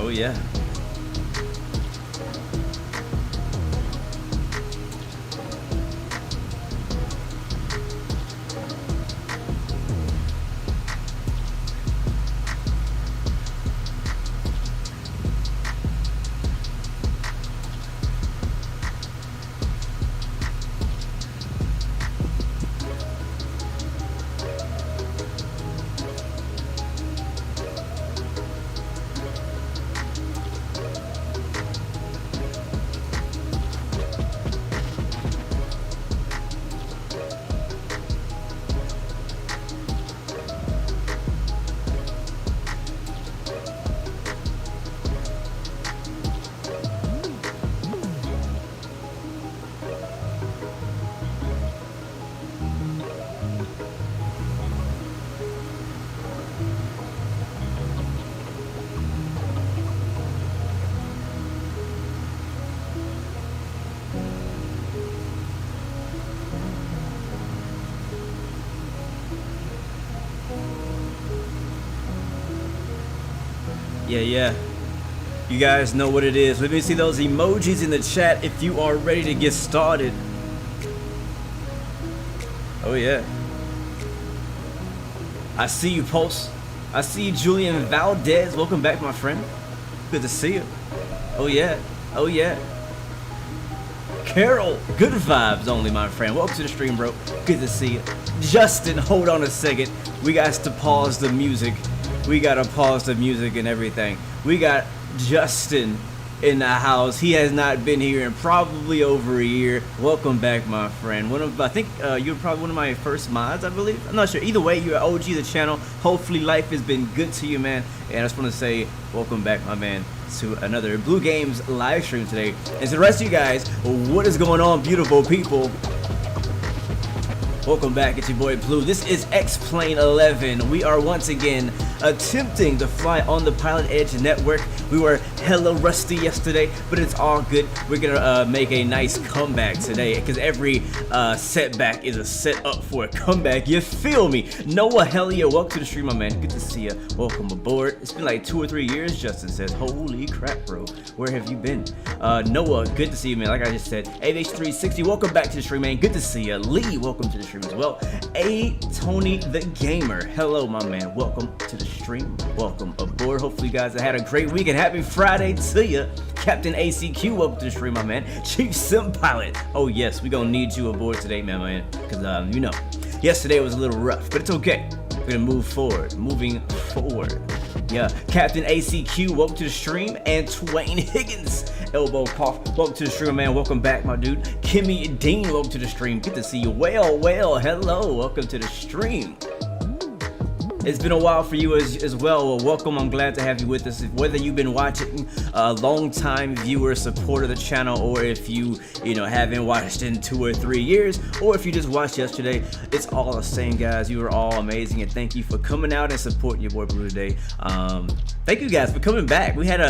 Oh yeah. Yeah. You guys know what it is. Let me see those emojis in the chat if you are ready to get started. Oh yeah. I see you, Pulse. I see Julian Valdez. Welcome back, my friend. Good to see you. Oh yeah. Oh yeah. Carol, good vibes only, my friend. Welcome to the stream, bro. Good to see you. Justin, hold on a second. We got to pause the music. We gotta pause the music and everything. We got Justin in the house. He has not been here in probably over a year. Welcome back, my friend. I think you're probably one of my first mods, I believe. I'm not sure. Either way, you're OG of the channel. Hopefully life has been good to you, man. And I just want to say welcome back, my man, to another Blue Games live stream today. And to the rest of you guys, what is going on, beautiful people? Welcome back, it's your boy Blue. This is X-Plane 11. We are once again attempting to fly on the Pilotedge Network. We were hella rusty yesterday, but it's all good. We're gonna make a nice comeback today, because every setback is a set up for a comeback. You feel me? Noah, hell yeah, welcome to the stream, my man. Good to see you. Welcome aboard. It's been like 2 or 3 years, Justin says. Holy crap, bro. Where have you been? Noah, good to see you, man. Like I just said. AH360, welcome back to the stream, man. Good to see you. Lee, welcome to the stream as well. A Tony the Gamer, hello, my man. Welcome to the stream. Welcome aboard. Hopefully you guys have had a great week and happy Friday to you. Captain ACQ, welcome to the stream, my man. Chief Sim Pilot, oh yes, we gonna need you aboard today, man, because you know, yesterday was a little rough, but it's okay. We're gonna move forward. Moving forward. Yeah, Captain ACQ, welcome to the stream. And Twain Higgins, Elbow Cough, welcome to the stream, man. Welcome back, my dude. Kimmy Dean, welcome to the stream. Good to see you. Well, hello. Welcome to the stream. It's been a while for you as well. Well, welcome. I'm glad to have you with us. Whether you've been watching, a long-time viewer, supporter of the channel, or if you haven't watched in 2 or 3 years, or if you just watched yesterday, it's all the same, guys. You are all amazing, and thank you for coming out and supporting your boy Blue today. Thank you guys for coming back. We had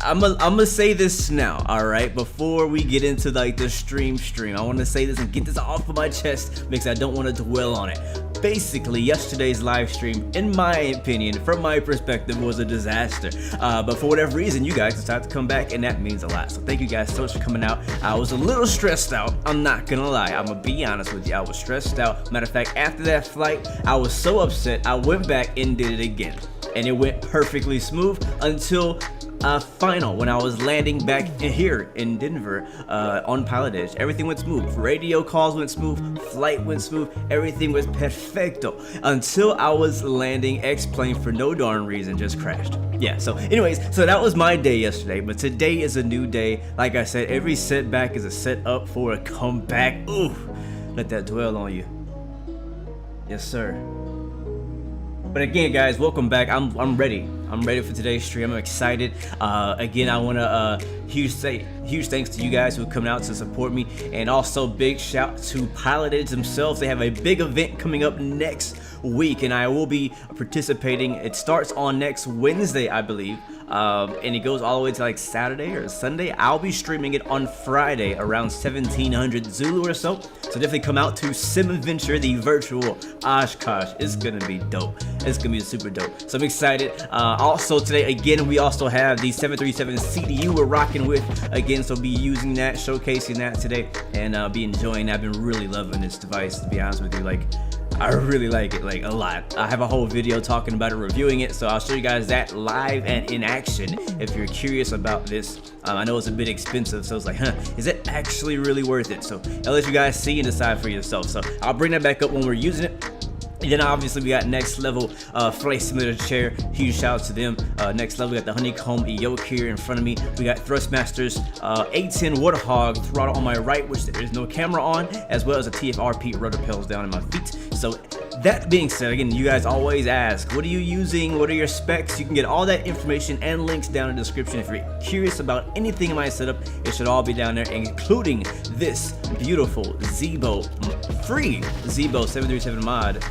I'm gonna say this now, all right? Before we get into like the stream, I want to say this and get this off of my chest because I don't want to dwell on it. Basically, yesterday's live stream, in my opinion, from my perspective, was a disaster. But for whatever reason, you guys decided to come back, and that means a lot. So thank you guys so much for coming out. I was a little stressed out. I'm not gonna lie. I'm gonna be honest with you. I was stressed out. Matter of fact, after that flight, I was so upset. I went back and did it again, and it went perfectly smooth until final, when I was landing back here in Denver on Pilotedge. Everything went smooth. Radio calls went smooth. Flight went smooth. Everything was perfecto until I was landing. X-plane for no darn reason just crashed. Yeah, so anyways, so that was my day yesterday, but today is a new day. Like I said, every setback is a setup for a comeback. Ooh, let that dwell on you. Yes, sir. But again, guys, welcome back. I'm ready. I'm ready for today's stream. I'm excited. Again, I want to huge thanks to you guys who come out to support me, and also big shout to Pilotedge themselves. They have a big event coming up next week, and I will be participating. It starts on next Wednesday, I believe, and it goes all the way to like Saturday or Sunday. I'll be streaming it on Friday around 1700 Zulu or so. So definitely come out to Sim Adventure, the virtual Oshkosh. It's gonna be dope. It's gonna be super dope. So I'm excited. Also today, again, we also have the 737 CDU we're rocking with again. So be using that, showcasing that today, and be enjoying that. I've been really loving this device, to be honest with you. Like, I really like it, like a lot. I have a whole video talking about it, reviewing it, so I'll show you guys that live and in action if you're curious about this. I know it's a bit expensive, so it's like, is it actually really worth it? So I'll let you guys see and decide for yourself. So I'll bring that back up when we're using it. And then obviously we got Next Level Flight Simulator Chair. Huge shout out to them. Next Level, we got the Honeycomb yoke here in front of me. We got Thrustmasters, A10 Warthog throttle on my right, which there is no camera on, as well as a TFRP rotor pedals down in my feet. So that being said, again, you guys always ask, what are you using? What are your specs? You can get all that information and links down in the description. If you're curious about anything in my setup, it should all be down there, including this beautiful Zibo, free Zibo 737 mod,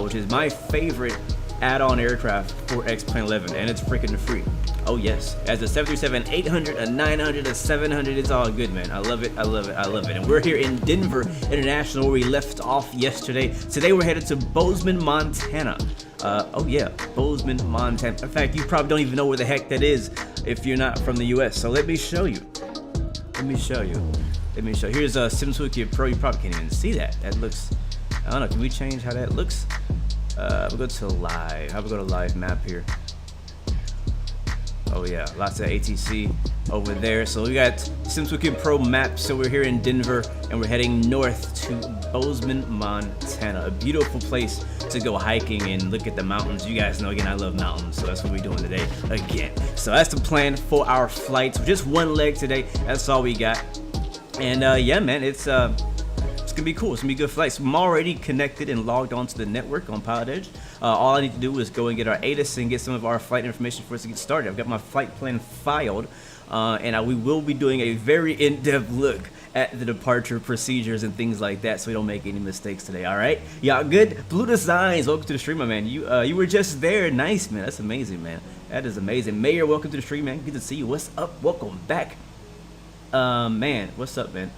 which is my favorite add-on aircraft for X-Plane 11, and it's freaking free. Oh yes, as a 737-800, a 900, a 700, it's all good, man. I love it, I love it, I love it. And we're here in Denver International, where we left off yesterday. Today we're headed to Bozeman, Montana. Oh yeah, Bozeman, Montana. In fact, you probably don't even know where the heck that is if you're not from the US. So let me show you. Let me show you. Let me show you. Here's a SimSwitch Pro. You probably can't even see that. That looks, I don't know, can we change how that looks? We'll go to live. How about we go to live map here? Oh yeah, lots of ATC over there. So we got SimSwitch Pro map. So we're here in Denver, and we're heading north to Bozeman, Montana. A beautiful place to go hiking and look at the mountains. You guys know, again, I love mountains, so that's what we're doing today again. So that's the plan for our flights. Just one leg today. That's all we got. And yeah, man, it's gonna be cool. It's gonna be good flights. I'm already connected and logged onto the network on Pilotedge. All I need to do is go and get our ATIS and get some of our flight information for us to get started. I've got my flight plan filed, and we will be doing a very in-depth look at the departure procedures and things like that, so we don't make any mistakes today. All right, y'all good? Blue Designs, welcome to the stream, my man. You were just there. Nice, man. That's amazing, man. That is amazing. Mayor, welcome to the stream, man. Good to see you. What's up? Welcome back. Man, what's up, man?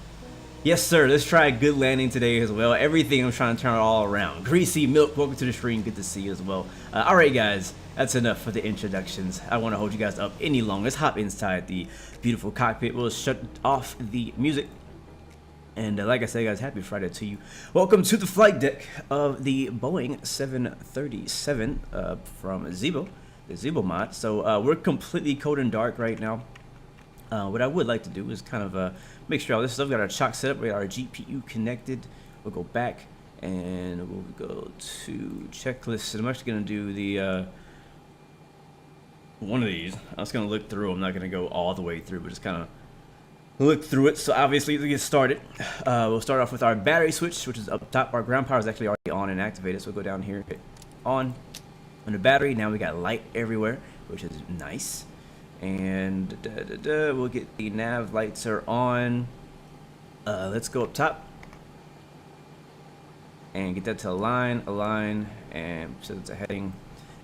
Yes, sir. Let's try a good landing today as well. Everything I'm trying to turn it all around. Greasy Milk, welcome to the stream. Good to see you as well. All right, guys. That's enough for the introductions. I don't want to hold you guys up any longer. Let's hop inside the beautiful cockpit. We'll shut off the music. And like I said, guys, happy Friday to you. Welcome to the flight deck of the Boeing 737 from Zibo, the Zibo mod. So we're completely cold and dark right now. What I would like to do is kind of make sure all this stuff, got our chalk set up, we got our GPU connected. We'll go back and we'll go to checklist. And I'm actually going to do the one of these. I'm just going to look through. I'm not going to go all the way through, but just kind of look through it. So obviously to get started, we'll start off with our battery switch, which is up top. Our ground power is actually already on and activated, so we'll go down here, hit on. On the battery, now we got light everywhere, which is nice. And we'll get the nav lights are on. Let's go up top and get that to align, and set it to heading.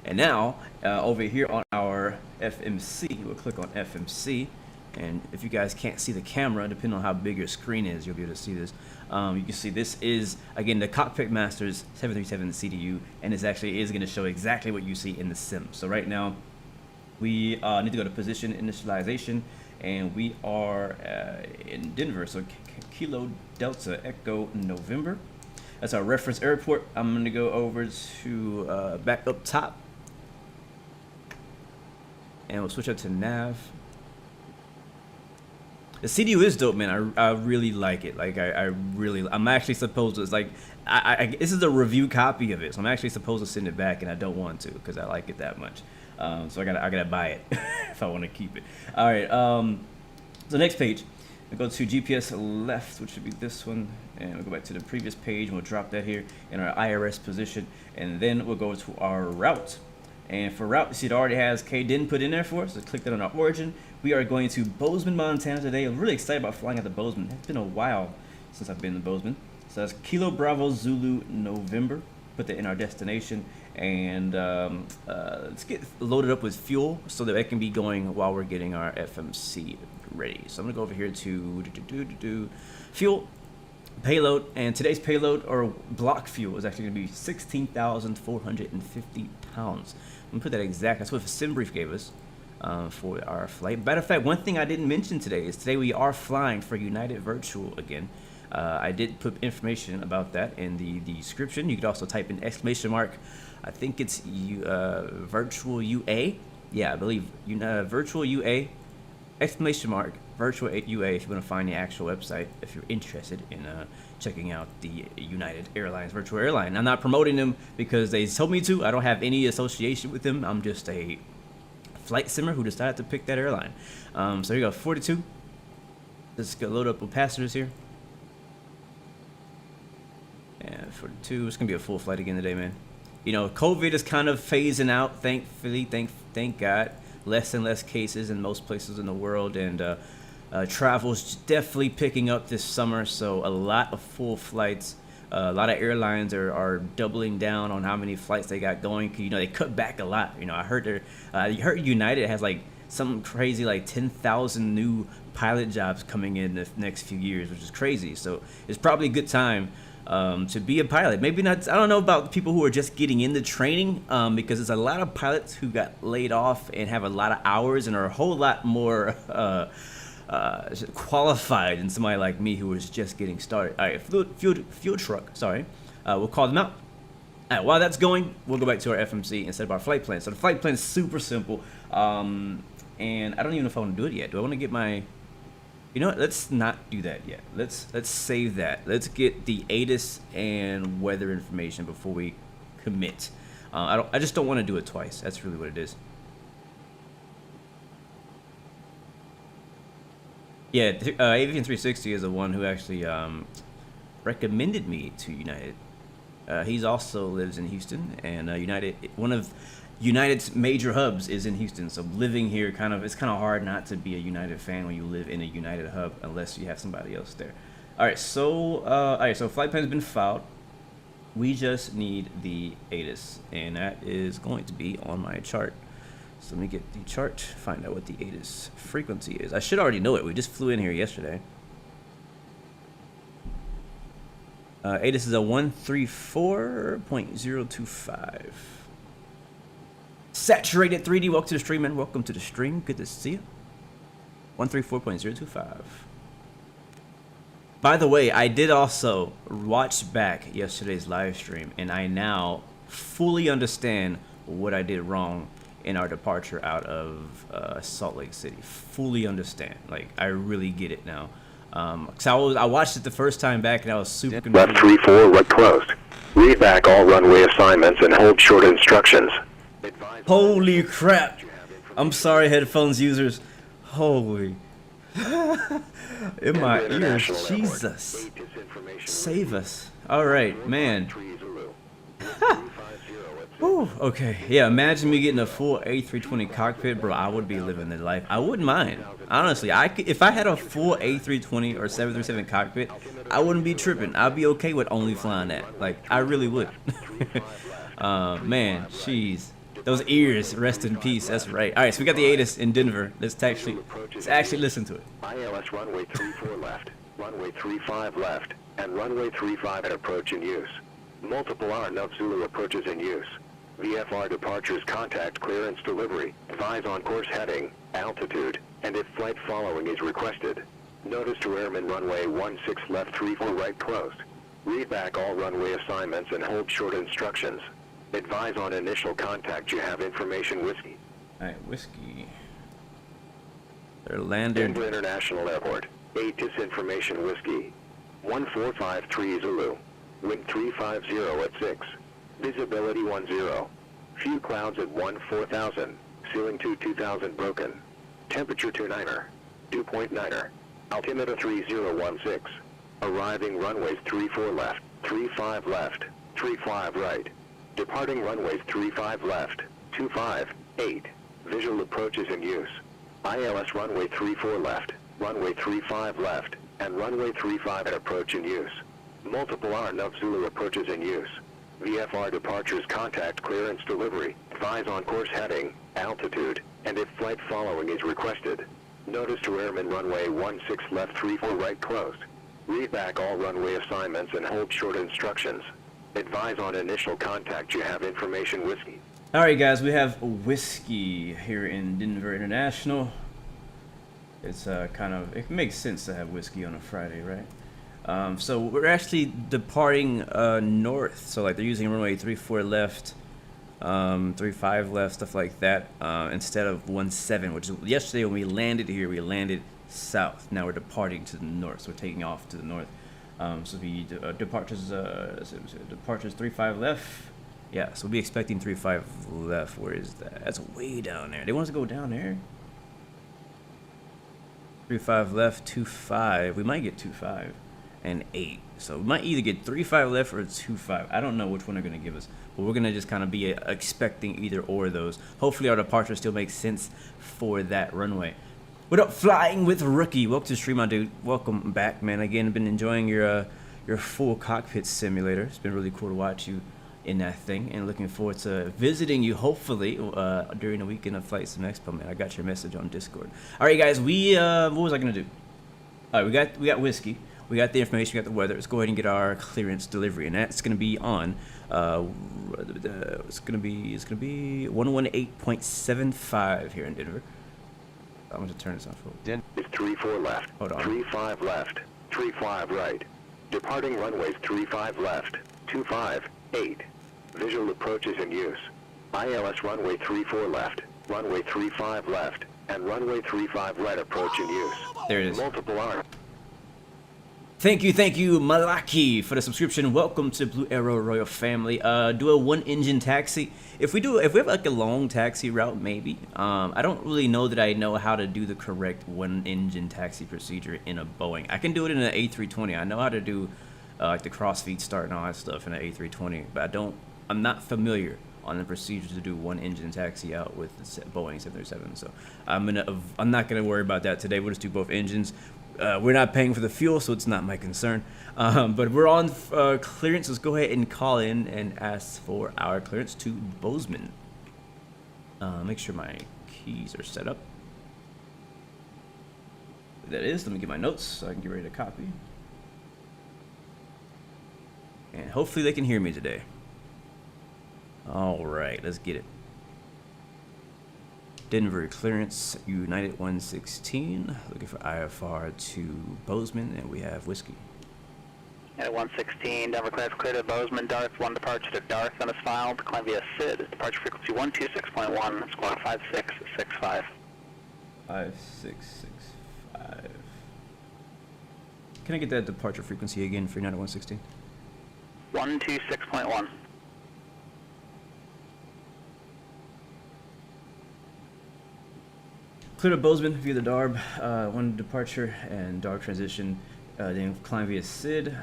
And now over here on our FMC, we'll click on FMC. And if you guys can't see the camera, depending on how big your screen is, you'll be able to see this. You can see this is, again, the CockpitMaster's 737 CDU, and this actually is going to show exactly what you see in the sim. So right now, we need to go to position initialization, and we are in Denver, so Kilo Delta Echo November. That's our reference airport. I'm going to go over to back up top, and we'll switch up to nav. The CDU is dope, man. I really like it. Like I'm actually supposed to. It's like this is a review copy of it, so I'm actually supposed to send it back, and I don't want to because I like it that much. So I gotta buy it if I want to keep it. All right. So next page, we go to GPS left, which should be this one, and we'll go back to the previous page, and we'll drop that here in our IRS position, and then we'll go to our route. And for route, you see it already has KDEN put in there for us. So click that on our origin. We are going to Bozeman, Montana today. I'm really excited about flying out to Bozeman. It's been a while since I've been to Bozeman. So that's Kilo Bravo Zulu November. Put that in our destination. And let's get loaded up with fuel so that it can be going while we're getting our FMC ready. So I'm going to go over here to fuel. Payload, and today's payload or block fuel is actually going to be 16,450 pounds. I'm going to put that exact, that's what SimBrief gave us for our flight. Matter of fact, one thing I didn't mention today is today we are flying for United Virtual again. I did put information about that in the description. You could also type in exclamation mark, I think it's Virtual UA. Yeah, I believe Virtual UA, exclamation mark, Virtual UA if you want to find the actual website, if you're interested in checking out the United Airlines Virtual Airline. I'm not promoting them because they told me to. I don't have any association with them. I'm just a flight simmer who decided to pick that airline. So here you go, 42. Let's go load up with passengers here. And 42, it's going to be a full flight again today, man. You know, COVID is kind of phasing out, thankfully, thank God. Less and less cases in most places in the world, and travel's definitely picking up this summer, so a lot of full flights. A lot of airlines are doubling down on how many flights they got going. You know, they cut back a lot. You know, I heard United has like something crazy like 10,000 new pilot jobs coming in the next few years, which is crazy. So it's probably a good time to be a pilot. Maybe not. I don't know about people who are just getting into training, because there's a lot of pilots who got laid off and have a lot of hours and are a whole lot more qualified than somebody like me who was just getting started. All right, fuel truck. Sorry, we'll call them out. All right, while that's going, we'll go back to our FMC and set up our flight plan. So the flight plan is super simple, and I don't even know if I want to do it yet. Do I want to get my? You know what? Let's not do that yet. Let's save that. Let's get the ATIS and weather information before we commit. I just don't want to do it twice. That's really what it is. Yeah, Avian 360 is the one who actually recommended me to United. He's also lives in Houston, and United, one of United's major hubs is in Houston. So living here, it's kind of hard not to be a United fan when you live in a United hub, unless you have somebody else there. All right, so flight plan has been filed. We just need the ATIS, and that is going to be on my chart. So let me get the chart, find out what the ATIS frequency is. I should already know it. We just flew in here yesterday. ATIS is a 134.025. Saturated 3D. Welcome to the stream, man. Welcome to the stream. Good to see you. 134.025. By the way, I did also watch back yesterday's live stream, and I now fully understand what I did wrong in our departure out of Salt Lake City. Fully understand. Like, I really get it now. So I watched it the first time back, and I was super confused. Left 34, right closed. Read back all runway assignments and hold short instructions. Holy crap. I'm sorry, headphones users. Holy. In my ears. Jesus. Save us. All right, man. Whew, okay, yeah, imagine me getting a full A320 cockpit, bro. I would be living the life. I wouldn't mind. Honestly, if I had a full A320 or 737 cockpit, I wouldn't be tripping. I'd be okay with only flying that. Like, I really would. Man, jeez. Those ears, rest in peace. That's right. All right, so we got the ATIS in Denver. Let's actually listen to it. ILS runway 34 left, runway 35 left, and runway 35 at approach in use. Multiple R9 Zulu approaches in use. VFR departures, contact clearance delivery, advise on course heading, altitude, and if flight following is requested. Notice to airmen runway 16 left 34 right closed. Read back all runway assignments and hold short instructions. Advise on initial contact. You have information whiskey. Alright, whiskey. They're landing. Denver International Airport. ATIS information whiskey. 1453 Zulu. Wind 350 at 6. Visibility 10. Few clouds at 4000. Ceiling 2000 broken. Temperature 29er. Dew point 9er. Altimeter 3016. Arriving runways 34 left, 35 left, 35 right. Departing runways 35 left, 25, 8. Visual approaches in use. ILS runway 34 left, runway 35 left, and runway 35 at approach in use. Multiple R9 Zulu approaches in use. VFR departures, contact clearance delivery, advise on course heading, altitude, and if flight following is requested. Notice to airmen runway 16 left 34 right closed. Read back all runway assignments and hold short instructions. Advise on initial contact. You have information whiskey. Alright guys, we have whiskey here in Denver International. It's it makes sense to have whiskey on a Friday, right? So we're actually departing north. So like they're using runway 34 left, 35 left, stuff like that, instead of 17, which is yesterday when we landed here, we landed south. Now we're departing to the north, so we're taking off to the north. So the departures 35 left. Yeah, so we'll be expecting 35 left. Where is that? That's way down there. They want us to go down there. 35 left, 25. We might get 25 and 8. So we might either get 35 left or 25. I don't know which one they're gonna give us, but we're gonna just kind of be expecting either or of those. Hopefully our departure still makes sense for that runway. What up, Flying with Rookie? Welcome to the stream, my dude. Welcome back, man. Again, been enjoying your full cockpit simulator. It's been really cool to watch you in that thing, and looking forward to visiting you hopefully during the weekend of Flight Sim Expo, man. I got your message on Discord. All right, guys. What was I gonna do? All right, we got whiskey. We got the information. We got the weather. Let's go ahead and get our clearance delivery, and that's gonna be on. It's gonna be 118.75 here in Denver. I'm going to turn this on full. Is 34 left, hold on. 35 left, 35 right. Departing runways 35 left, 25, 8. Visual approaches in use. ILS runway 34 left, runway 35 left, and runway 35 right approach in use. There it is. Multiple R. Thank you, Malaki, for the subscription. Welcome to Blue Arrow Royal family. Do a one-engine taxi. If we have like a long taxi route, maybe. I don't really know that I know how to do the correct one-engine taxi procedure in a Boeing. I can do it in an A320. I know how to do like the cross-feed start and all that stuff in an A320, but I'm not familiar on the procedure to do one-engine taxi out with the Boeing 737. So I'm not gonna worry about that today. We'll just do both engines. We're not paying for the fuel, so it's not my concern. But we're on clearance. Let's go ahead and call in and ask for our clearance to Bozeman. Make sure my keys are set up. That is. Let me get my notes so I can get ready to copy. And hopefully they can hear me today. All right, let's get it. Denver clearance, United 116, looking for IFR to Bozeman, and we have whiskey. At 116, Denver clearance clear to Bozeman, Darth, 1 departure to Darth on his file, decline via SID, departure frequency 126.1, squawk 5665. 5665. Can I get that departure frequency again for United 116? 126.1. Clear to Bozeman via the DARB, 1 departure and DARB transition. Then climb via SID.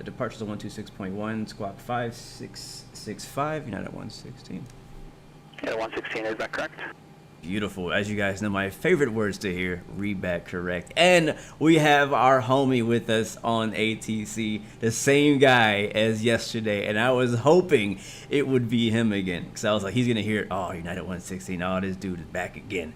Departures of 126.1, squawk 5665, United 116. Yeah, 116, is that correct? Beautiful. As you guys know, my favorite words to hear, read back correct. And we have our homie with us on ATC, the same guy as yesterday. And I was hoping it would be him again. Because I was like, he's going to hear, oh, United 116, oh, this dude is back again.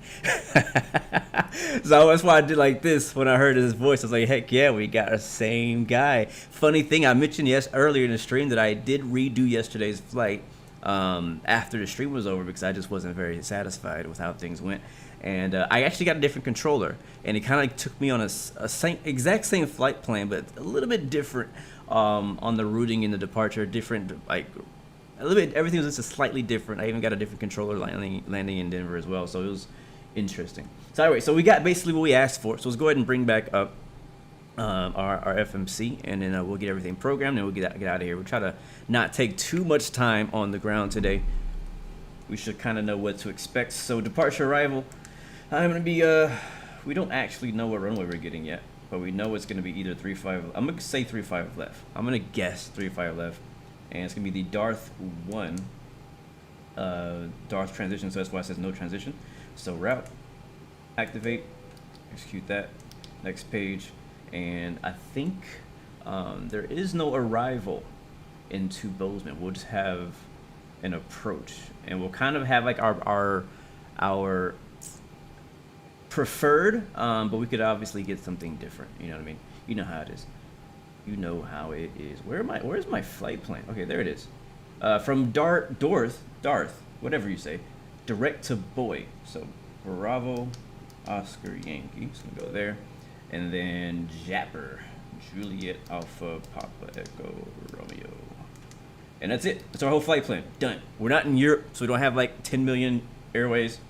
So that's why I did like this when I heard his voice. I was like, heck yeah, we got the same guy. Funny thing, I mentioned earlier in the stream that I did redo yesterday's flight. After the stream was over, because I just wasn't very satisfied with how things went, and I actually got a different controller, and it kind of took me on a exact same flight plan, but a little bit different on the routing and the departure, different, like a little bit, everything was just slightly different. I even got a different controller landing in Denver as well, so it was interesting. So anyway, so we got basically what we asked for, so let's go ahead and bring back up our FMC, and then we'll get everything programmed, and we'll get out of here. We'll try to not take too much time on the ground today. We should kind of know what to expect. So departure arrival, I'm going to be, we don't actually know what runway we're getting yet, but we know it's going to be either 35, I'm going to say 35 left. I'm going to guess 35 left, and it's going to be the Darth 1, Darth transition, so that's why it says no transition. So route, activate, execute that, next page. And I think there is no arrival into Bozeman. We'll just have an approach, and we'll kind of have like our preferred, but we could obviously get something different. You know what I mean? You know how it is. You know how it is. Where's my flight plan? Okay, there it is. From Darth, whatever you say, direct to Boy. So Bravo, Oscar, Yankee. So we'll go there. And then JAPER, Juliet, Alpha, Papa, Echo, Romeo. And that's it. That's our whole flight plan. Done. We're not in Europe, so we don't have like 10 million airways.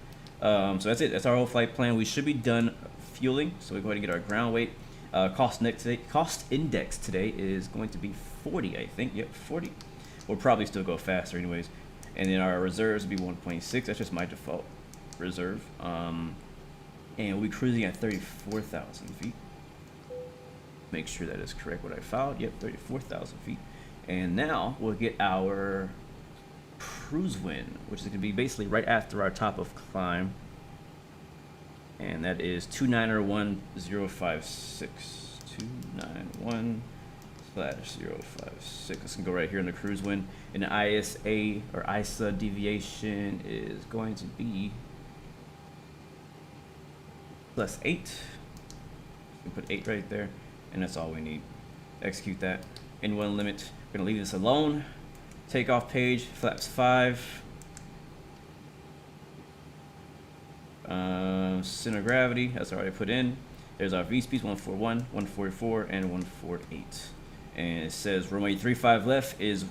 So that's it. That's our whole flight plan. We should be done fueling. So we go ahead and get our ground weight. Cost index today is going to be 40, I think. Yep, 40. We'll probably still go faster anyways. And then our reserves will be 1.6. That's just my default reserve. And we'll be cruising at 34,000 feet. Make sure that is correct what I filed. Yep, 34,000 feet. And now we'll get our cruise wind, which is going to be basically right after our top of climb. And that is 291.056. 291/056. This can go right here in the cruise wind. And the ISA or ISA deviation is going to be +8. We put 8 right there, and that's all we need. Execute that. N1 limit. We're gonna leave this alone. Takeoff page, flaps 5. Center of gravity, that's already put in. There's our V-speeds, 141, 144, and 148. And it says runway 35 left is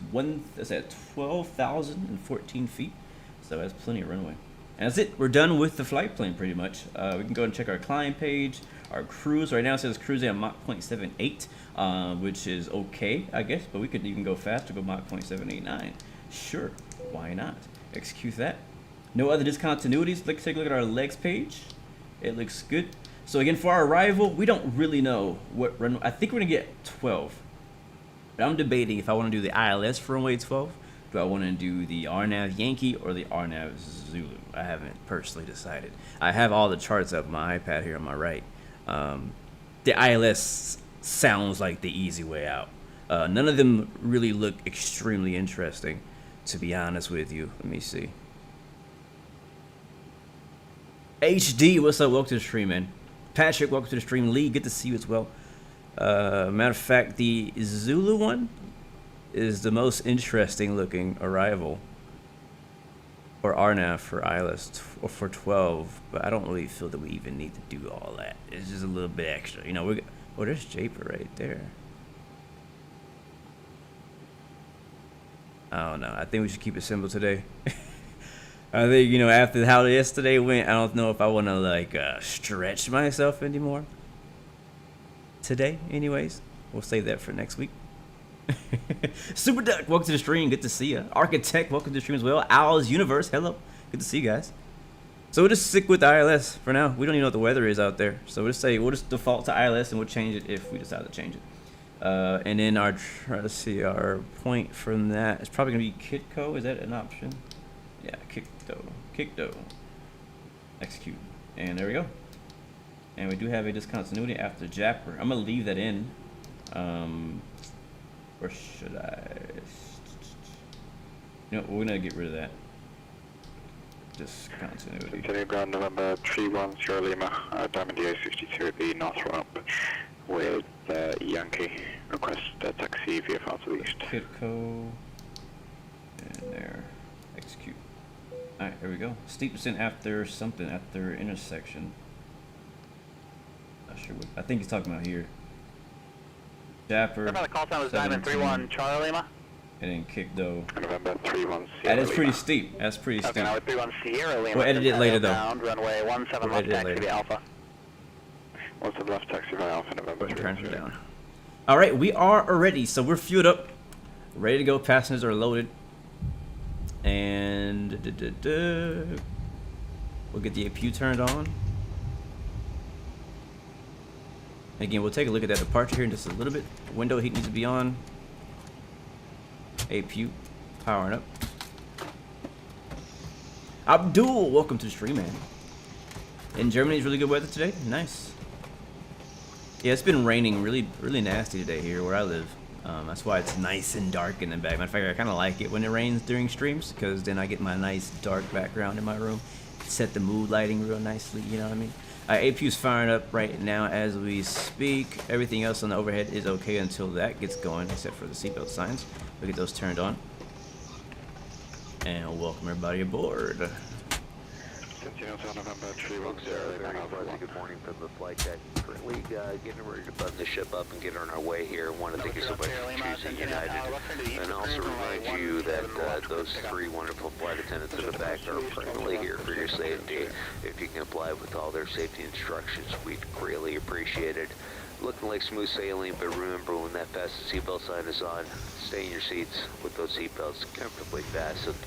that's at 12,014 feet. So that's plenty of runway. And that's it. We're done with the flight plan pretty much. We can go and check our climb page, our cruise. Right now it says cruising at Mach 0.78, which is okay, I guess. But we could even go faster, go Mach 0.789. Sure, why not? Execute that. No other discontinuities. Let's take a look at our legs page. It looks good. So again, for our arrival, we don't really know what runway. I think we're gonna get 12. But I'm debating if I want to do the ILS for runway 12. Do I want to do the RNAV Yankee or the RNAV Zulu? I haven't personally decided. I have all the charts up on my iPad here on my right. The ILS sounds like the easy way out. None of them really look extremely interesting, to be honest with you. Let me see. HD, what's up? Welcome to the stream, man. Patrick, welcome to the stream. Lee, good to see you as well. Matter of fact, the Zulu one is the most interesting looking arrival, or RNAV for ILS or for 12, but I don't really feel that we even need to do all that. It's just a little bit extra, you know. Oh, there's JAPER right there. I don't know. I think we should keep it simple today. I think, you know, after how yesterday went, I don't know if I want to like stretch myself anymore today. Anyways, we'll save that for next week. Super Duck, welcome to the stream. Good to see you. Architect, welcome to the stream as well. Owl's Universe, hello. Good to see you guys. So we'll just stick with ILS for now. We don't even know what the weather is out there. So we'll just default to ILS and we'll change it if we decide to change it. And then let's see, our point from that is probably going to be Kitco. Is that an option? Yeah, Kitco. Execute. And there we go. And we do have a discontinuity after JAPER. I'm going to leave that in. Or should I? You know, we're going to get rid of that. Discontinuity. Continue ground November 310 Lima, Diamond DA62 at the north ramp with Yankee. Request taxi via far to the east. Kitco. And there. Execute. Alright, there we go. Steep descent after something, after intersection. Not sure what. I think he's talking about here. JAPER. The call sign was Diamond 31 Charlie Lima. And then Kitco. November 31 Sierra That is pretty Lima. steep. That's pretty steep. Okay, now 31 Sierra Lima. We'll edit it later though. Runway 17 left taxi via Alpha. 17 left taxi via Alpha November 3. Turn it down. Alright, we are ready. So we're fueled up. Ready to go. Passengers are loaded. And we'll get the APU turned on. Again, we'll take a look at that departure here in just a little bit. Window heat needs to be on. APU powering up. Abdul, welcome to the stream, man. In Germany, it's really good weather today. Nice. Yeah, it's been raining really nasty today here where I live. That's why it's nice and dark in the back. Matter of fact, I kind of like it when it rains during streams because then I get my nice dark background in my room. Set the mood lighting real nicely, you know what I mean? APU's firing up right now as we speak. Everything else on the overhead is okay until that gets going, except for the seatbelt signs. We'll get those turned on. And welcome everybody aboard. November 310 Good morning from the flight deck. Currently getting ready to button the ship up and get on our way here. Want to thank you so much for choosing United, and also remind you that those three wonderful flight attendants in the back are permanently here for your safety. If you can comply with all their safety instructions, we'd greatly appreciate it. Looking like smooth sailing, but remember when that fasten seatbelt sign is on, stay in your seats with those seatbelts comfortably fastened.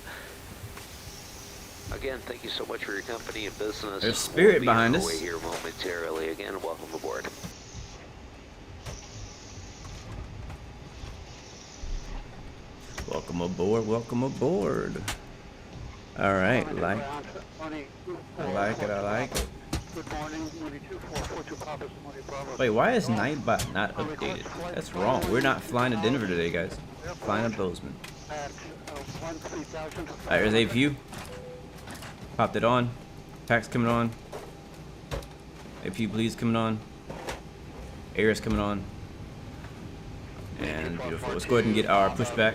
Again, thank you so much for your company and business. There's spirit behind us. We'll be on our way here momentarily. Again, welcome aboard. Welcome aboard, welcome aboard. Alright, I like it. Good morning, 22442 Papa, Bravo. Wait, why is Nightbot not updated? That's wrong. We're not flying to Denver today, guys. Flying to Bozeman. Alright, there's APU. Popped it on. Pack's coming on. APU bleeds coming on. Air is coming on. And beautiful. Let's go ahead and get our pushback.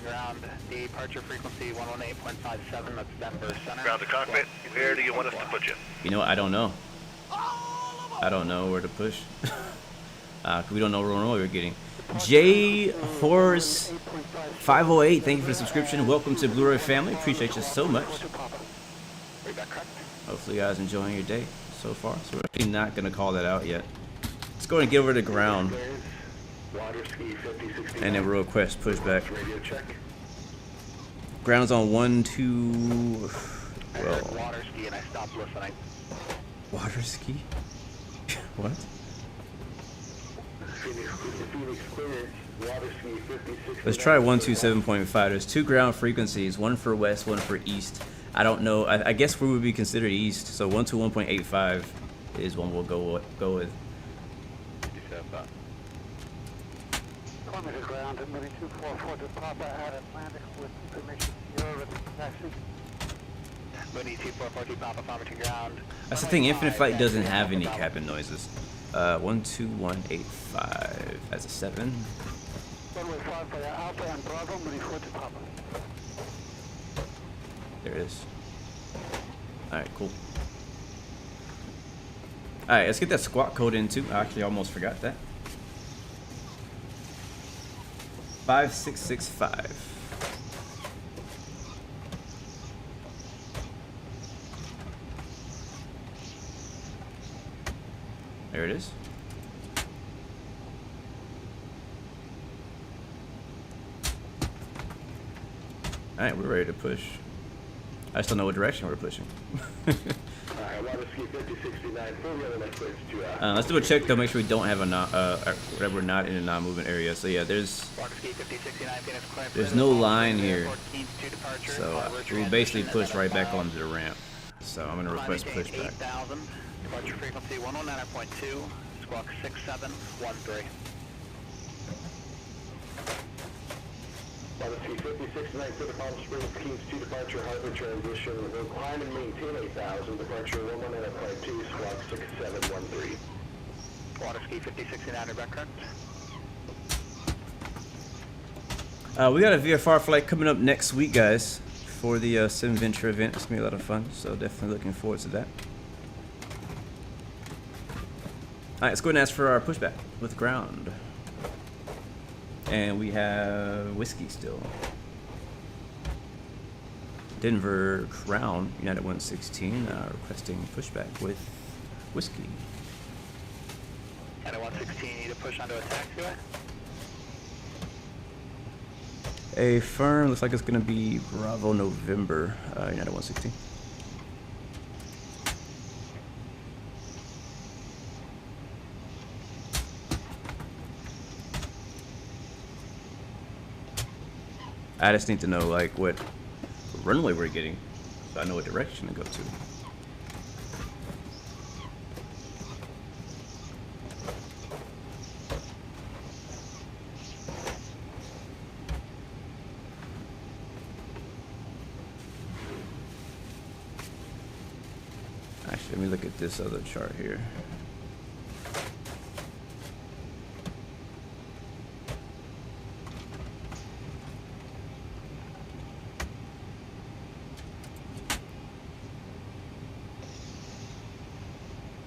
Ground, departure frequency 118.57, that's Denver Center. Ground to cockpit, where do you want us to put you? You know what? I don't know. I don't know where to push. We don't know what runway we're getting. J Horse 508, thank you for the subscription. Welcome to Blu-ray family. Appreciate you so much. Hopefully you guys enjoying your day so far. So we're actually not gonna call that out yet. Let's go and get over to ground. And then we'll request pushback. Ground's on 1-2. Well, Water ski and I stopped listening. water ski? What? Let's try 127.5. There's two ground frequencies, one for west, one for east. I don't know. I guess we would be considered east. So 121.85 is one we'll go with. Kilometer ground at 244 to Papa at Atlantic with information Sierra taxi. 244 to Papa, Papa ground. That's the thing. Infinite Flight doesn't have any cabin noises. 12185. That's a 7. Runway 5 for Alpha and Bravo, 4 to Papa. There it is. Alright, cool. Alright, let's get that squawk code in too. I actually almost forgot that. 5665. There it is. Alright, we're ready to push. I just don't know what direction we're pushing. Let's do a check though, make sure we don't have a we're not in a non-movement area. So yeah, there's no line here, so we'll basically push right back onto the ramp. So I'm gonna request pushback. Departure frequency 109.2, squawk 6713. Policy 56.9 for the Palm Springs Keys to departure harbor transition. Will climb and maintain 8,000. Departure 119.2, squawk 6713. Water ski 5069 back correct. We got a VFR flight coming up next week, guys, for the Sim Venture event. It's gonna be a lot of fun, so definitely looking forward to that. Alright, let's go ahead and ask for our pushback with ground. And we have whiskey still. Denver Crown, United 116, requesting pushback with whiskey. United 116, need to push onto a taxiway. A firm, looks like it's going to be Bravo November, United 116. I just need to know like what runway we're getting, so I know what direction to go to. Actually, let me look at this other chart here.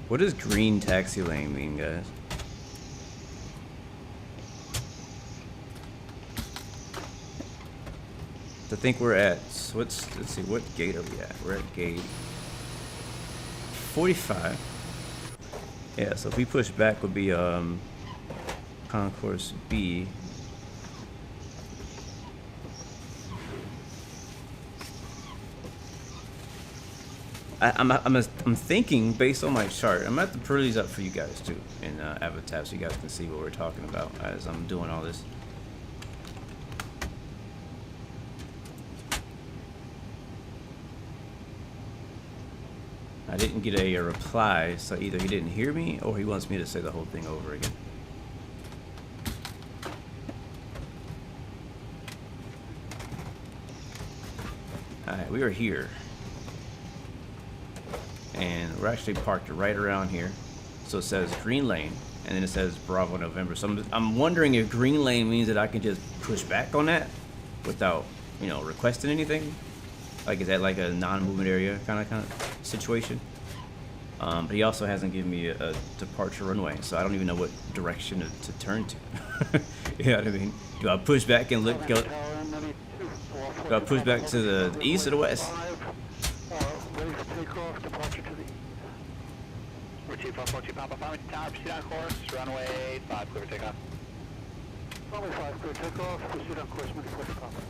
What does green taxi lane mean, guys? I think we're at, let's see, what gate are we at? We're at gate 45. Yeah, so if we push back would be concourse B. I'm thinking based on my chart. I'm gonna have to put these up for you guys too in Avatar, so you guys can see what we're talking about as I'm doing all this. I didn't get a reply, so either he didn't hear me or he wants me to say the whole thing over again. Alright, we are here. And we're actually parked right around here. So it says green lane, and then it says Bravo November. So I'm wondering if green lane means that I can just push back on that without, you know, requesting anything. Like, is that like a non-movement area kind of situation? But he also hasn't given me a departure runway, so I don't even know what direction to turn to. You know what I mean? Do I push back and look? Do I push back to the east or the west? Ready for takeoff, departure to the east. We're 2442 Papa 5 tower, proceed on course, runway 5, clear for takeoff. Runway 5, clear takeoff, proceed on course, moving towards Papa.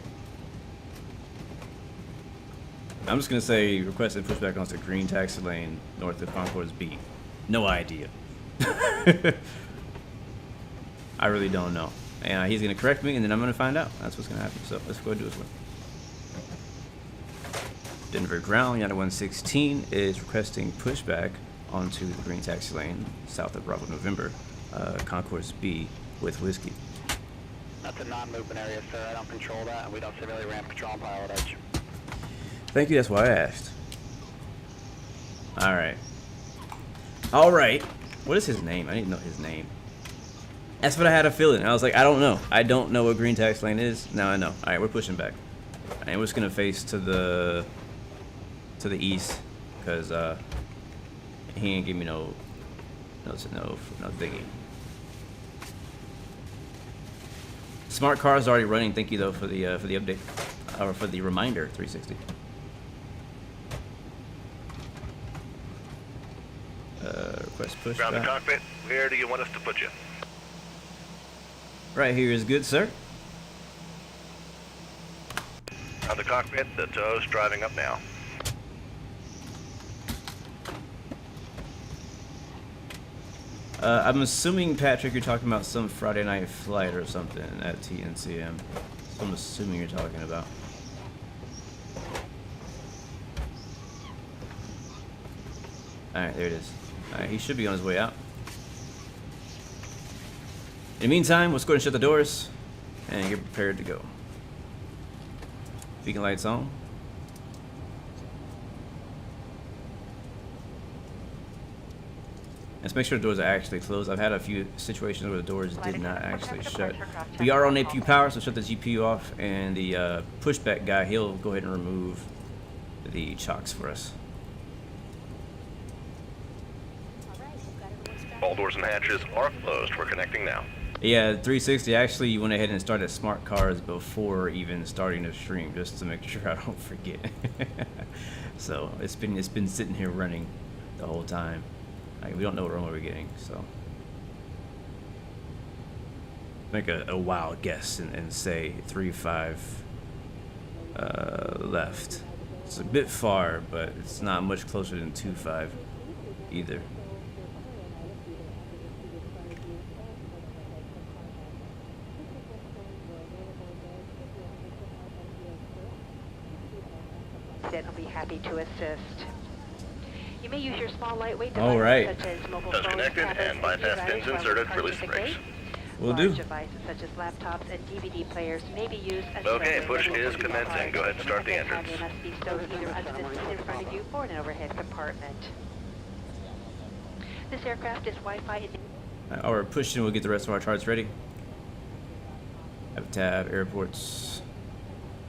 I'm just gonna say requested pushback onto green taxi lane north of Concourse B. No idea. I really don't know. And he's gonna correct me, and then I'm gonna find out. That's what's gonna happen. So let's go do this one. Denver Ground, United 116 is requesting pushback onto the green taxi lane south of Bravo November, Concourse B with whiskey. That's a non-movement area, sir. I don't control that, and we don't severely ramp control on pilot edge. Thank you, that's why I asked. Alright. Alright. What is his name? I didn't know his name. That's what I had a feeling. I was like, I don't know. I don't know what green taxi lane is. Now I know. Alright, we're pushing back. And we're just gonna face to the east, because he ain't give me no thingy. Smart car is already running. Thank you though for the update, or for the reminder. 360. Request push. Ground to cockpit. Where do you want us to put you? Right here is good, sir. On the cockpit, the tow's driving up now. I'm assuming, Patrick, you're talking about some Friday night flight or something at TNCM. So I'm assuming you're talking about. Alright, there it is. Alright, he should be on his way out. In the meantime, let's go ahead and shut the doors and get prepared to go. Beacon lights on. Let's make sure the doors are actually closed. I've had a few situations where the doors did not actually shut. We are on APU power, so shut the GPU off, and the pushback guy, he'll go ahead and remove the chocks for us. All doors and hatches are closed. We're connecting now. Yeah, 360 actually went ahead and started smart cars before even starting the stream, just to make sure I don't forget. So it's been sitting here running the whole time. Like, we don't know what runway we're getting, so make a wild guess and say 3-5 left. It's a bit far, but it's not much closer than 2-5 either. I'll be happy to assist. You may use your small lightweight All devices right. such as mobile Does phones, connected tablets, and bypass computers, pins inserted. wireless Release the brakes. charging Will Large do. devices such as laptops and DVD players may be used as Okay, standard push mobile is phone commencing. Go ahead and start the They entrance. must be stowed either under the seat in front of you or in an overhead compartment. This aircraft is Wi-Fi. Our pushing will get the rest of our charts ready. Have tab, airports,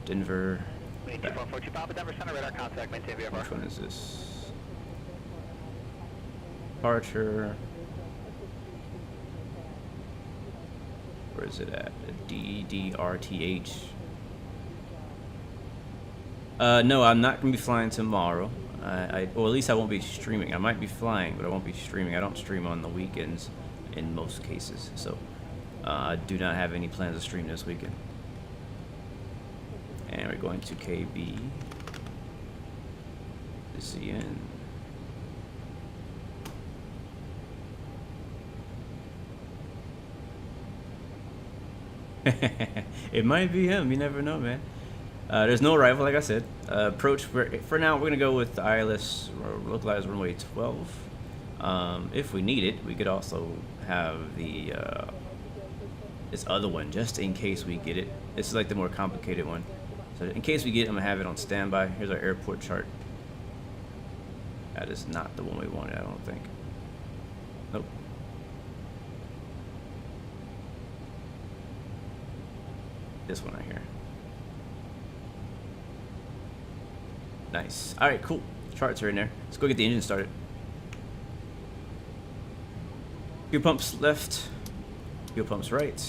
Denver. Maintain 2442 Papa, Denver Center, radar contact, maintain VFR. Which one is this? Departure. Where is it at? DDRTH. No, I'm not going to be flying tomorrow. Or at least I won't be streaming. I might be flying, but I won't be streaming. I don't stream on the weekends in most cases. So I do not have any plans to stream this weekend. And we're going to KBZN. It might be him. You never know, man. There's no arrival, like I said. Approach, for now, we're going to go with the ILS, localized runway 12. If we need it, we could also have the this other one, just in case we get it. This is like the more complicated one. So in case we get it, I'm going to have it on standby. Here's our airport chart. That is not the one we wanted, I don't think. Nope. This one right here. Nice. Alright, cool. Charts are in there. Let's go get the engine started. Fuel pumps left. Fuel pumps right.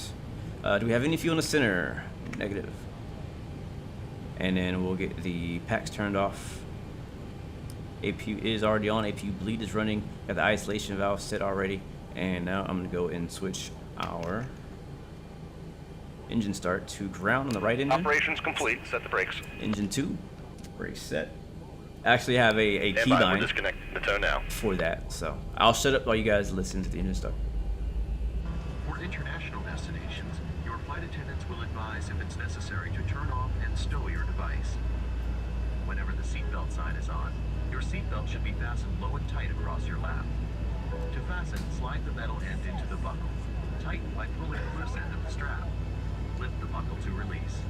Do we have any fuel in the center? Negative. And then we'll get the packs turned off. APU is already on. APU bleed is running. Got the isolation valve set already. And now I'm going to go and switch our engine start to ground on the right engine. Operations complete. Set the brakes. Engine 2. Brakes set. I actually have a Stand by. We're keybind disconnecting the tow now. for that. So I'll shut up while you guys listen to the engine start. For international destinations, your flight attendants will advise if it's necessary to turn off and stow your device. Whenever the seatbelt sign is on, your seatbelt should be fastened low and tight across your lap. To fasten, slide the metal end into the buckle. Tighten by pulling the loose end of the strap. Lift the buckle to release.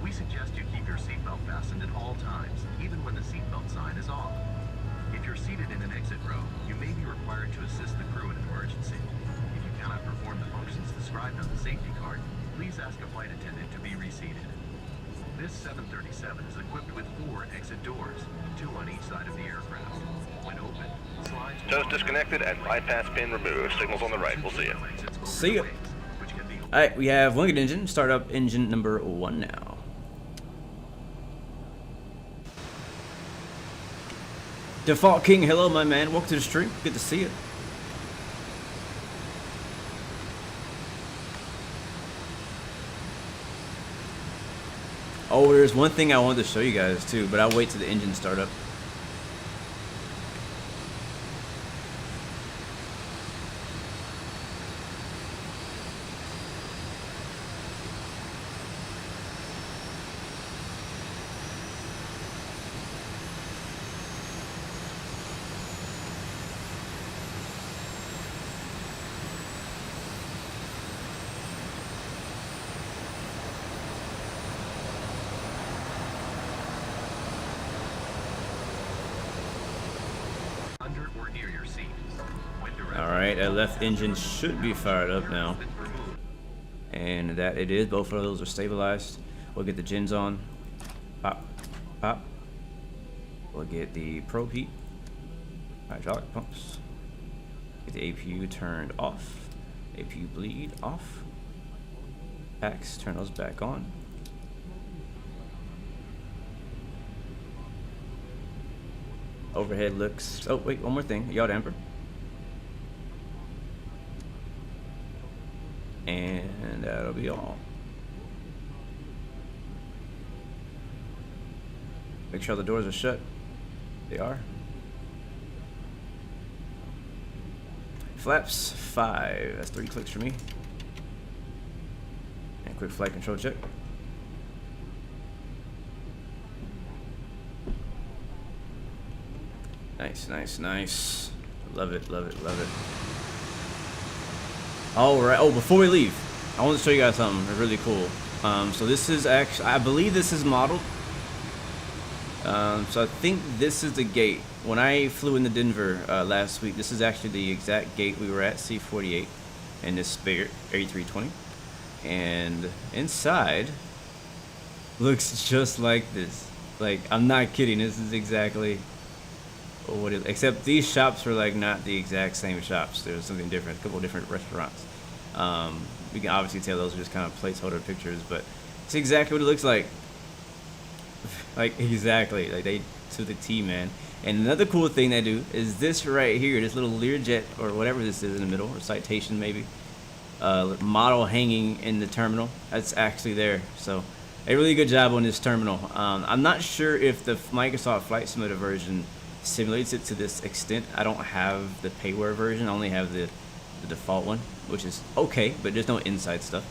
We suggest you keep your seatbelt fastened at all times, even when the seatbelt sign is off. If you're seated in an exit row, you may be required to assist the crew in an emergency. If you cannot perform the functions described on the safety card, please ask a flight attendant to be reseated. This 737 is equipped with 4 exit doors, 2 on each side of the aircraft. When open, slides... Tow's disconnected and bypass pin removed. Signals on the right. We'll see you. See ya. Alright, we have one good engine. Start up engine number 1 now. Default King, hello my man. Welcome to the stream. Good to see you. Oh, there's one thing I wanted to show you guys too, but I'll wait till the engine start up. under or near your seat. When directed, All right, that left engine should be fired up now. has been removed. And that it is. Both of those are stabilized. We'll get the gens on. Pop, pop. We'll get the probe heat. Hydraulic pumps. Get the APU turned off. APU bleed off. Packs, turn those back on. Overhead looks. Oh, wait, one more thing. Yaw damper. And that'll be all. Make sure the doors are shut. They are. Flaps 5. That's 3 clicks for me. And quick flight control check. Nice, nice, nice. Love it, love it, love it. All right. Oh, before we leave, I want to show you guys something really cool. So this is actually, I believe this is modeled. So I think this is the gate. When I flew into Denver last week, this is actually the exact gate we were at, C-48, in this Spirit A320. And inside looks just like this. Like, I'm not kidding. This is exactly what it is. Except these shops are like not the exact same shops. There's something different, a couple different restaurants. We can obviously tell those are just kind of placeholder pictures, but it's exactly what it looks like. Like, exactly, like they to the T, man. And another cool thing they do is this right here, this little Learjet or whatever this is in the middle, or Citation maybe, model hanging in the terminal. That's actually there. So a really good job on this terminal. I'm not sure if the Microsoft Flight Simulator version simulates it to this extent. I don't have the payware version. I only have the default one, which is okay, but there's no inside stuff.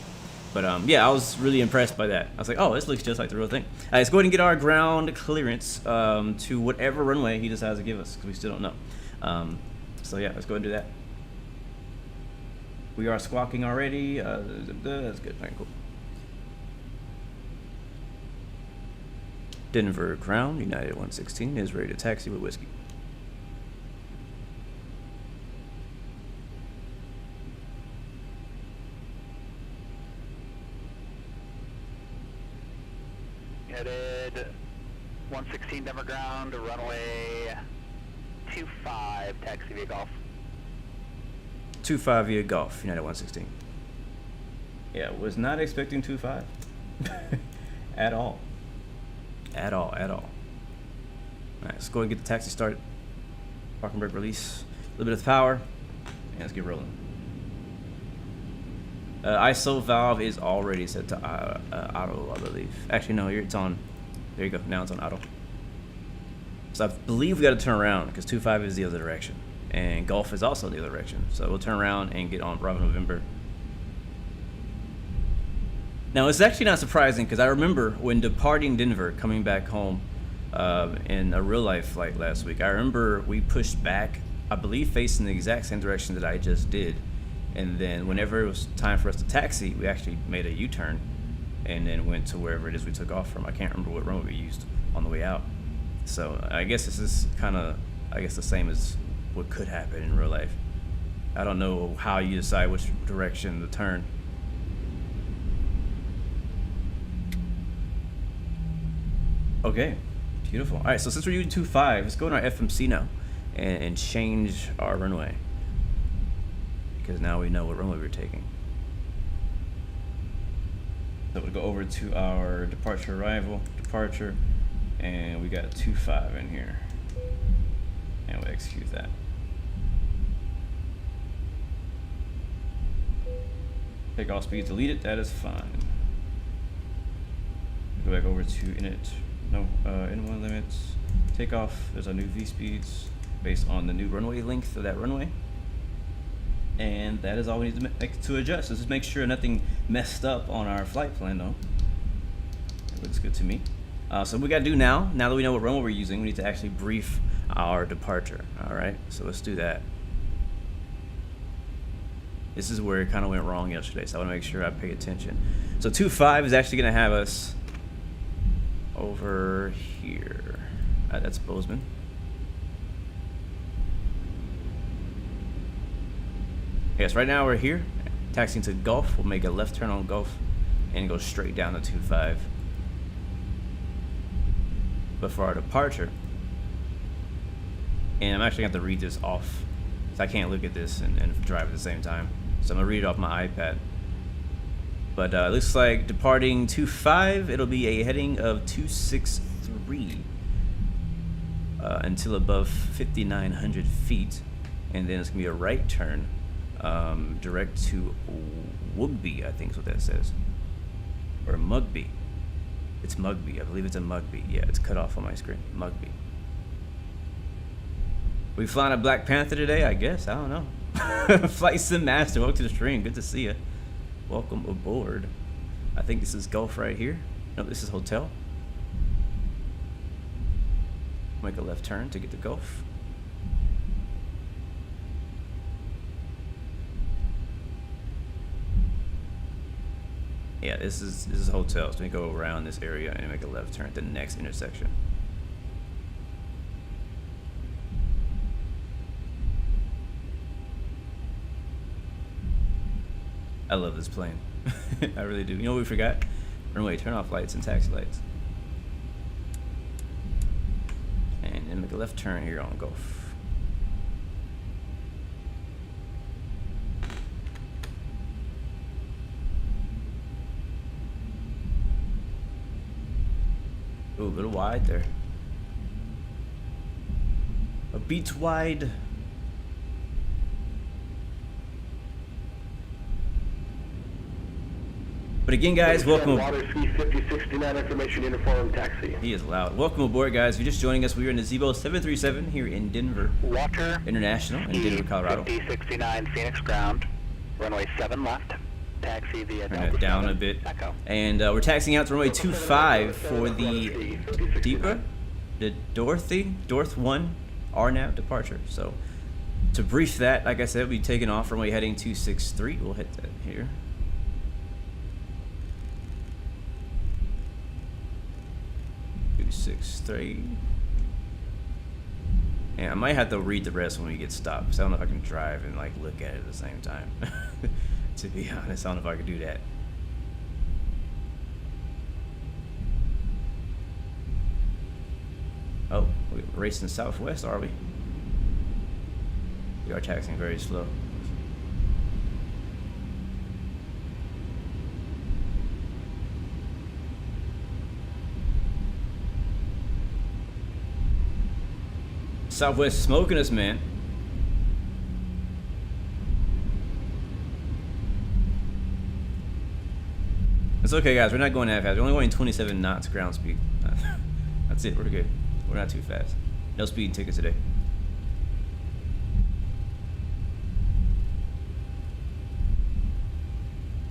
But yeah, I was really impressed by that. I was like, oh, this looks just like the real thing. Let's go ahead and get our ground clearance to whatever runway he decides to give us, because we still don't know. So yeah, let's go ahead and do that. We are squawking already. That's good. All right, cool. Denver ground, United 116 is ready to taxi with whiskey. Headed 116 Denver ground, runway 25, taxi via Golf. 25 via Golf, United 116. Yeah, was not expecting 25 at all. At all. Alright, let's go and get the taxi started. Parking brake release, a little bit of power, and let's get rolling. ISO valve is already set to auto, I believe. Actually, no, it's on. There you go. Now it's on auto. So I believe we got to turn around because 25 is the other direction, and Golf is also the other direction. So we'll turn around and get on Bravo November. Now it's actually not surprising because I remember when departing Denver, coming back home in a real life flight last week. I remember we pushed back, I believe, facing the exact same direction that I just did. And then whenever it was time for us to taxi, we actually made a U-turn and then went to wherever it is we took off from. I can't remember what runway we used on the way out. So I guess this is kind of, the same as what could happen in real life. I don't know how you decide which direction to turn. Okay, beautiful. All right, so since we're using 25, let's go in our FMC now and change our runway, because now we know what runway we're taking. So we'll go over to our departure arrival, departure, and we got 25 in here. And we'll execute that. Takeoff speed deleted, that is fine. Go back over to init, N1 limits, takeoff, there's our new V speeds based on the new runway length of that runway. And that is all we need to adjust. Let's just make sure nothing messed up on our flight plan though. It looks good to me. So what we gotta do now that we know what runway we're using, we need to actually brief our departure. All right, so let's do that. This is where it kind of went wrong yesterday, so I wanna make sure I pay attention. So 25 is actually gonna have us over here. That's Bozeman. Yes, right now we're here, taxiing to Gulf. We'll make a left turn on Gulf and go straight down to 25. But for our departure, and I'm actually going to have to read this off, so I can't look at this and drive at the same time. So I'm going to read it off my iPad. But it looks like departing 25, it'll be a heading of 263 until above 5,900 feet. And then it's going to be a right turn direct to Wugby, I think is what that says. Or Mugby. It's Mugby. I believe it's a Mugby. Yeah, it's cut off on my screen. Mugby. We flying a Black Panther today, I guess. I don't know. Flight Sim Master, welcome to the stream. Good to see you. Welcome aboard. I think this is Gulf right here. No, this is Hotel. Make a left turn to get to Gulf. Yeah, this is Hotel. So we go around this area and make a left turn at the next intersection. I love this plane. I really do. You know what we forgot? Runway turn off lights and taxi lights. And then make a left turn here on Gulf. Ooh, a little wide there. A beat wide. But again, guys, welcome. Water 35069 information uniform taxi. He is loud. Welcome aboard, guys. If you're just joining us, we are in the Zibo 737 here in Denver Water International in Denver, Colorado. 5069 Phoenix ground, runway 7 left, taxi via Turn it down a bit. Echo. And we're taxiing out to runway 25 for the Deepa, the Dorth 1 RNAV departure. So to brief that, like I said, we'll be taking off runway heading 263. We'll hit that here. 263. And I might have to read the rest when we get stopped, because I don't know if I can drive and like look at it at the same time. To be honest, I don't know if I could do that. Oh, we're racing southwest, are we? We are taxiing very slow. Southwest smoking us, man. It's okay, guys. We're not going that fast. We're only going 27 knots ground speed. That's it. We're good. We're not too fast. No speeding tickets today.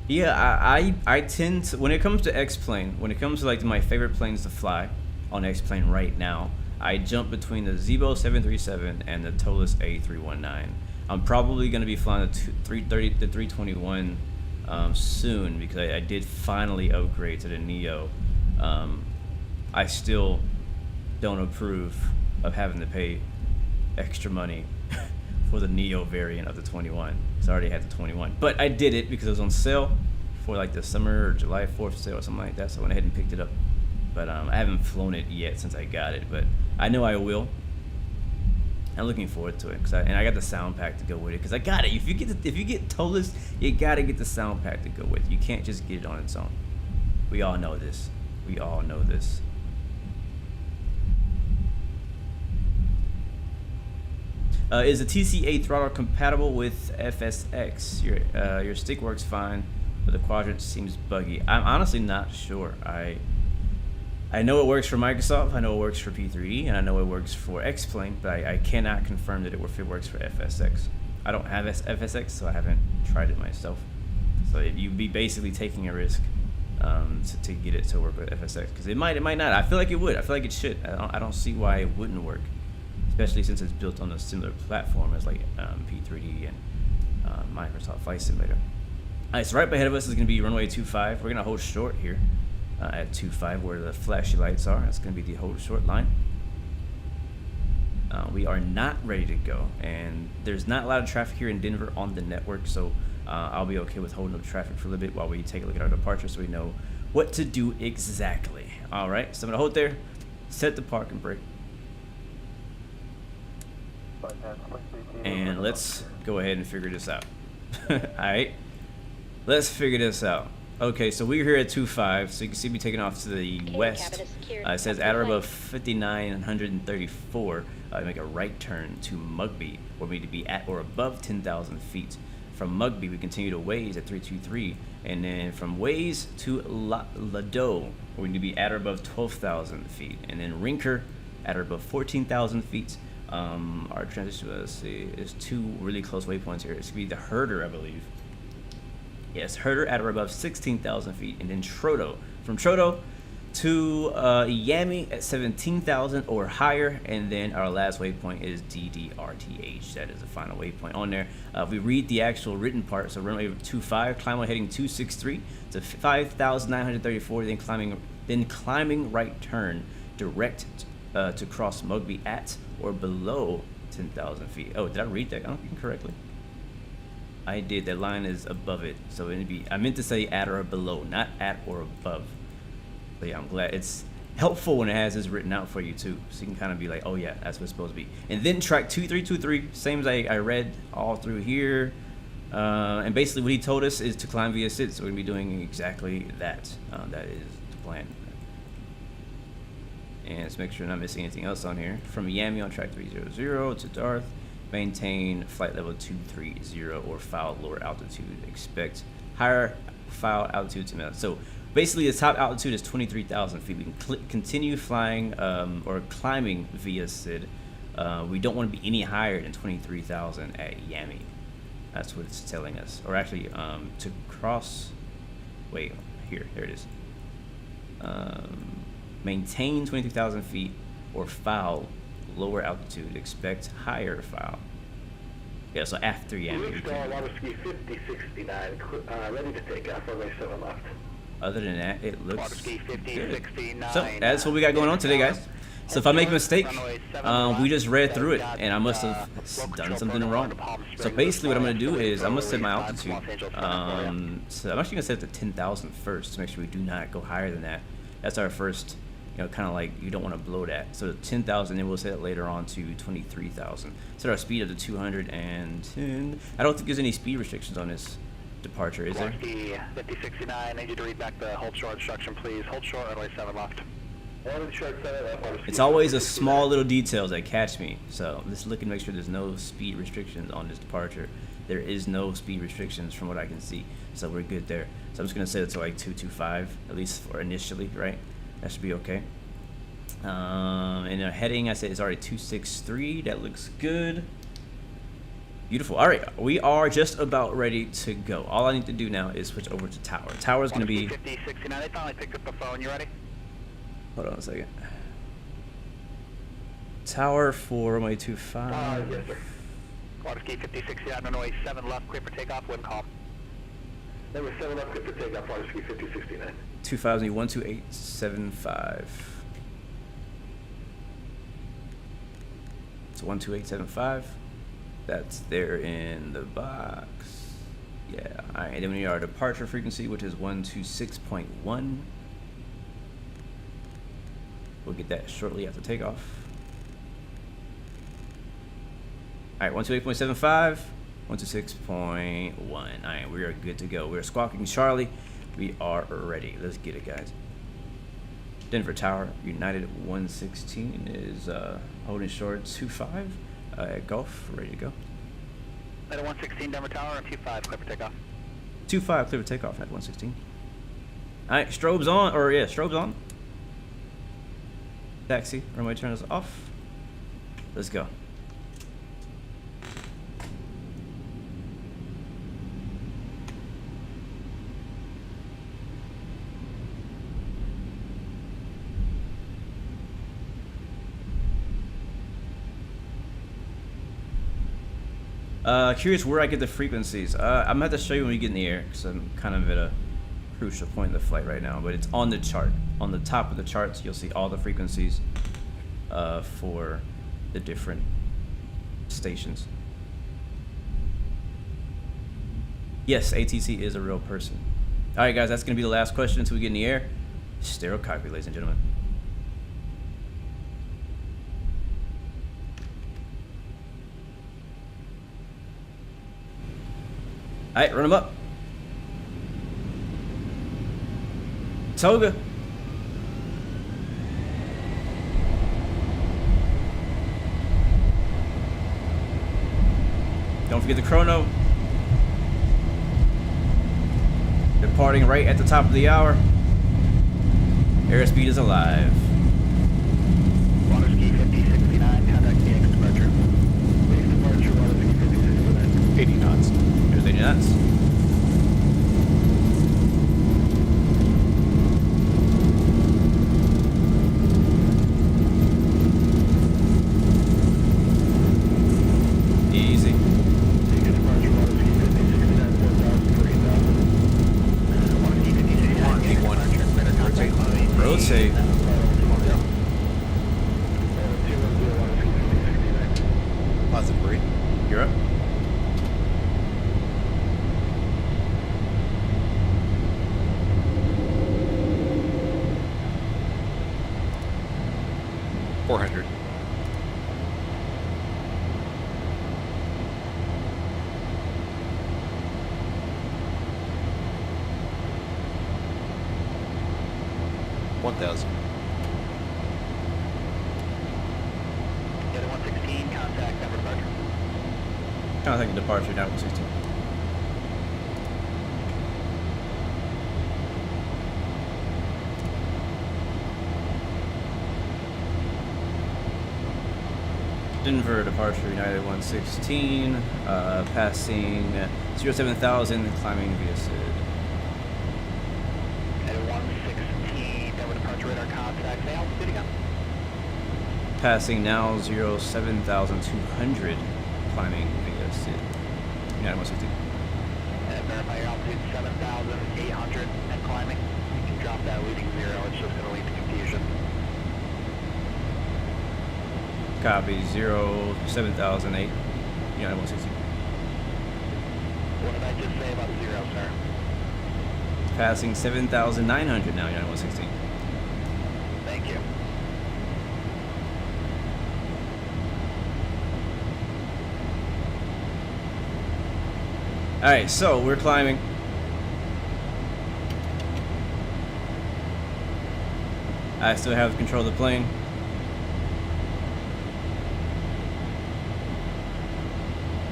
Yeah, I tend to, when it comes to X-Plane, when it comes to like my favorite planes to fly on X-Plane right now, I jump between the Zibo 737 and the Tolis A319. I'm probably going to be flying the 321 soon, because I did finally upgrade to the Neo. I still don't approve of having to pay extra money for the Neo variant of the 21. So I already had the 21, but I did it because it was on sale for like the summer or July 4th sale or something like that. So I went ahead and picked it up. But I haven't flown it yet since I got it, but I know I will. I'm looking forward to it, and I got the sound pack to go with it, because I got it. If you get Tolis, you gotta get the sound pack to go with it. You can't just get it on its own. We all know this. We all know this. Is the TCA throttle compatible with FSX? Your stick works fine, but the quadrant seems buggy. I'm honestly not sure. I know it works for Microsoft, I know it works for P3D, and I know it works for X-Plane, but I cannot confirm that it works for FSX. I don't have FSX, so I haven't tried it myself. So you'd be basically taking a risk to get it to work with FSX, because it might not. I feel like it would. I feel like it should. I don't see why it wouldn't work, especially since it's built on a similar platform as like P3D and Microsoft Flight Simulator. All right, so right ahead of us is going to be runway 25. We're going to hold short here. At 25, where the flashy lights are. That's going to be the hold short line. We are not ready to go, and there's not a lot of traffic here in Denver on the network, so I'll be okay with holding up traffic for a little bit while we take a look at our departure so we know what to do exactly. All right, so I'm gonna hold there, set the parking brake, and let's go ahead and figure this out. All right, let's figure this out. Okay, so we're here at 25, so you can see me taking off to the west. It says at or above 5,934. Make a right turn to Mugby, where we need to be at or above 10,000 feet. From Mugby, we continue to Waze at 323, and then from Waze to Lado, where we need to be at or above 12,000 feet, and then Rinker at or above 14,000 feet. Our transition, let's see, is two really close waypoints here. It's gonna be the Herder, I believe. Yes, Herder at or above 16,000 feet, and then Troto. From Troto to Yami at 17,000 or higher, and then our last waypoint is DDRTH. That is the final waypoint on there. If we read the actual written part, so runway 25, climb on heading 263 to 5,934, then climbing right turn direct to cross Mugby at or below 10,000 feet. Oh, did I read that? I don't think correctly. I did. That line is above it, so it'd be. I meant to say at or below, not at or above. But yeah, I'm glad it's helpful when it has this written out for you too, so you can kind of be like, oh yeah, that's what it's supposed to be. And then track 2323, same as I read all through here. And basically what he told us is to climb via SID, so we're gonna be doing exactly that. That is the plan. And let's make sure I'm not missing anything else on here. From Miami on track 300 to Darth, maintain flight level 230 or FOUL lower altitude. Expect higher FOUL altitude to melt. So basically, the top altitude is 23,000 feet. We can continue flying or climbing via SID. We don't want to be any higher than 23,000 at Yami. That's what it's telling us. Or actually, to cross. Wait, here it is. Maintain 23,000 feet or FOUL lower altitude. Expect higher FOUL. Yeah, so after Yami. Waterski 5069, ready to take off. Runway 7 left. Other than that, it looks Waterski 50, good. 69. So that's what we got going on today, guys. So if I make a mistake, we just read through it, and I must have done something wrong. So basically what I'm going to do is I'm going to set my altitude. So I'm actually going to set it to 10,000 first to make sure we do not go higher than that. That's our first, kind of like you don't want to blow that. So 10,000, then we'll set it later on to 23,000. Set our speed up to 210. I don't think there's any speed restrictions on this departure, is there? 5069, need you to read back the hold short instruction, please. Hold short, runway 7 left. It's always a small little details that catch me. So just looking to make sure there's no speed restrictions on this departure. There is no speed restrictions from what I can see. So we're good there. So I'm just going to set it to like 225, at least for initially, right? That should be okay. And our heading, I said, is already 263. That looks good. Beautiful. All right, we are just about ready to go. All I need to do now is switch over to tower. Tower is going to be 5069. They finally picked up the phone. You ready? Hold on a second. Tower for runway 25. Yes, sir. Waterski 5069, runway 7 left, clear for takeoff, wind calm. Number 7 left, clear for takeoff. Waterski 5069. 12875. It's 12875. That's there in the box. Yeah. All right. Then we need our departure frequency, which is 126.1. We'll get that shortly after takeoff. All right. 128.75. 126.1. All right. We are good to go. We're squawking Charlie. We are ready. Let's get it, guys. Denver Tower, United 116 is holding short 25 at Gulf, ready to go. United 116, Denver Tower, 25, clear for takeoff. 25, clear for takeoff, United 116. All right, strobes on, or yeah, strobes on. Taxi, runway turn is off. Let's go. Curious where I get the frequencies. I'm gonna have to show you when we get in the air because I'm kind of at a crucial point in the flight right now. But it's on the chart. On the top of the charts, you'll see all the frequencies for the different stations. Yes, ATC is a real person. All right, guys, that's going to be the last question until we get in the air. Stereo cockpit, ladies and gentlemen. All right, run them up. Toga. Don't forget the chrono. Departing right at the top of the hour. Airspeed is alive. Water ski 5069, contact KX departure. Base departure, water ski 5069. 80 knots. Here's 80 knots. Easy. Take a departure, water ski 5069, 4000, 3000. Water ski 5069, Rotate. Positive breed. You're up. $400. $1,000. Get a 116, contact number departure. Contact departure now 116. Denver departure United 116, passing 07000, climbing via SID. At 116, Denver departure radar contact, may altitude again? Passing now 07200, climbing via SID. United 116. And verify your altitude 7,800 and climbing. You can drop that leading 0, it's just going to lead to confusion. Copy 07008, United 116. What did I just say about 0, sir? Passing 7,900 now, United 116. Thank you. Alright, so we're climbing. I still have control of the plane.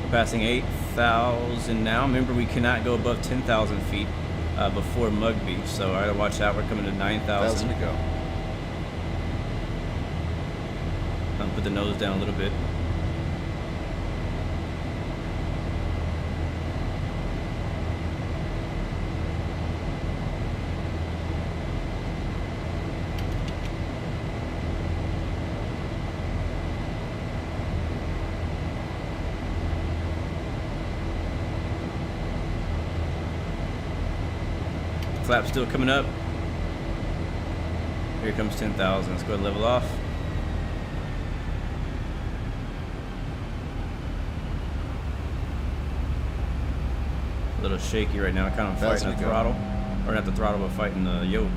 We're passing 8,000 now. Remember, we cannot go above 10,000 feet before Mugby, so I gotta watch out. We're coming to 9,000 to go. I'll put the nose down a little bit. Flap still coming up. Here comes 10,000. Let's go ahead and level off. A little shaky right now. Kind of fighting the throttle. Or not the throttle, but fighting the yoke.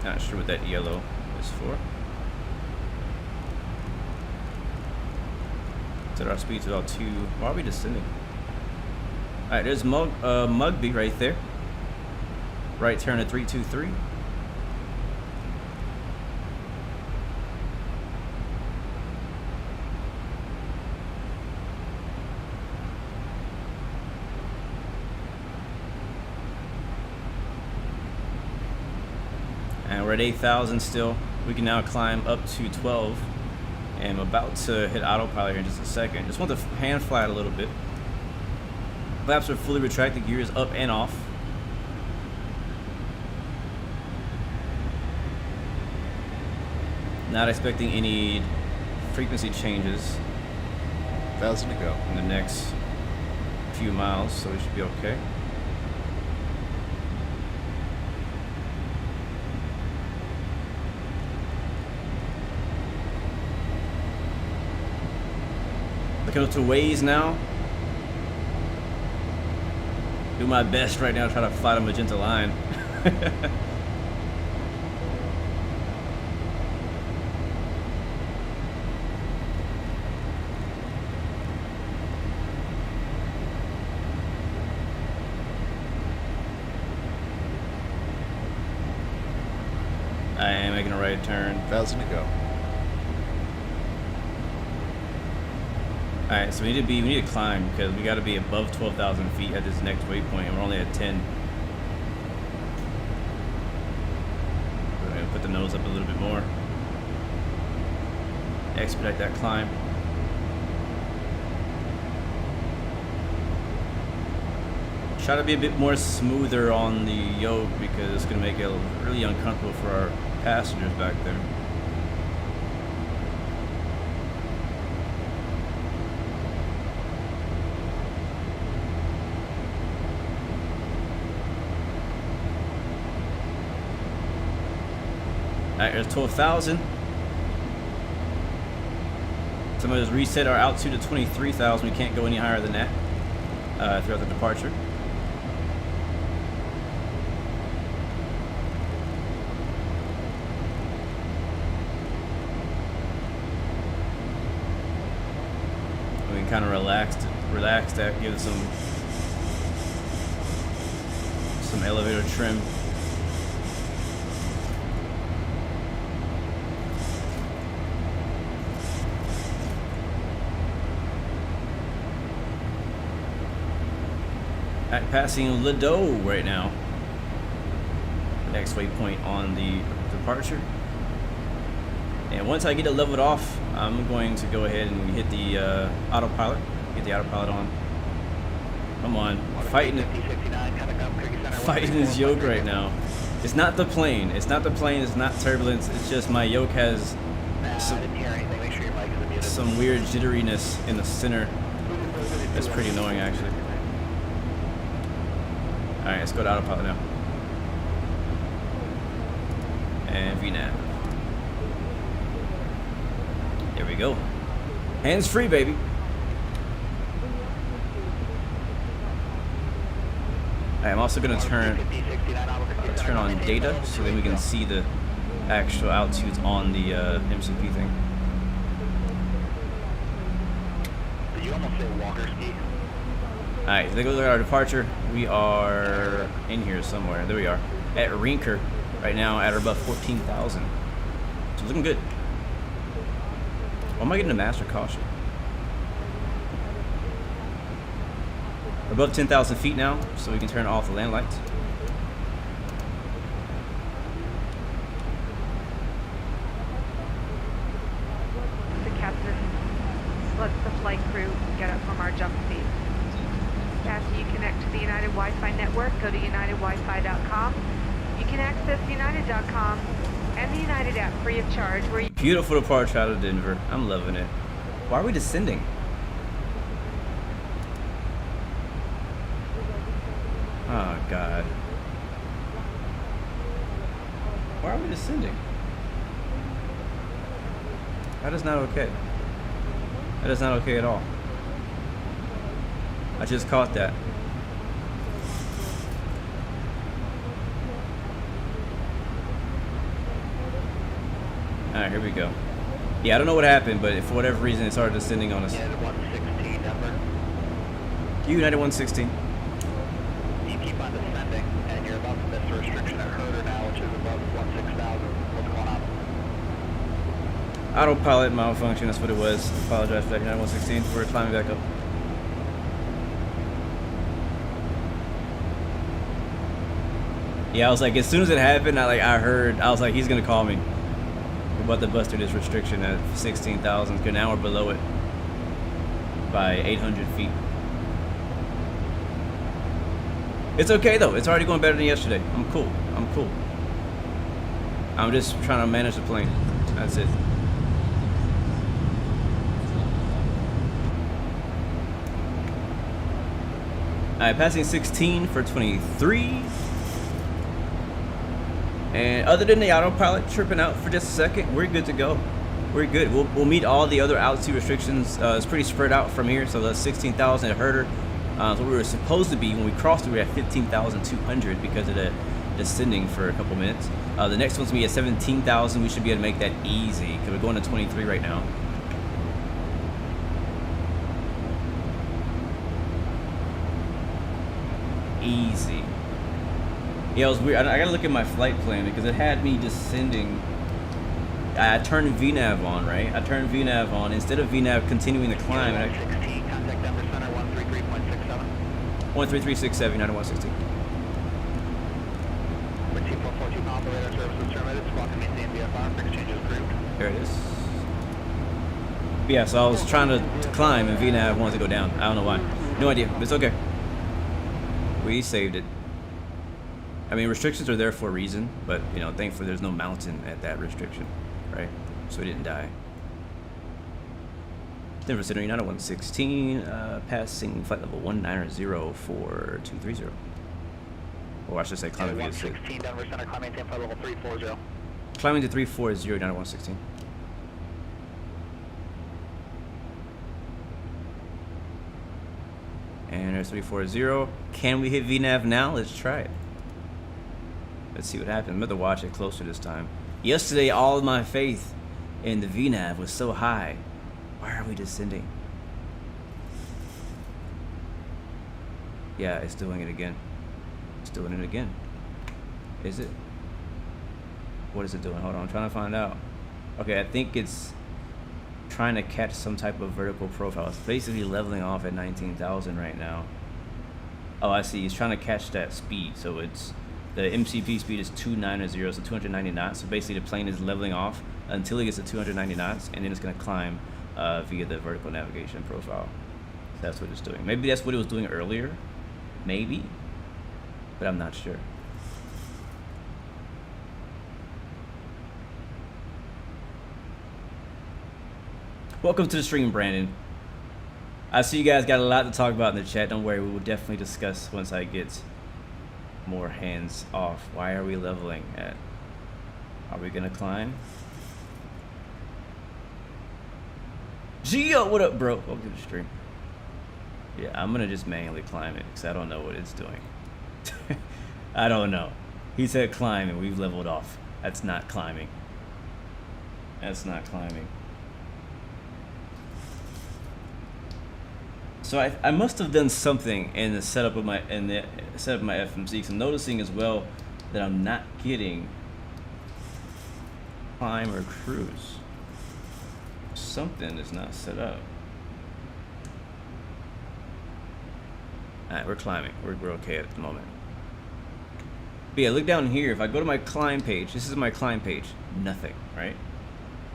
Not sure what that yellow is for. Set our speed to about 2. Why are we descending? Alright, there's Mugby right there. Right turn at 323. And we're at 8,000 still. We can now climb up to 12. And I'm about to hit autopilot here in just a second. Just want to hand fly it a little bit. Flaps are fully retracted, gears up and off. Not expecting any frequency changes. 1,000 to go. In the next few miles, so we should be okay. Go to Waze now. Do my best right now, try to fly the magenta line. I am making a right turn. 1,000 to go. Alright, so we need to climb because we got to be above 12,000 feet at this next waypoint, and we're only at 10. We're going to put the nose up a little bit more. Expedite that climb. Try to be a bit more smoother on the yoke because it's going to make it really uncomfortable for our passengers back there. Alright, there's 12,000. So I'm going to reset our altitude to 23,000. We can't go any higher than that throughout the departure. We can kind of relax that, give it some elevator trim. Passing Lido right now. Next waypoint on the departure. And once I get it leveled off, I'm going to go ahead and hit the autopilot. Get the autopilot on. Come on, fighting his yoke right now. It's not the plane. It's not the plane. It's not turbulence. It's just my yoke has some weird jitteriness in the center. That's pretty annoying, actually. Alright, let's go to autopilot now. And VNAV. There we go. Hands free, baby. I'm also going to turn on data so that we can see the actual altitudes on the MCP thing. Did you almost say walker ski? Alright, so there goes our departure. We are in here somewhere. There we are. At Rinker right now at above 14,000. So looking good. Why am I getting a master caution? We're above 10,000 feet now, so we can turn off the land lights. The captain lets the flight crew get up from our jump seats. After you connect to the United Wi-Fi network, go to unitedwifi.com. You can access united.com and the United app free of charge. Where you Beautiful departure out of Denver. I'm loving it. Why are we descending? Oh, God. Why are we descending? That is not okay. That is not okay at all. I just caught that. Alright, here we go. Yeah, I don't know what happened, but for whatever reason it started descending on us. United 116 number. United 116. You keep on descending, and you're about to miss the restriction at Herder now, which is above 16,000. What's going on? Autopilot malfunction, that's what it was. Apologize for that, United 116. We're climbing back up. Yeah, I was like, as soon as it happened, I was like, he's gonna call me. We're about to bust through this restriction at 16,000, because now we're below it by 800 feet. It's okay though, it's already going better than yesterday. I'm cool, I'm cool. I'm just trying to manage the plane, that's it. Alright, passing 16 for 23. And other than the autopilot tripping out for just a second, we're good to go. we're good. We'll meet all the other altitude restrictions. It's pretty spread out from here, so that's 16,000 at Herder. So we were supposed to be, when we crossed, we were at 15,200 because of the descending for a couple minutes. The next one's gonna be at 17,000. We should be able to make that easy because we're going to 23 right now. Easy. Yeah, it was weird. I gotta look at my flight plan because it had me descending. I turned VNAV on, right? I turned VNAV on instead of VNAV continuing the climb. And 16, contact number center 133.67. 13367, 9116. Route 442, operator services terminated. Squawk and maintain VFR. For exchanges approved. There it is. Yeah, so I was trying to climb and VNAV wanted to go down. I don't know why. No idea, but it's okay. We saved it. I mean, restrictions are there for a reason, but, you know, thankfully there's no mountain at that restriction, right? So we didn't die. Denver Center, United 116, passing flight level 190 for 230. Or I should say climbing via 116, Denver Center, climb maintain flight level 340. Climbing to 340, United 116. And there's 340. Can we hit VNAV now? Let's try it. Let's see what happens. I'm going to watch it closer this time. Yesterday, all of my faith in the VNAV was so high. Why are we descending? Yeah, it's doing it again. It's doing it again. Is it? What is it doing? Hold on, I'm trying to find out. Okay, I think it's trying to catch some type of vertical profile. It's basically leveling off at 19,000 right now. Oh, I see. It's trying to catch that speed. So it's the MCP speed is 290, so 290 knots. So basically, the plane is leveling off until it gets to 290 knots, and then it's going to climb via the vertical navigation profile. So that's what it's doing. Maybe that's what it was doing earlier. Maybe, but I'm not sure. Welcome to the stream, Brandon. I see you guys got a lot to talk about in the chat. Don't worry, we will definitely discuss once I get more hands off. Why are we leveling at? Are we gonna climb? Gio, what up, bro? Welcome to the stream. Yeah, I'm gonna just manually climb it because I don't know what it's doing. I don't know. He said climb and we've leveled off. That's not climbing. That's not climbing. So I must have done something in the setup of my FMC. Because I'm noticing as well that I'm not getting climb or cruise. Something is not set up. Alright, we're climbing. We're okay at the moment. But yeah, look down here. If I go to my climb page, this is my climb page. Nothing, right?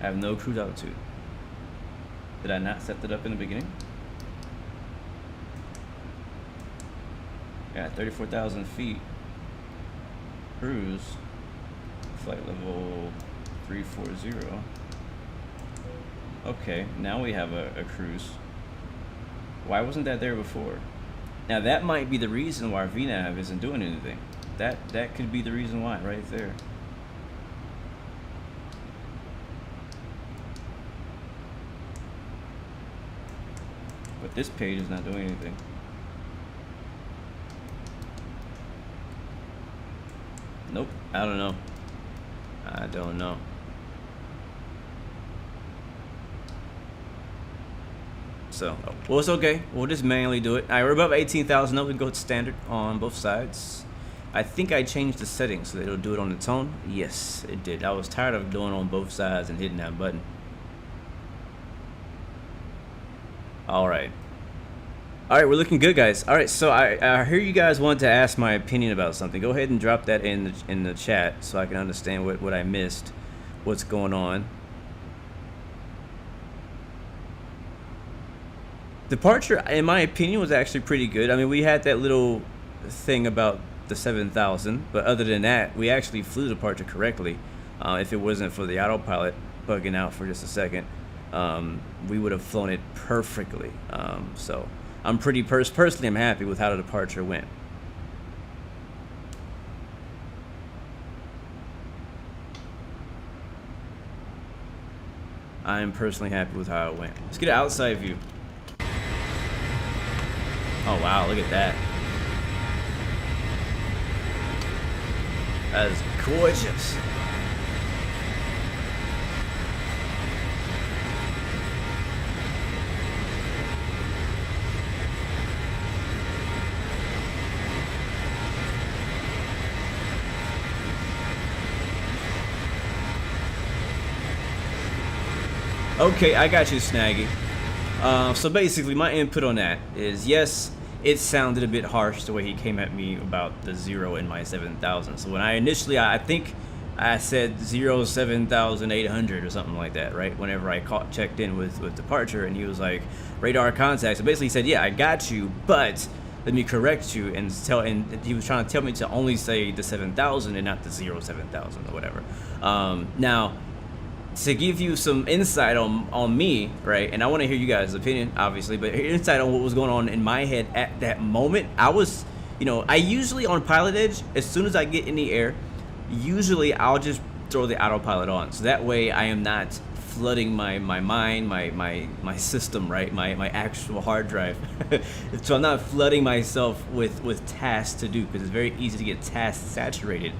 I have no cruise altitude. Did I not set that up in the beginning? Yeah, 34,000 feet. Cruise. Flight level 340. Okay, now we have a cruise. Why wasn't that there before? Now that might be the reason why VNAV isn't doing anything. That could be the reason why, right there. But this page is not doing anything. Nope, I don't know. I don't know. So, well, it's okay. We'll just manually do it. All right, we're above 18,000 up. We can go with standard on both sides. I think I changed the settings so that it'll do it on its own. Yes, it did. I was tired of doing on both sides and hitting that button. All right. All right, we're looking good, guys. All right, so I hear you guys want to ask my opinion about something. Go ahead and drop that in the chat so I can understand what I missed, what's going on. Departure, in my opinion, was actually pretty good. I mean, we had that little thing about the 7,000, but other than that, we actually flew departure correctly. If it wasn't for the autopilot bugging out for just a second, we would have flown it perfectly. So I'm pretty personally, I'm happy with how the departure went. I'm personally happy with how it went. Let's get an outside view. Oh wow, look at that. That is gorgeous. Okay, I got you, Snaggy. So basically, my input on that is, yes, it sounded a bit harsh the way he came at me about the 0 in my 7,000. So when I initially, I think I said 07,800 or something like that, right? Whenever I checked in with departure, and he was like, radar contact. So basically he said, yeah, I got you, but let me correct you, and he was trying to tell me to only say the 7,000 and not the 07,000 or whatever. Now, to give you some insight on me, right, and I want to hear you guys' opinion, obviously, but insight on what was going on in my head at that moment. I was, you know, I usually on Pilotedge, as soon as I get in the air, usually I'll just throw the autopilot on, so that way I am not flooding my mind, my system, right, my actual hard drive. So I'm not flooding myself with tasks to do, because it's very easy to get task saturated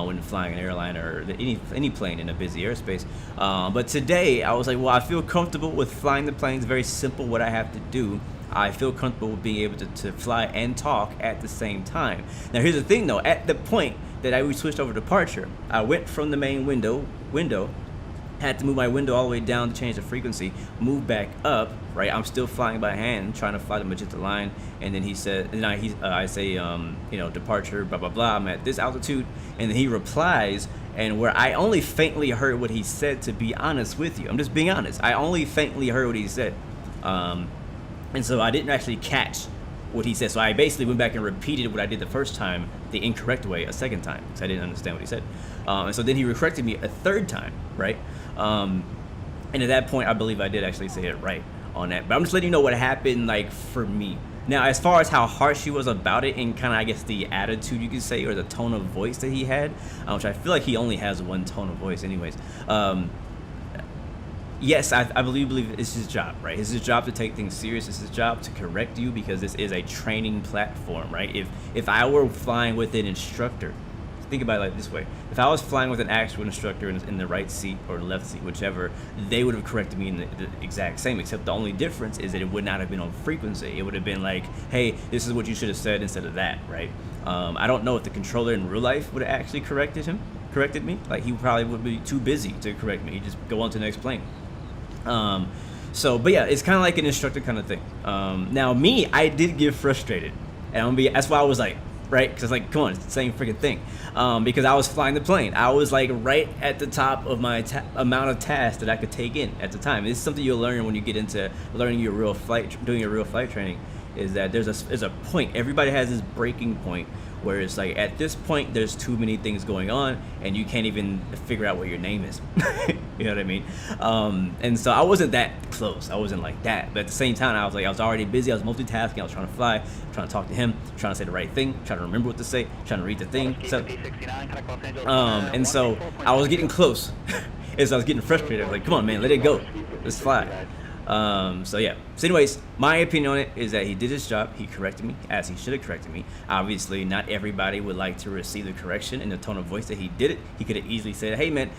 when flying an airline or any plane in a busy airspace. But today I was like, well, I feel comfortable with flying the plane. It's very simple what I have to do. I feel comfortable with being able to fly and talk at the same time. Now here's the thing though, at the point that I switched over to departure, I went from the main window, had to move my window all the way down to change the frequency, move back up, right? I'm still flying by hand, trying to fly the magenta line, and then he said, and I say, you know, departure, blah, blah, blah, I'm at this altitude, and then he replies, and where I only faintly heard what he said, to be honest with you, I'm just being honest, I only faintly heard what he said, and so I didn't actually catch what he said, so I basically went back and repeated what I did the first time, the incorrect way, a second time, because I didn't understand what he said, and so then he corrected me a third time, right? And at that point, I believe I did actually say it right on that. But I'm just letting you know what happened, like, for me. Now, as far as how harsh he was about it, and kind of, I guess, the attitude, you could say, or the tone of voice that he had, which I feel like he only has one tone of voice anyways. Yes, I believe it's his job, right? It's his job to take things serious. It's his job to correct you, because this is a training platform, right? If I were flying with an instructor, think about it like this way. If I was flying with an actual instructor in the right seat or the left seat, whichever, they would have corrected me in the exact same, except the only difference is that it would not have been on frequency. It would have been like, hey, this is what you should have said instead of that, right? I don't know if the controller in real life would have actually corrected me. Like, he probably would be too busy to correct me. He'd just go on to the next plane. But yeah, it's kind of like an instructor kind of thing. Now me, I did get frustrated, and that's why I was like, right? Because it's like, come on, it's the same freaking thing. Because I was flying the plane. I was like right at the top of my amount of tasks that I could take in at the time. This is something you'll learn when you get into learning your real flight, doing your real flight training, is that there's a point. Everybody has this breaking point where it's like, at this point, there's too many things going on, and you can't even figure out what your name is. You know what I mean? And so I wasn't that close. I wasn't like that. But at the same time, I was already busy. I was multitasking. I was trying to fly, trying to talk to him, trying to say the right thing, trying to remember what to say, trying to read the thing. So, and so I was getting close. And so I was getting frustrated. I was like, come on, man, let it go. Let's fly. So yeah. So anyways, my opinion on it is that he did his job. He corrected me as he should have corrected me. Obviously, not everybody would like to receive the correction in the tone of voice that he did it. He could have easily said, hey man,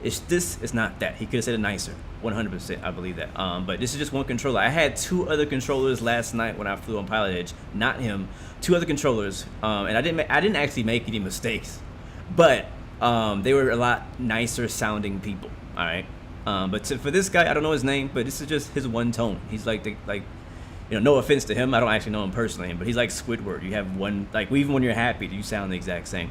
it's this, it's not that. He could have said it nicer. 100%, I believe that. But this is just one controller. I had two other controllers last night when I flew on Pilotedge, not him. Two other controllers, and I didn't actually make any mistakes, but they were a lot nicer sounding people. All right. But for this guy, I don't know his name, but this is just his one tone. He's like, you know, no offense to him, I don't actually know him personally, but he's like Squidward. You have one, like, even when you're happy, you sound the exact same.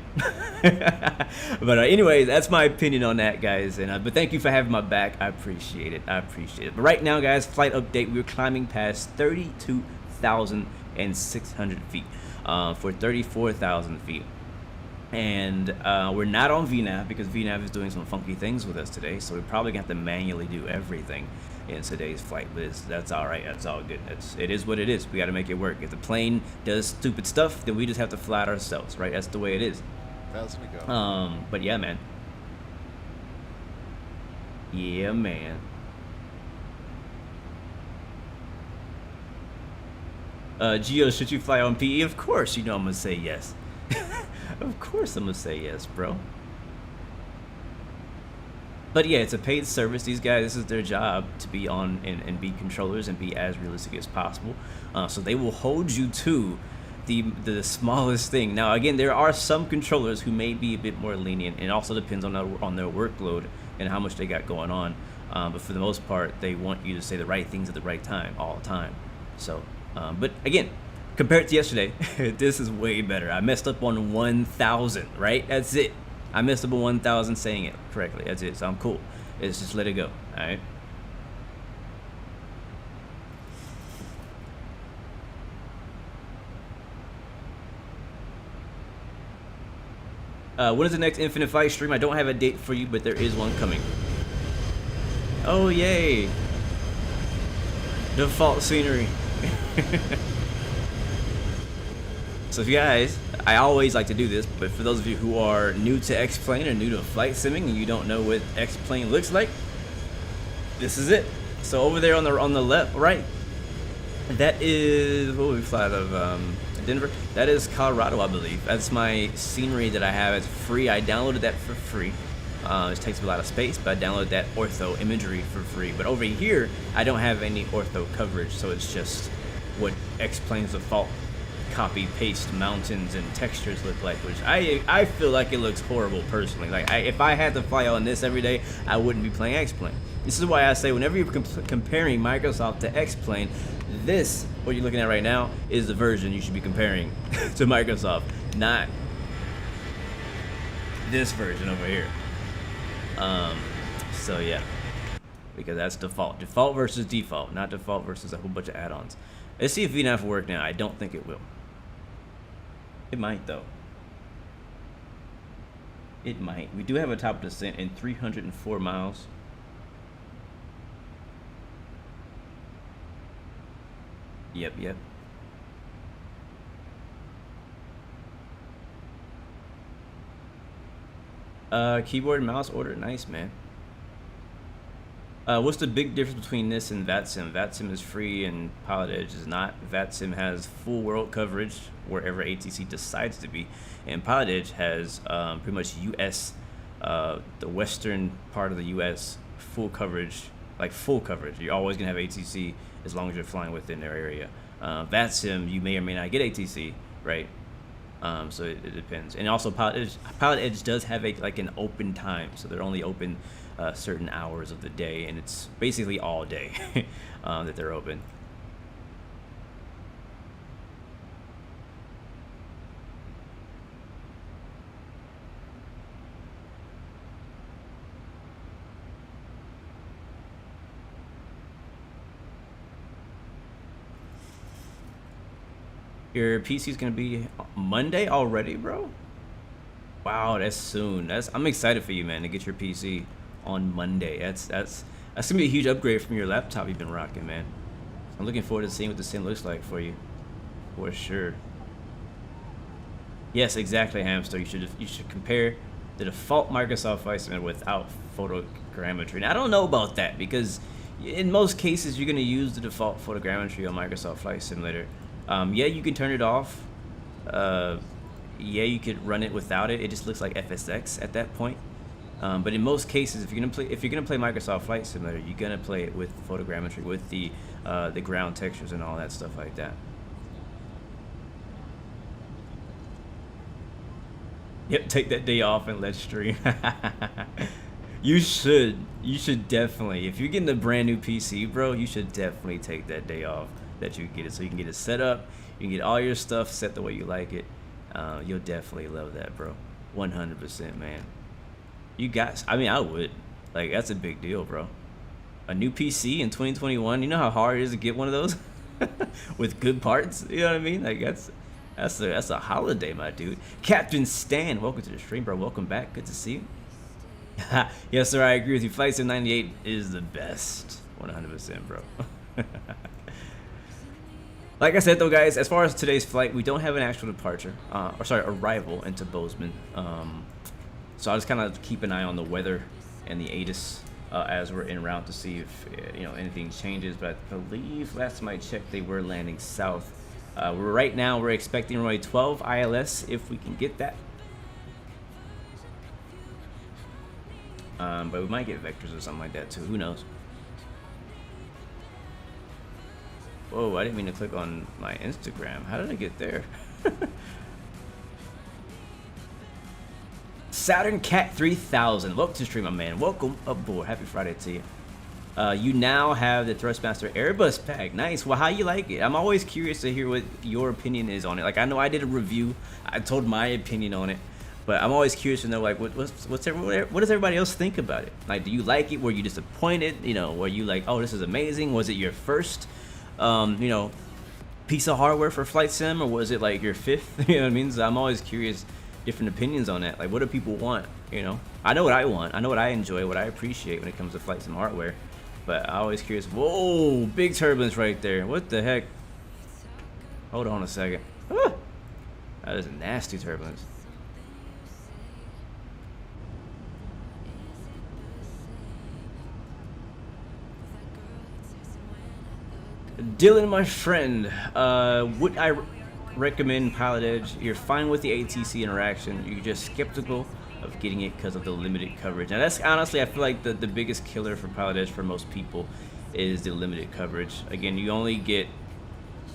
But anyways, that's my opinion on that, guys. And but thank you for having my back. I appreciate it. But right now, guys, flight update. We're climbing past 32,600 feet for 34,000 feet. And we're not on VNAV because VNAV is doing some funky things with us today, so we're probably gonna have to manually do everything in today's flight. But that's all right. That's all good. It is what it is. We got to make it work. If the plane does stupid stuff, then we just have to fly it ourselves, right? That's the way it is. 1,000 to go. But yeah, man. Gio, should you fly on PE? Of course, you know I'm gonna say yes. Of course I'm gonna say yes, bro. But yeah, it's a paid service. These guys, this is their job, to be on and be controllers and be as realistic as possible. So they will hold you to the smallest thing. Now again, there are some controllers who may be a bit more lenient, and it also depends on their workload and how much they got going on. But for the most part, they want you to say the right things at the right time all the time. So, but again, compared to yesterday, this is way better. I messed up on 1,000, right? That's it. I messed up on 1,000 saying it correctly. That's it. So I'm cool. It's just let it go. All right. When is the next Infinite Flight stream? I don't have a date for you, but there is one coming. Oh, yay. Default scenery. So if you guys, I always like to do this, but for those of you who are new to X-Plane or new to flight simming and you don't know what X-Plane looks like, this is it. So over there on the left, right, that is, what we fly out of Denver. That is Colorado, I believe. That's my scenery that I have. It's free. I downloaded that for free. It takes a lot of space, but I downloaded that ortho imagery for free. But over here, I don't have any ortho coverage, so it's just what X-Plane's default copy paste mountains and textures look like, which I feel like it looks horrible personally. Like if I had to fly on this every day, I wouldn't be playing X-Plane. This is why I say whenever you're comparing Microsoft to X-Plane, this, what you're looking at right now, is the version you should be comparing to Microsoft, not this version over here. So yeah, because that's default versus default, not default versus a whole bunch of add-ons. Let's see if VNAV will work now. I don't think it will. It might though. It might. We do have a top descent in 304 miles. Yep. Keyboard and mouse order. Nice, man. What's the big difference between this and VATSIM? VATSIM is free and Pilotedge is not. VATSIM has full world coverage wherever ATC decides to be, and Pilotedge has pretty much US, the western part of the US, full coverage, like full coverage. You're always gonna have ATC as long as you're flying within their area. VATSIM, you may or may not get ATC, right? So it depends. And also Pilotedge does have like an open time, so they're only open certain hours of the day, and it's basically all day that they're open. Your PC is gonna be Monday already, bro? Wow, that's soon. I'm excited for you, man, to get your PC on Monday. That's gonna be a huge upgrade from your laptop you've been rocking, man. I'm looking forward to seeing what the sim looks like for you, for sure. Yes, exactly, Hamster. You should compare the default Microsoft Flight Simulator without photogrammetry. Now, I don't know about that, because in most cases you're gonna use the default photogrammetry on Microsoft Flight Simulator. Yeah, you can turn it off. Yeah, you could run it without it. It just looks like FSX at that point. But in most cases, if you're gonna play Microsoft Flight Simulator, you're gonna play it with photogrammetry, with the ground textures and all that stuff like that. Yep, take that day off and let's stream. You should definitely. If you're getting a brand new PC, bro, you should definitely take that day off that you get it, so you can get it set up, you can get all your stuff set the way you like it. You'll definitely love that, bro. 100%, man. You guys, I mean, I would. Like, that's a big deal, bro. A new PC in 2021, you know how hard it is to get one of those with good parts? You know what I mean? Like, that's a holiday, my dude. Captain Stan, welcome to the stream, bro. Welcome back. Good to see you. Yes, sir, I agree with you. Flight Sim 98 is the best. 100%, bro. Like I said, though, guys, as far as today's flight, we don't have an actual departure, arrival into Bozeman. So I'll just kind of keep an eye on the weather and the ATIS as we're en route to see if anything changes. But I believe last time I checked, they were landing south Right now we're expecting runway 12 ILS if we can get that. But we might get vectors or something like that too. Who knows? Whoa, I didn't mean to click on my Instagram. How did I get there? Saturn Cat 3000. Welcome to the stream, my man. Welcome aboard. Happy Friday to you. You now have the Thrustmaster Airbus pack. Nice. Well, how you like it? I'm always curious to hear what your opinion is on it. Like, I know I did a review. I told my opinion on it. But I'm always curious to know, like, what does everybody else think about it? Like, do you like it? Were you disappointed? You know, were you like, oh, this is amazing? Was it your first, you know, piece of hardware for flight sim, or was it like your fifth? You know what I mean? So I'm always curious, different opinions on that. Like, what do people want? You know, I know what I want. I know what I enjoy, what I appreciate when it comes to flight sim hardware. But I'm always curious. Whoa, big turbulence right there. What the heck? Hold on a second. Ah, that is a nasty turbulence. Dylan, my friend, would I recommend Pilotedge? You're fine with the ATC interaction. You're just skeptical of getting it because of the limited coverage. Now, that's honestly, I feel like the biggest killer for Pilotedge for most people is the limited coverage. Again, you only get,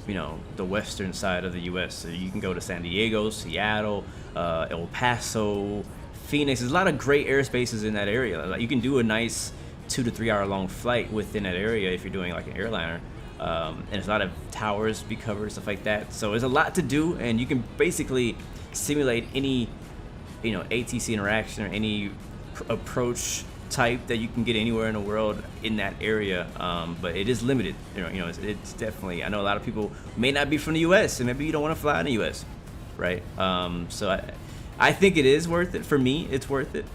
you know, the western side of the U.S. So you can go to San Diego, Seattle, El Paso, Phoenix. There's a lot of great airspaces in that area. Like, you can do a nice 2 to 3 hour long flight within that area if you're doing like an airliner. And there's a lot of towers to be covered, stuff like that. So there's a lot to do, and you can basically simulate any, you know, ATC interaction or any approach type that you can get anywhere in the world in that area. But it is limited. You know, it's definitely. I know a lot of people may not be from the U.S. and maybe you don't want to fly in the U.S. Right? So I think it is worth it. For me, it's worth it.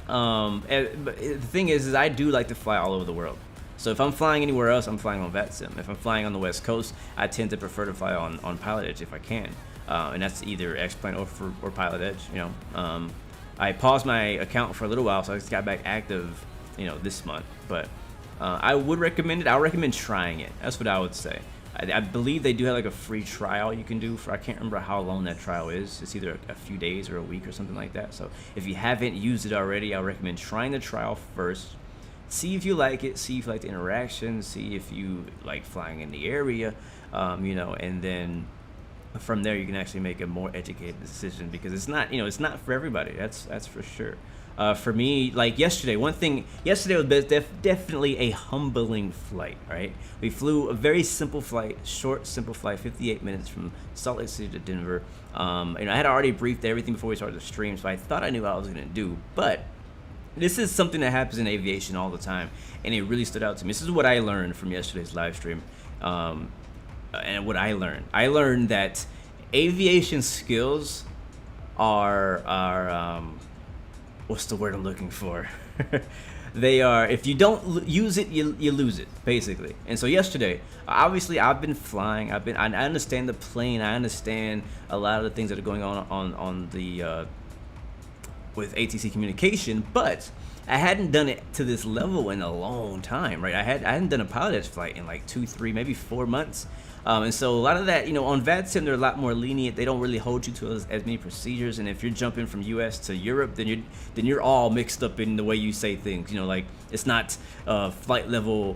But the thing is I do like to fly all over the world. So if I'm flying anywhere else, I'm flying on VATSIM. If I'm flying on the West Coast, I tend to prefer to fly on Pilotedge if I can. And that's either X-Plane or Pilotedge, you know. I paused my account for a little while, so I just got back active, you know, this month. But I would recommend it. I would recommend trying it. That's what I would say. I believe they do have like a free trial you can do for, I can't remember how long that trial is. It's either a few days or a week or something like that. So if you haven't used it already, I would recommend trying the trial first. See if you like it, see if you like the interaction, see if you like flying in the area, you know, and then from there you can actually make a more educated decision, because it's not, you know, it's not for everybody. That's for sure. For me, like yesterday was definitely a humbling flight, right? We flew a very simple flight, short, simple flight, 58 minutes from Salt Lake City to Denver. You know, I had already briefed everything before we started the stream, so I thought I knew what I was going to do, but this is something that happens in aviation all the time, and it really stood out to me. This is what I learned from yesterday's live stream, and what I learned that aviation skills are what's the word I'm looking for? They are, if you don't use it, you lose it, basically. And so yesterday, obviously I've been flying. I understand the plane. I understand a lot of the things that are going on the with ATC communication, but I hadn't done it to this level in a long time, right? I hadn't done a Pilotedge flight in like 2, 3, maybe 4 months. And so a lot of that, you know, on VATSIM, they're a lot more lenient. They don't really hold you to as many procedures. And if you're jumping from US to Europe, then you're all mixed up in the way you say things. You know, like it's not flight level.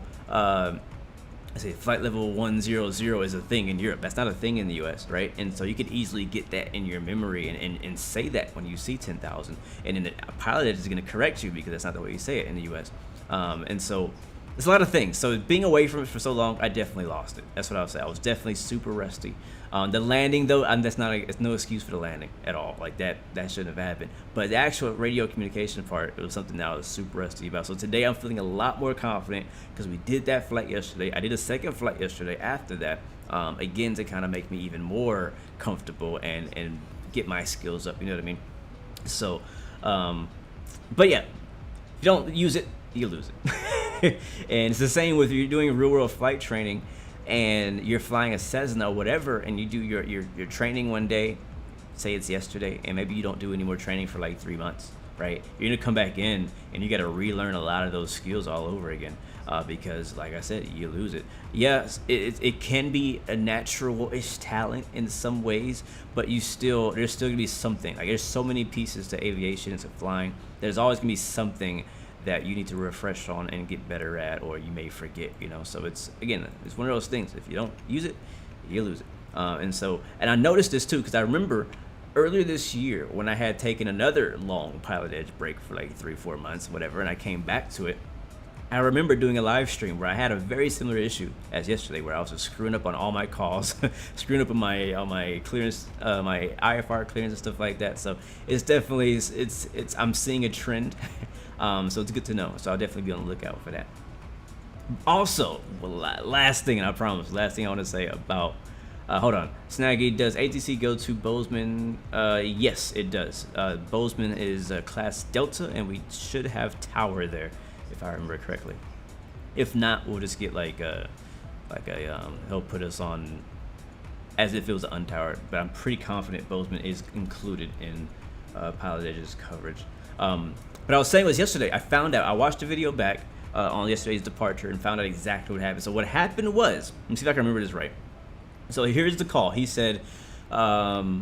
Flight level 100 is a thing in Europe. That's not a thing in the US, right? And so you could easily get that in your memory and say that when you see 10,000. And then a Pilotedge is going to correct you because that's not the way you say it in the US. And so it's a lot of things. So being away from it for so long, I definitely lost it. That's what I would say. I was definitely super rusty. The landing, though, it's no excuse for the landing at all. Like that shouldn't have happened. But the actual radio communication part, it was something that I was super rusty about. So today I'm feeling a lot more confident because we did that flight yesterday. I did a second flight yesterday after that, again, to kind of make me even more comfortable and get my skills up. You know what I mean? So, but yeah, if you don't use it, you lose it. And it's the same with you're doing real world flight training and you're flying a Cessna or whatever, and you do your training one day, say it's yesterday, and maybe you don't do any more training for like 3 months, right? You're gonna come back in and you got to relearn a lot of those skills all over again. because, like I said, you lose it. Yes, it can be a natural-ish talent in some ways, but there's still gonna be something. Like, there's so many pieces to aviation and to flying. There's always gonna be something that you need to refresh on and get better at, or you may forget, you know. So it's one of those things. If you don't use it, you lose it. And I noticed this too, because I remember earlier this year when I had taken another long Pilotedge break for like 3-4 months, whatever, and I came back to it. I remember doing a live stream where I had a very similar issue as yesterday, where I was just screwing up on all my calls, screwing up on my clearance, my IFR clearance and stuff like that. So it's definitely I'm seeing a trend. So it's good to know. So I'll definitely be on the lookout for that. Also, last thing I want to say about, hold on, Snaggy, does ATC go to Bozeman? Yes, it does. Bozeman is class Delta, and we should have tower there, if I remember correctly. If not, we'll just get he'll put us on as if it was untowered, but I'm pretty confident Bozeman is included in Pilotedge's coverage. But I was saying was yesterday, I watched the video back on yesterday's departure and found out exactly what happened. So what happened was, let me see if I can remember this right. So here's the call. He said, so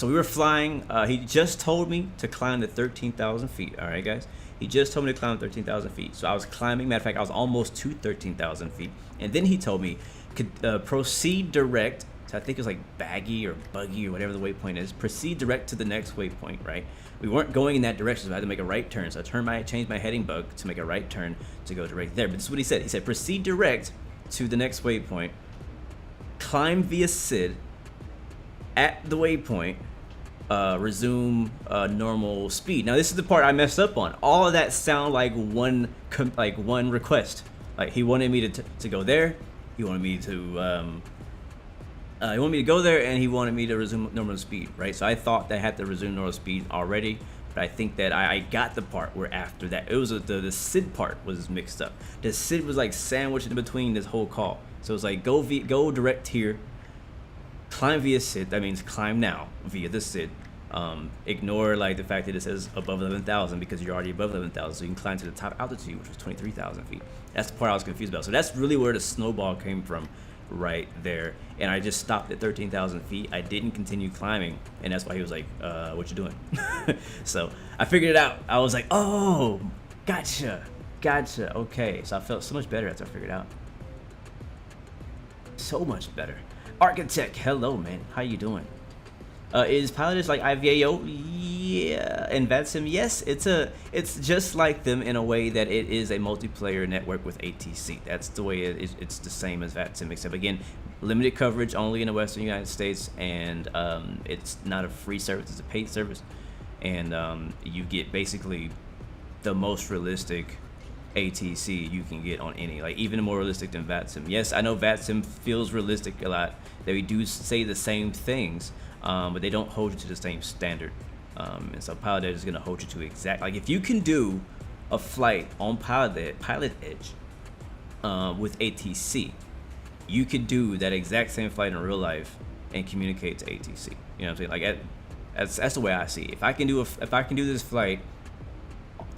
we were flying. He just told me to climb to 13,000 feet. All right, guys. He just told me to climb 13,000 feet. So I was climbing. Matter of fact, I was almost to 13,000 feet. And then he told me, could proceed direct. So I think it was like Baggy or Buggy or whatever the waypoint is. Proceed direct to the next waypoint, right? We weren't going in that direction, so I had to make a right turn. So I changed my heading bug to make a right turn to go direct there. But this is what he said. He said, proceed direct to the next waypoint, climb via SID at the waypoint, resume normal speed. Now this is the part I messed up on. All of that sound like one request. Like he wanted me to go there. He wanted me to go there, and he wanted me to resume normal speed, right? So I thought that I had to resume normal speed already, but I think that I got the part where after that, it was the SID part was mixed up. The SID was like sandwiched in between this whole call. So it's like go direct here, climb via SID. That means climb now via the SID. Ignore like the fact that it says above 11,000 because you're already above 11,000, so you can climb to the top altitude, which was 23,000 feet. That's the part I was confused about. So that's really where the snowball came from, right there. And I just stopped at 13,000 feet. I didn't continue climbing, and that's why he was like, what you doing? So I figured it out. I was like, oh, gotcha. Okay, so I felt so much better after I figured it out. So much better. Architect, hello man, how you doing? Is Pilotedge like IVAO? Yeah. And VATSIM? Yes, it's just like them in a way that it is a multiplayer network with ATC. That's the way it's the same as VATSIM, except again, limited coverage only in the Western United States, and it's not a free service, it's a paid service, and you get basically the most realistic ATC you can get on any, like even more realistic than VATSIM. Yes, I know VATSIM feels realistic a lot. They do say the same things, but they don't hold you to the same standard. And so Pilotedge is going to hold you to exact. Like if you can do a flight on Pilotedge with ATC, you could do that exact same flight in real life and communicate to ATC. You know what I'm saying? Like that's the way I see it. If I can do this flight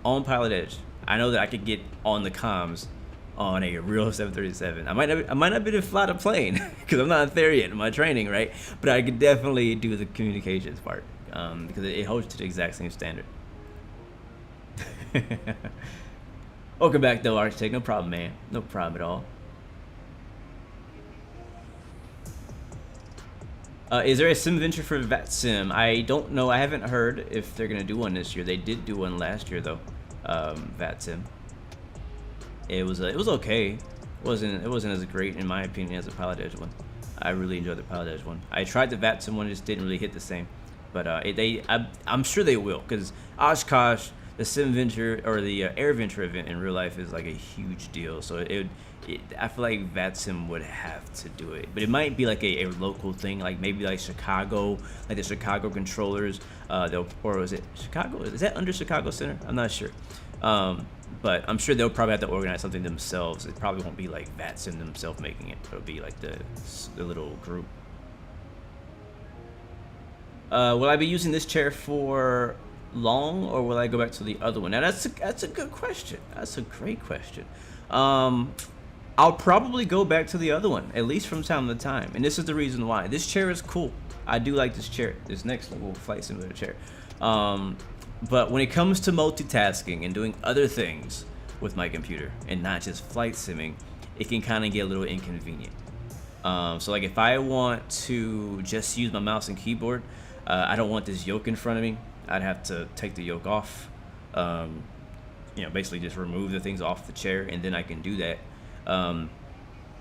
on Pilotedge, I know that I could get on the comms on a real 737. I might not be able to fly the plane because I'm not there yet in my training, right? But I could definitely do the communications part because it holds to the exact same standard. Welcome back though, Architect. No problem, man. No problem at all. Is there a sim venture for VATSIM? I don't know. I haven't heard if they're gonna do one this year. They did do one last year though. VATSIM. It was okay. It wasn't as great in my opinion as the Pilotedge one. I really enjoyed the Pilotedge one. I tried the VATSIM one, it just didn't really hit the same. But I'm sure they will, because Oshkosh, the sim venture or the air venture event in real life is like a huge deal. So I feel like VATSIM would have to do it, but it might be like a local thing, like maybe like Chicago, like the Chicago controllers. Or is it Chicago? Is that under Chicago Center? I'm not sure. But I'm sure they'll probably have to organize something themselves. It probably won't be like VATSIM themselves making it. It'll be like the little group. Will I be using this chair for long, or will I go back to the other one? Now that's a good question. That's a great question. I'll probably go back to the other one, at least from time to time. And this is the reason why. This chair is cool. I do like this chair. This next level flight simulator chair. But when it comes to multitasking and doing other things with my computer and not just flight simming, it can kind of get a little inconvenient. So like if I want to just use my mouse and keyboard, I don't want this yoke in front of me. I'd have to take the yoke off. You know, basically just remove the things off the chair, and then I can do that. And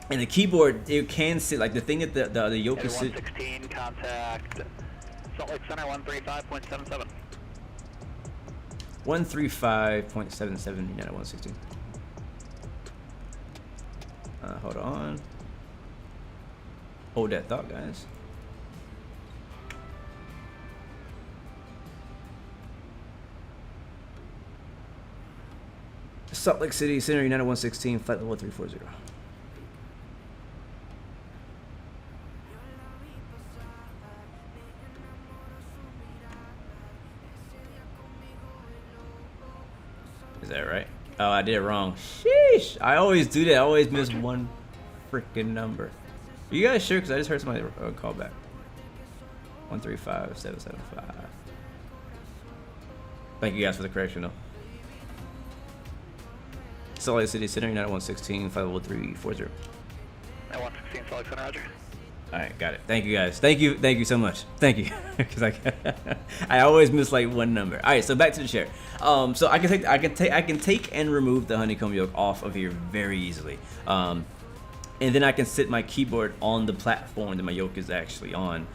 the keyboard, it can sit like the thing that the yoke is sit. 116 contact Salt Lake Center 135.77. 135.77 United 116. Hold on. Hold that thought, guys. Salt Lake City Center United 116, flight level 340. Is that right? Oh, I did it wrong. Sheesh. I always do that. I always miss one freaking number. Are you guys sure? Because I just heard somebody call back. 135.775. Thank you guys for the correction, though. Salt Lake City Center, United 116, flight level 340. At 116 Salt Lake Center, Roger. All right, got it. Thank you guys. Thank you so much. Thank you, because I always miss like one number. All right, so back to the chair. So I can take and remove the honeycomb yoke off of here very easily, and then I can sit my keyboard on the platform that my yoke is actually on,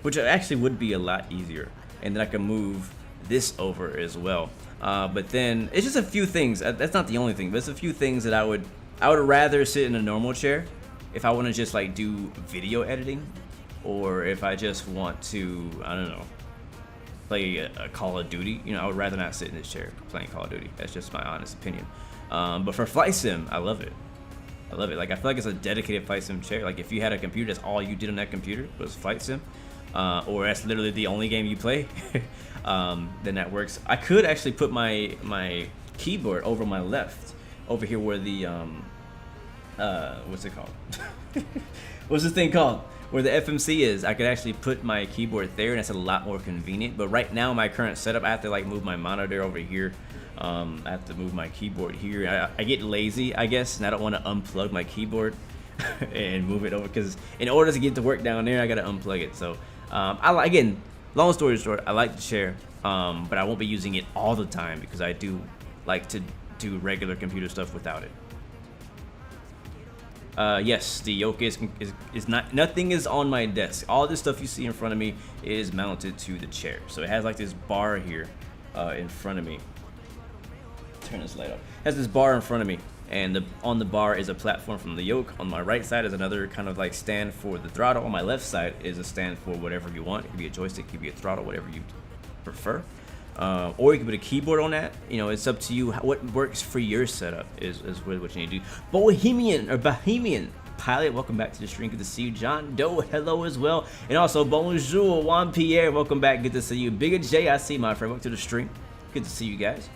which actually would be a lot easier. And then I can move this over as well. But then it's just a few things. That's not the only thing, but it's a few things that I would rather sit in a normal chair if I want to just like do video editing, or if I just want to, I don't know, play a Call of Duty. You know, I would rather not sit in this chair playing Call of Duty. That's just my honest opinion. But for flight sim, I love it. I love it. Like, I feel like it's a dedicated flight sim chair. Like, if you had a computer, that's all you did on that computer was flight sim, or that's literally the only game you play, then that works. I could actually put my keyboard over my left, over here where the what's it called? What's this thing called? Where the FMC is. I could actually put my keyboard there, and that's a lot more convenient. But right now, my current setup, I have to like move my monitor over here. I have to move my keyboard here. I get lazy, I guess, and I don't want to unplug my keyboard and move it over, because in order to get the work down there, I gotta unplug it. So again, long story short, I like the chair, but I won't be using it all the time because I do like to do regular computer stuff without it. Yes, the yoke is not, nothing is on my desk. All this stuff you see in front of me is mounted to the chair. So it has like this bar here in front of me. Turn this light off. It has this bar in front of me, and on the bar is a platform from the yoke. On my right side is another kind of like stand for the throttle. On my left side is a stand for whatever you want. It could be a joystick, it could be a throttle, whatever you prefer. Or you can put a keyboard on that. You know, it's up to you. What works for your setup is really what you need to do. Bohemian Pilot, welcome back to the stream. Good to see you. John Doe, hello as well. And also bonjour, Juan Pierre, welcome back. Good to see you. Bigger J, I see my friend. Welcome to the stream. Good to see you guys.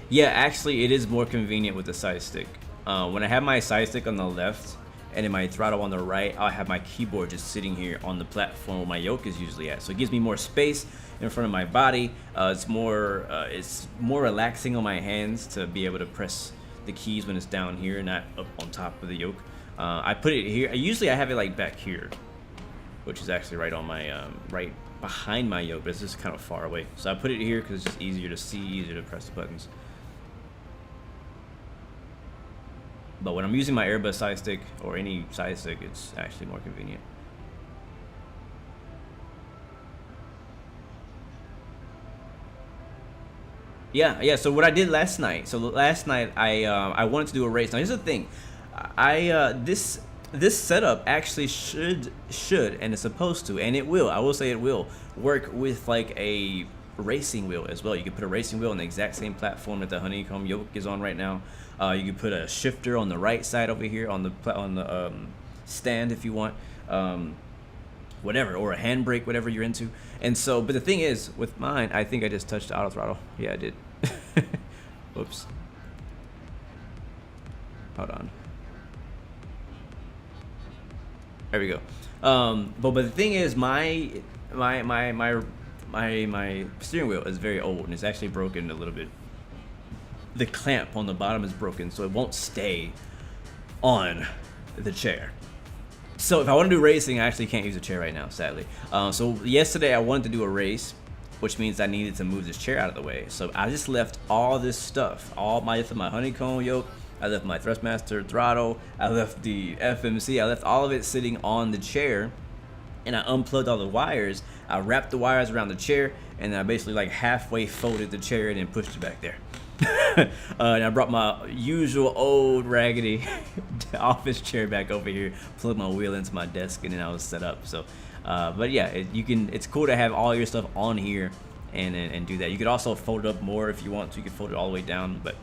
Yeah, actually, it is more convenient with the side stick. When I have my side stick on the left and then my throttle on the right, I'll have my keyboard just sitting here on the platform where my yoke is usually at. So it gives me more space in front of my body. It's more relaxing on my hands to be able to press the keys when it's down here, not up on top of the yoke. I put it here. Usually I have it like back here, which is actually right on my right behind my yoke, but it's just kind of far away. So I put it here because it's just easier to see, easier to press the buttons. But when I'm using my Airbus side stick or any side stick, it's actually more convenient. Yeah. So what I did last night. So last night I wanted to do a race. Now here's the thing. This setup actually should and it's supposed to, and it will. I will say it will work with like a racing wheel as well. You can put a racing wheel on the exact same platform that the honeycomb yoke is on right now. You can put a shifter on the right side over here on the stand if you want. whatever, or a handbrake, whatever you're into. And so, but the thing is, with mine, I think I just touched auto throttle. Yeah, I did. Whoops. Hold on. There we go. But the thing is, my steering wheel is very old and it's actually broken a little bit. The clamp on the bottom is broken, so it won't stay on the chair. So if I want to do racing, I actually can't use a chair right now, sadly. So yesterday I wanted to do a race, which means I needed to move this chair out of the way. So I just left all this stuff, my honeycomb yoke, I left my Thrustmaster throttle, I left the FMC, I left all of it sitting on the chair, and I unplugged all the wires. I wrapped the wires around the chair, and I basically like halfway folded the chair and then pushed it back there. And I brought my usual old raggedy office chair back over here, plugged my wheel into my desk, and then I was set up. So, but yeah, it's cool to have all your stuff on here and do that. You could also fold it up more if you want to. You could fold it all the way down, but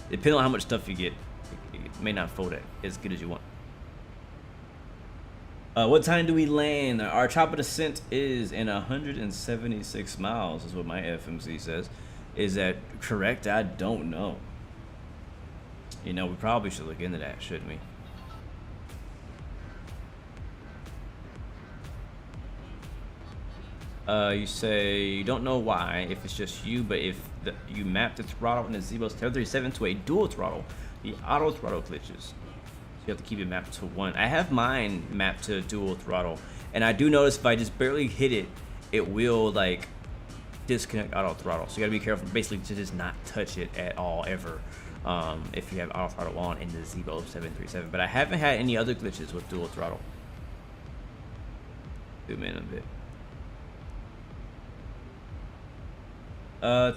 depending on how much stuff you get, it may not fold it as good as you want. What time do we land? Our top of descent is in 176 miles, is what my FMC says. Is that correct? I don't know. You know, we probably should look into that, shouldn't we? You say you don't know why, if it's just you, but if you map the throttle in the Zibo 737 to a dual throttle, the auto throttle glitches. So you have to keep it mapped to one. I have mine mapped to dual throttle, and I do notice if I just barely hit it, it will like disconnect auto throttle. So you gotta be careful basically to just not touch it at all ever if you have auto throttle on in the Zibo 737. But I haven't had any other glitches with dual throttle. Zoom in a bit.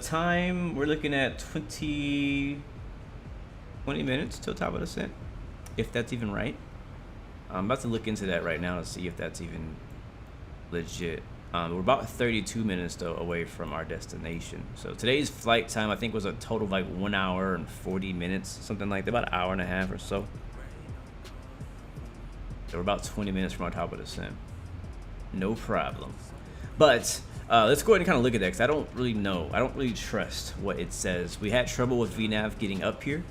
Time, we're looking at 20 minutes till top of descent, if that's even right. I'm about to look into that right now to see if that's even legit. We're about 32 minutes though away from our destination. So today's flight time I think was a total of like 1 hour and 40 minutes, something like that, about an hour and a half or so. So we're about 20 minutes from our top of descent. No problem. But let's go ahead and kind of look at that because I don't really know. I don't really trust what it says. We had trouble with VNAV getting up here,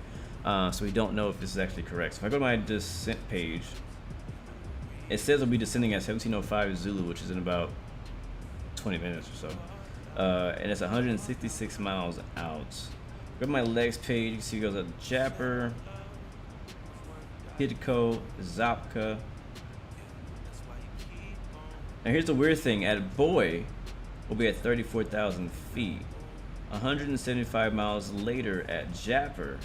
so we don't know if this is actually correct. So if I go to my descent page, it says we'll be descending at 1705 Zulu, which is in about 20 minutes or so. And it's 166 miles out. Go to my legs page, you can see it goes up JAPER, Hidco, Zapka. Now here's the weird thing, at Boy, we'll be at 34,000 feet. 175 miles later at JAPER,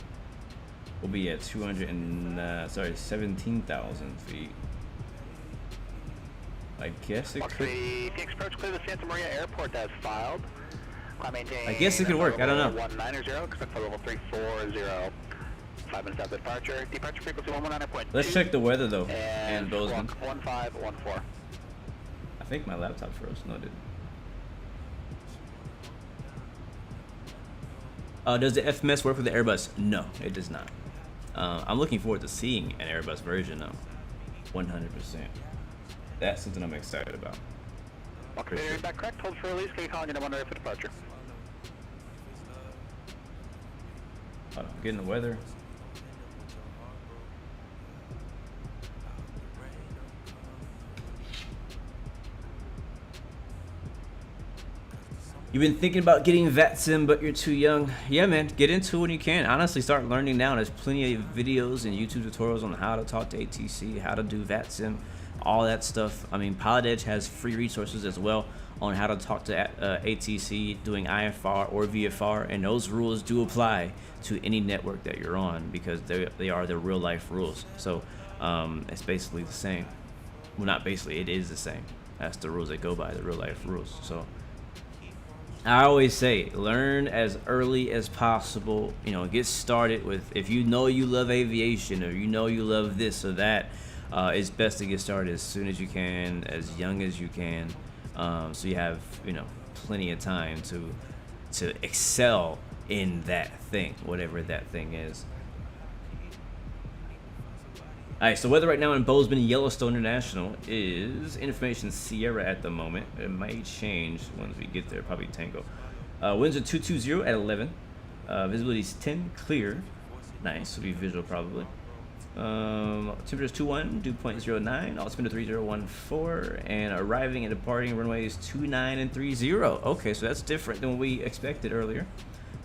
we'll be at 17,000 feet. I guess it could. Phoenix approach clear the Santa Maria Airport as filed. I guess it could work. I don't know. 190, expect level 340. 5 minutes after departure. Departure frequency 119.2. Let's check the weather though. And Bozeman. 1514. I think my laptop froze. No, it didn't. Does the FMS work with the Airbus? No, it does not. I'm looking forward to seeing an Airbus version though. 100%. That's something I'm excited about. Okay, sure. Back correct. Hold for release. Can you call in your number for departure? Hold on, getting the weather. You've been thinking about getting VATSIM, but you're too young. Yeah, man, get into it when you can. Honestly, start learning now. There's plenty of videos and YouTube tutorials on how to talk to ATC, how to do VATSIM, all that stuff. I mean, Pilotedge has free resources as well on how to talk to ATC doing IFR or VFR, and those rules do apply to any network that you're on because they are the real life rules. So it's basically the same. Well, not basically, it is the same. That's the rules that go by, the real life rules. So I always say, learn as early as possible. You know, get started with, if you know you love aviation or you know you love this or that, it's best to get started as soon as you can, as young as you can, so you have, you know, plenty of time to excel in that thing, whatever that thing is. Alright, so weather right now in Bozeman, Yellowstone International is information Sierra at the moment. It might change once we get there, probably Tango. Winds are 220 at 11. Visibility is 10, clear. Nice, will be visual probably. Temperature is 21, dew point 09, altimeter 3014, and arriving and departing runways 29 and 30. Okay, so that's different than what we expected earlier.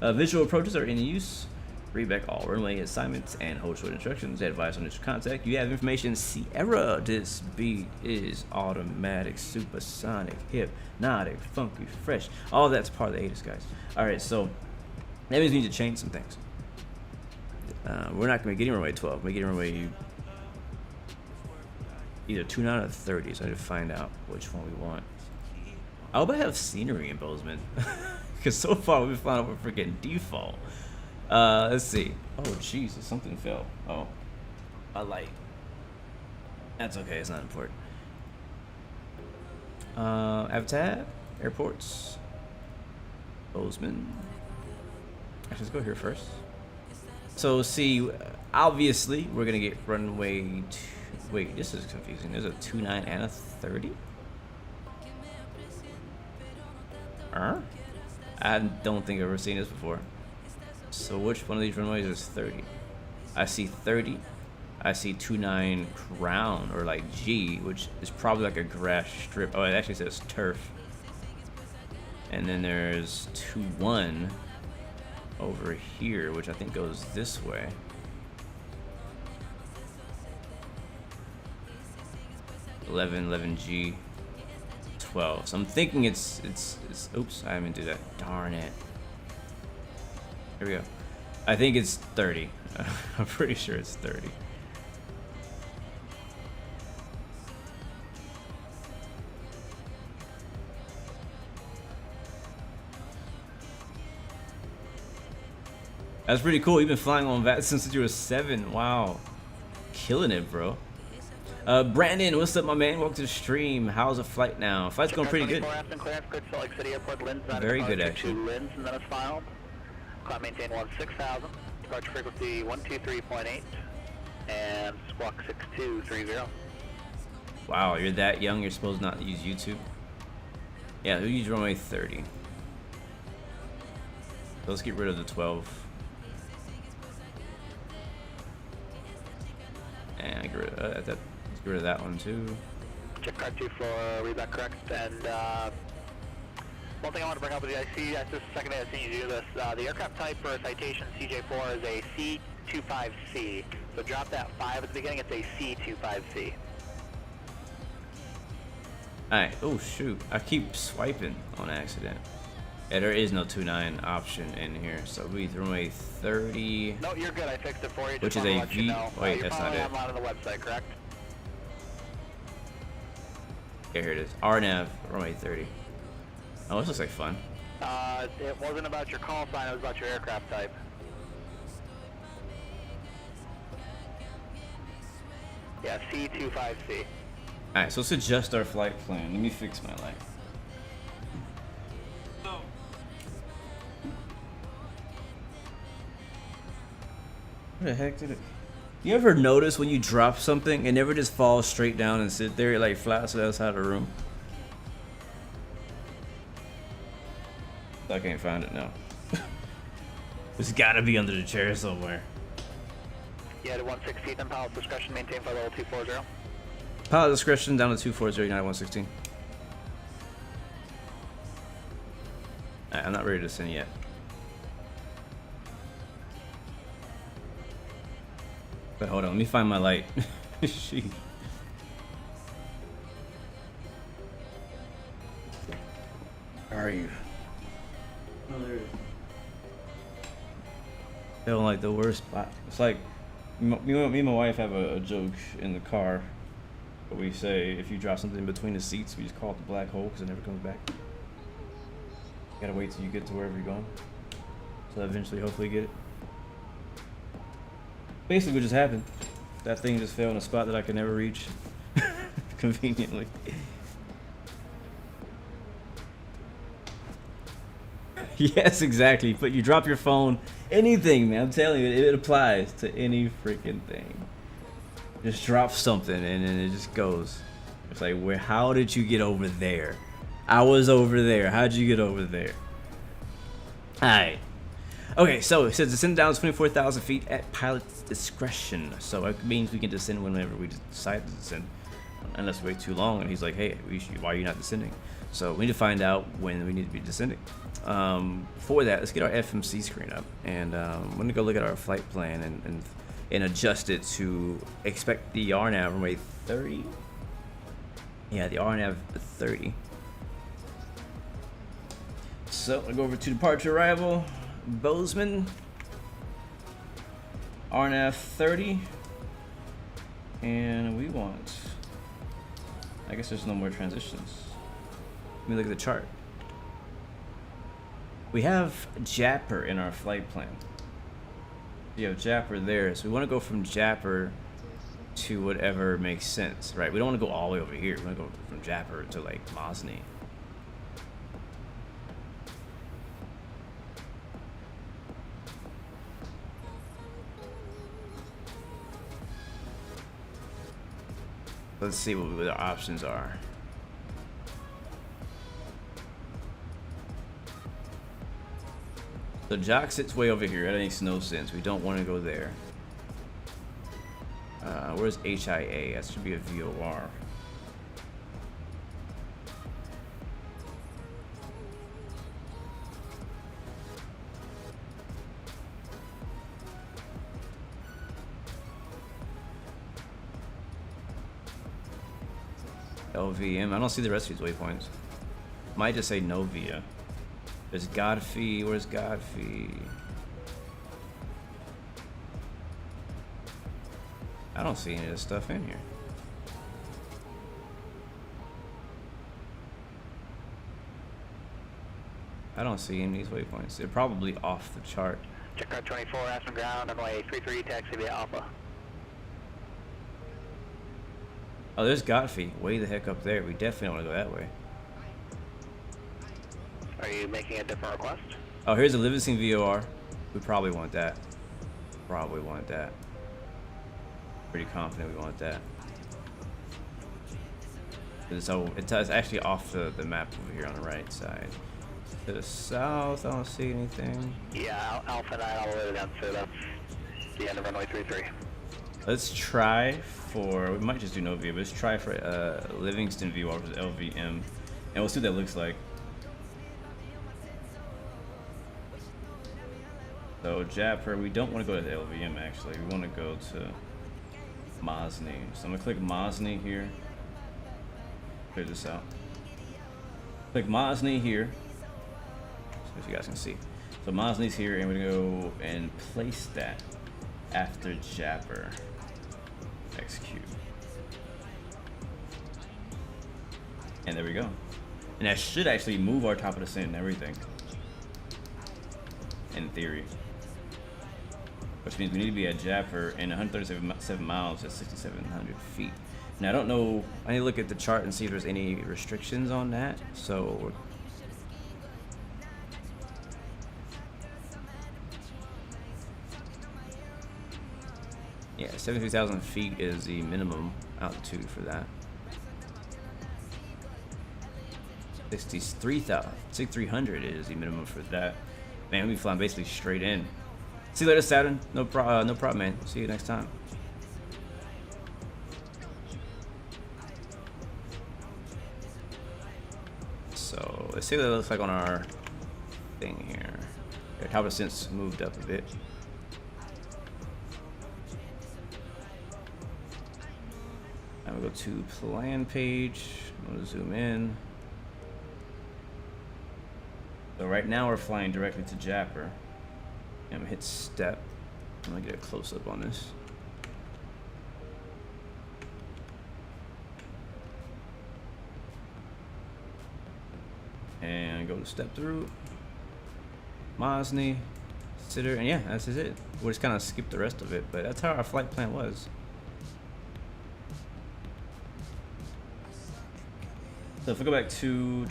Visual approaches are in use. Read back all runway assignments and hold short instructions. Advice on initial contact. You have information Sierra. This beat is automatic, supersonic, hypnotic, funky, fresh. All that's part of the ATIS, guys. Alright, so that means we need to change some things. We're not going to be getting runway 12. We're getting runway either 29 or 30, so I need to find out which one we want. I hope I have scenery in Bozeman. Because so far we've been flying over freaking default. Let's see. Oh, Jesus, something fell. Oh, a light. That's okay, it's not important. Avatar, airports, Bozeman. Actually, let's go here first. So, see, obviously, we're gonna get runway. Wait, this is confusing. There's a 29 and a 30. I don't think I've ever seen this before. So which one of these runways is 30? I see 30. I see 29 crown or like G, which is probably like a grass strip. Oh, it actually says turf. And then there's 21 over here, which I think goes this way. $11 G 12. So I'm thinking it's oops, I didn't do that. Darn it. Here we go. I think it's 30. I'm pretty sure it's 30. That's pretty cool. You've been flying on that since you were 7. Wow. Killing it, bro. Brandon, what's up, my man? Welcome to the stream. How's the flight now? Flight's going pretty good. Very good, actually. Climb maintain 16,000. Departure frequency 123.8 and squawk 6230. Wow, you're that young. You're supposed not to use YouTube. Yeah, who use runway 30? So let's get rid of the 12. And get rid of that. Let's get rid of that one too. Check card 2 for read that correct. And one thing I want to bring up with you, I see that's the second day I've seen you do this. The aircraft type for citation CJ4 is a C25C. So drop that 5 at the beginning. It's a C25C. Alright. Oh shoot! I keep swiping on accident. Yeah, there is no 29 option in here, so we runway 30. No, you're good. I fixed it for you. Which is a V. You know. Wait, that's not it. I'm on the website, correct? Yeah, here it is. RNAV runway 30. Oh, this looks like fun. It wasn't about your call sign. It was about your aircraft type. Yeah, C25C. Alright, so let's adjust our flight plan. Let me fix my light. What the heck did it? You ever notice when you drop something, it never just falls straight down and sit there, like flat to the other side of the room? I can't find it now. It's gotta be under the chair somewhere. Yeah, to 116 and pilot discretion maintain for level 240. Pilot discretion down to 240, United 116. Alright, I'm not ready to send yet. But hold on, let me find my light. Sheesh. Where are you? Oh, there it is. Feeling like the worst spot. It's like me and my wife have a joke in the car. But we say if you drop something in between the seats, we just call it the black hole because it never comes back. You gotta wait till you get to wherever you're going. So eventually, hopefully, get it. Basically, what just happened. That thing just fell in a spot that I could never reach. Conveniently. Yes, exactly. But you drop your phone, anything, man. I'm telling you, it applies to any freaking thing. Just drop something and then it just goes. It's like, where? How did you get over there? I was over there. How'd you get over there? Alright. Okay, so it says descend down 24,000 feet at pilot's discretion. So it means we can descend whenever we decide to descend, unless we wait too long. And he's like, hey, why are you not descending? So we need to find out when we need to be descending. For that, let's get our FMC screen up, and I'm gonna go look at our flight plan and adjust it to expect the RNAV runway 30. Yeah, the RNAV 30. So I go over to departure arrival, Bozeman, RNAV 30, and we want. I guess there's no more transitions. Let me look at the chart. We have JAPER in our flight plan. We have JAPER there, so we want to go from JAPER to whatever makes sense, right? We don't want to go all the way over here. We want to go from JAPER to like Mosney. Let's see what the options are. So Jock sits way over here. That makes no sense. We don't want to go there. Where's HIA? That should be a VOR. LVM. I don't see the rest of these waypoints. Might just say no via. There's Godfrey. Where's Godfrey? I don't see any of this stuff in here. I don't see any of these waypoints. They're probably off the chart. Check out 24, Aspen ground, runway 33, taxi via Alpha. Oh, there's Godfrey. Way the heck up there. We definitely want to go that way. Are you making a different request? Oh, here's a Livingston VOR. We probably want that. Probably want that. Pretty confident we want that. So it's actually off the map over here on the right side. To the south, I don't see anything. Yeah, Alpha 9 all the way down, so that's the end of runway 33. Let's try for, we might just do no via, but let's try for Livingston VOR with LVM, and we'll see what that looks like. So JAPER, we don't want to go to the LVM actually, we want to go to Mosney. So I'm going to click Mosney here. Clear this out. Click Mosney here. So you guys can see. So Mosney's here, and we're going to go and place that after JAPER. Execute. And there we go. And that should actually move our top of the descent and everything. In theory. Which means we need to be at JAPER and 137 miles at 6,700 feet. Now I don't know, I need to look at the chart and see if there's any restrictions on that. So yeah, 73,000 feet is the minimum altitude for that. 6,300 is the minimum for that. Man, we flying basically straight in. See you later, Saturn. No problem, man. See you next time. So let's see what that looks like on our thing here. The top of since moved up a bit. Now we go to plan page. I'm gonna zoom in. So right now we're flying directly to JAPER. I'm gonna hit step. I'm gonna get a close up on this. And go to step through. Mosney, Sitter, and yeah, that's it. We'll just kind of skip the rest of it, but that's how our flight plan was. So if we go back to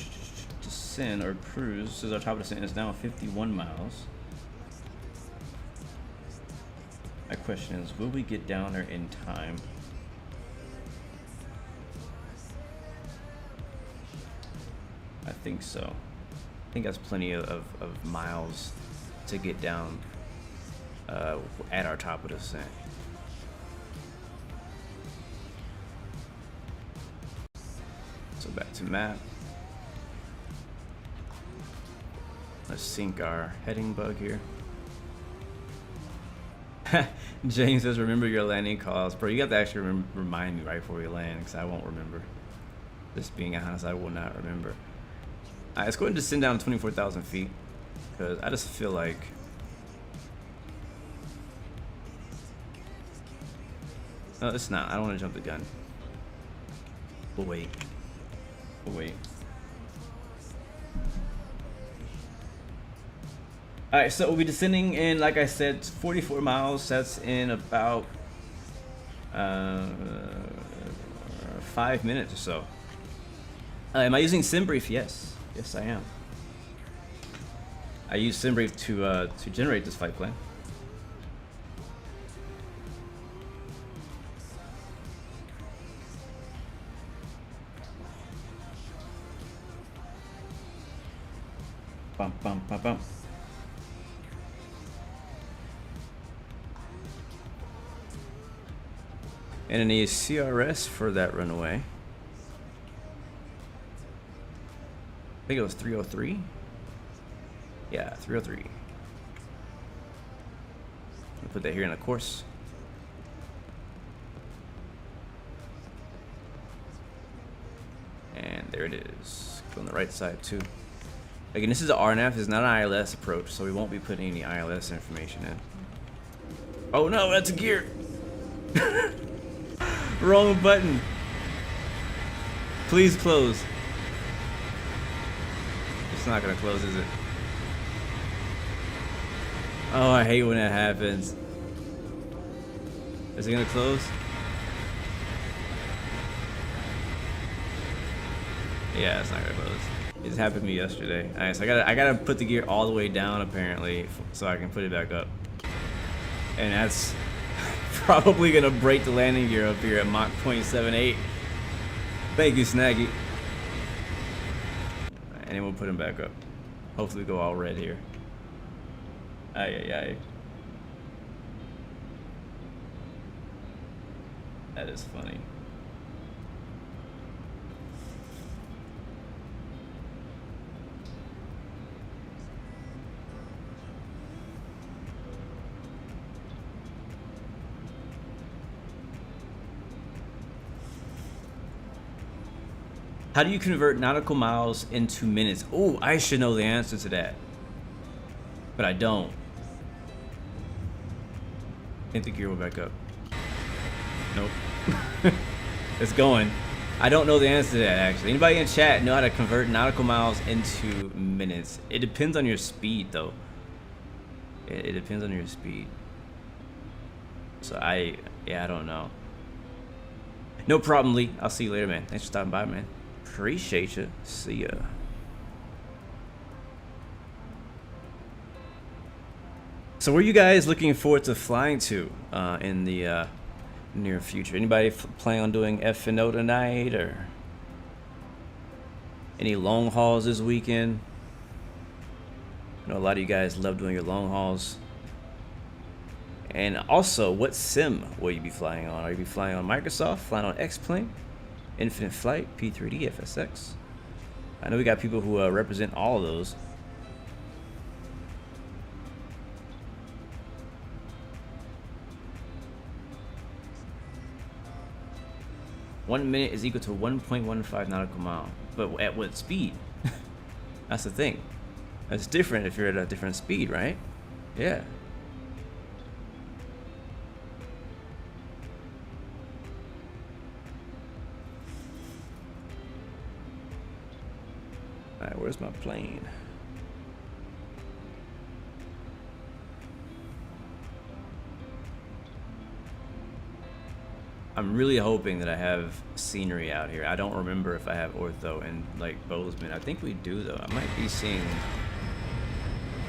descend or cruise, says our top of descent is now 51 miles. My question is, will we get down there in time I think so. I think that's plenty of miles to get down at our top of the descent. So back to map. Let's sync our heading bug here. James says, remember your landing calls. Bro, you have to actually remind me right before we land, because I won't remember. Just being honest, I will not remember. Alright, let's go ahead and descend down to 24,000 feet, because I just feel like... No, it's not. I don't want to jump the gun. We'll wait. We'll wait. Alright, so we'll be descending in, like I said, 44 miles. That's in about 5 minutes or so. Am I using SimBrief? Yes. Yes, I am. I use SimBrief to generate this flight plan. Bum, bum, bum, bum. And I need CRS for that runway. I think it was 303. Yeah, 303. I'll put that here in the course. And there it is. Go on the right side too. Again, this is an RNAV. This is not an ILS approach, so we won't be putting any ILS information in. Oh no, that's a gear. Wrong button. Please close. It's not gonna close, is it? Oh, I hate when that happens. Is it gonna close? Yeah, it's not gonna close. It just happened to me yesterday. Alright, so I gotta put the gear all the way down apparently, so I can put it back up. And that's probably gonna break the landing gear up here at Mach 0.78. Thank you, Snaggy. And then we'll put him back up. Hopefully we go all red here. Ay, ay, ay. That is funny. How do you convert nautical miles into minutes? Oh, I should know the answer to that. But I don't. I think the gear will back up. Nope. It's going. I don't know the answer to that, actually. Anybody in chat know how to convert nautical miles into minutes? It depends on your speed, though. It depends on your speed. So I don't know. No problem, Lee. I'll see you later, man. Thanks for stopping by, man. Appreciate you. See ya. So where are you guys looking forward to flying to in the near future? Anybody planning on doing F&O tonight, or any long hauls this weekend? I know a lot of you guys love doing your long hauls. And also, what sim will you be flying on? Are you be flying on Microsoft, flying on X-Plane, Infinite Flight, P3D, FSX? I know we got people who represent all of those. One minute is equal to 1.15 nautical mile. But at what speed? That's the thing. It's different if you're at a different speed, right? Yeah. Alright, where's my plane? I'm really hoping that I have scenery out here. I don't remember if I have ortho in like Bozeman. I think we do though. I might be seeing.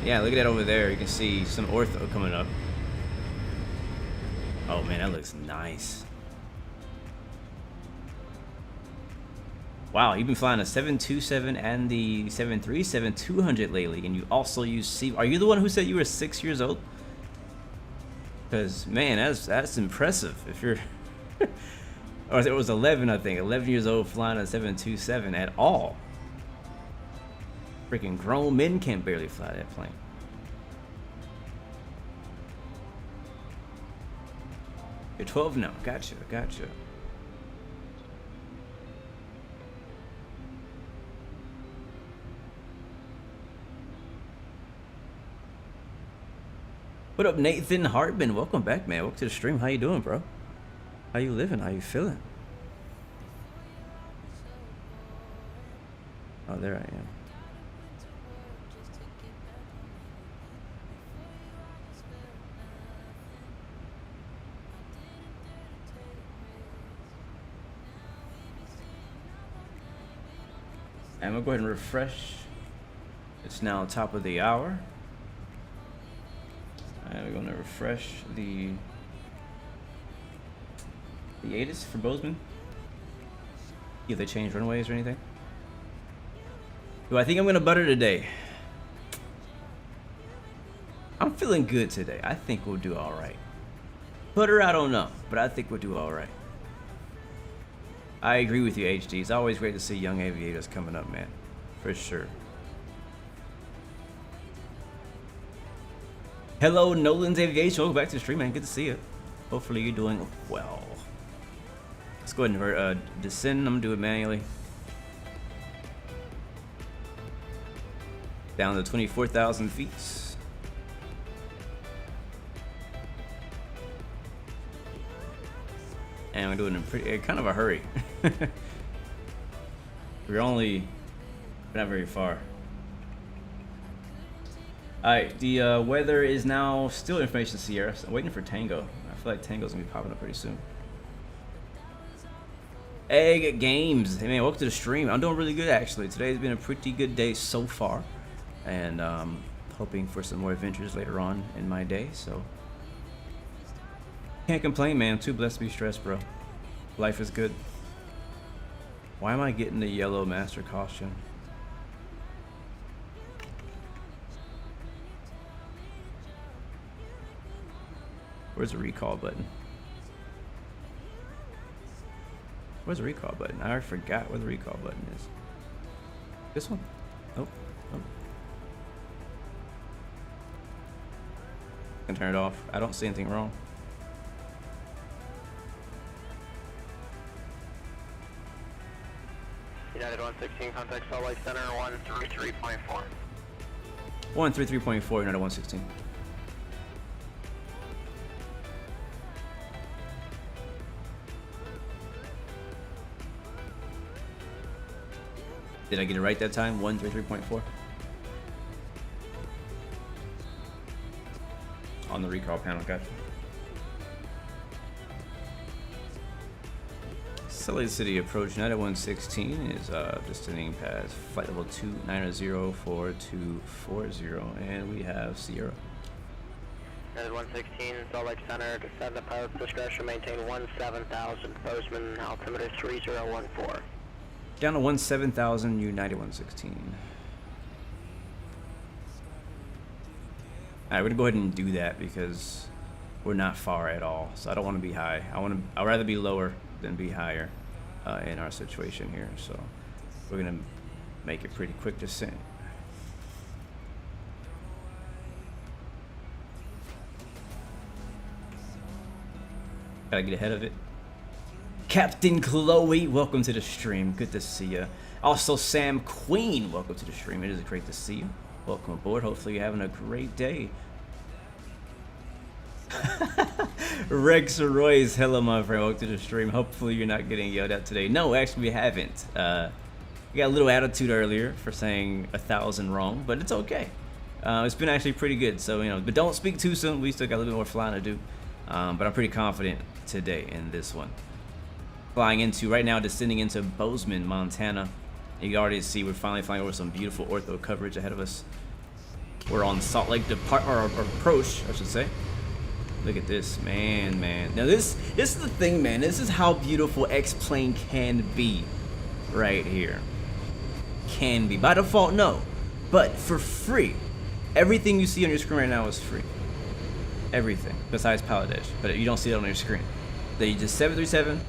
Yeah, look at that over there. You can see some ortho coming up. Oh man, that looks nice. Wow, you've been flying a 727 and the 737-200 lately, and you also use Zibo. Are you the one who said you were 6 years old? Because, man, that's impressive. If you're... or it was 11, I think. 11 years old flying a 727 at all. Freaking grown men can't barely fly that plane. You're 12 now. Gotcha, gotcha. What up, Nathan Hartman? Welcome back, man. Welcome to the stream. How you doing, bro? How you living? How you feeling? Oh, there I am. I'm gonna go ahead and refresh. It's now top of the hour. We're gonna refresh the ATIS for Bozeman. If they change runways or anything. Do I think I'm gonna butter today? I'm feeling good today. I think we'll do all right. Butter, I don't know, but I think we'll do all right. I agree with you, HD. It's always great to see young aviators coming up, man. For sure. Hello, Nolan's Aviation. Welcome back to the stream, man. Good to see you. Hopefully you're doing well. Let's go ahead and descend. I'm gonna do it manually. Down to 24,000 feet. And we're doing it in pretty, kind of a hurry. We're not very far. Alright, the weather is now still information Sierra. So I'm waiting for Tango. I feel like Tango's gonna be popping up pretty soon. Egg Games. Hey man, welcome to the stream. I'm doing really good actually. Today's been a pretty good day so far. And hoping for some more adventures later on in my day, so can't complain, man. Too blessed to be stressed, bro. Life is good. Why am I getting the yellow master costume? Where's the recall button? Where's the recall button? I already forgot where the recall button is. This one? Nope. Nope. I can turn it off. I don't see anything wrong. United 116, contact Salt Lake Center 133.4. 133.4, United 116. Did I get it right that time? 133.4? On the recall panel, gotcha. Salt Lake City approach, United 116 is descending past flight level 2904-240, and we have Sierra. United 116, Salt Lake Center, descend at pilot's discretion, maintain 17,000, Bozeman, altimeter 3014. Down to 17,000, United 116. Alright, we're gonna go ahead and do that because we're not far at all. So I don't want to be high. I'd rather be lower than be higher in our situation here. So we're gonna make it pretty quick descent. Gotta get ahead of it. Captain Chloe, welcome to the stream. Good to see you. Also, Sam Queen, welcome to the stream. It is great to see you. Welcome aboard. Hopefully you're having a great day. Rex Royce, hello my friend. Welcome to the stream. Hopefully you're not getting yelled at today. No, actually we haven't. We got a little attitude earlier for saying 1,000 wrong, but it's okay. It's been actually pretty good. So, you know, but don't speak too soon. We still got a little bit more flying to do. But I'm pretty confident today in this one. Flying into, right now, descending into Bozeman, Montana. You can already see we're finally flying over some beautiful ortho coverage ahead of us. We're on Salt Lake approach, I should say. Look at this, man. Now this is the thing, man. This is how beautiful X-Plane can be. right here. Can be. By default, no. But for free. Everything you see on your screen right now is free. Everything. Besides Pilotedge. But you don't see it on your screen. The just 737,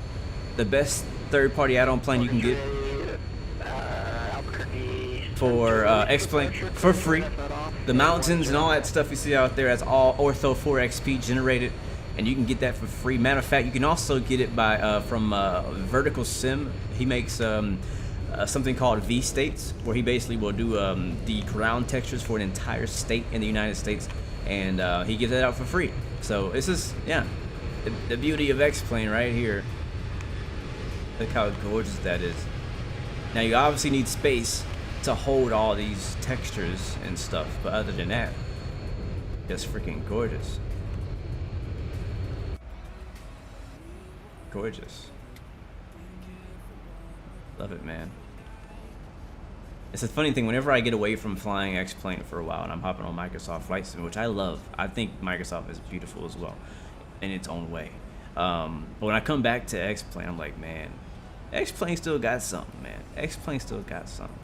the best third-party add-on plane you can get for X-Plane for free. The mountains and all that stuff you see out there, that's all Ortho 4XP generated, and you can get that for free. Matter of fact, you can also get it by from Vertical Sim. He makes something called V-States, where he basically will do the ground textures for an entire state in the United States, and he gives that out for free. So this is, yeah, the beauty of X-Plane right here. Look how gorgeous that is. Now you obviously need space to hold all these textures and stuff, but other than that, just freaking gorgeous. Gorgeous. Love it, man. It's a funny thing, whenever I get away from flying X-Plane for a while and I'm hopping on Microsoft Flight Sim, which I love. I think Microsoft is beautiful as well in its own way. But when I come back to X-Plane, I'm like, man, X-Plane still got something, man. X-Plane still got something.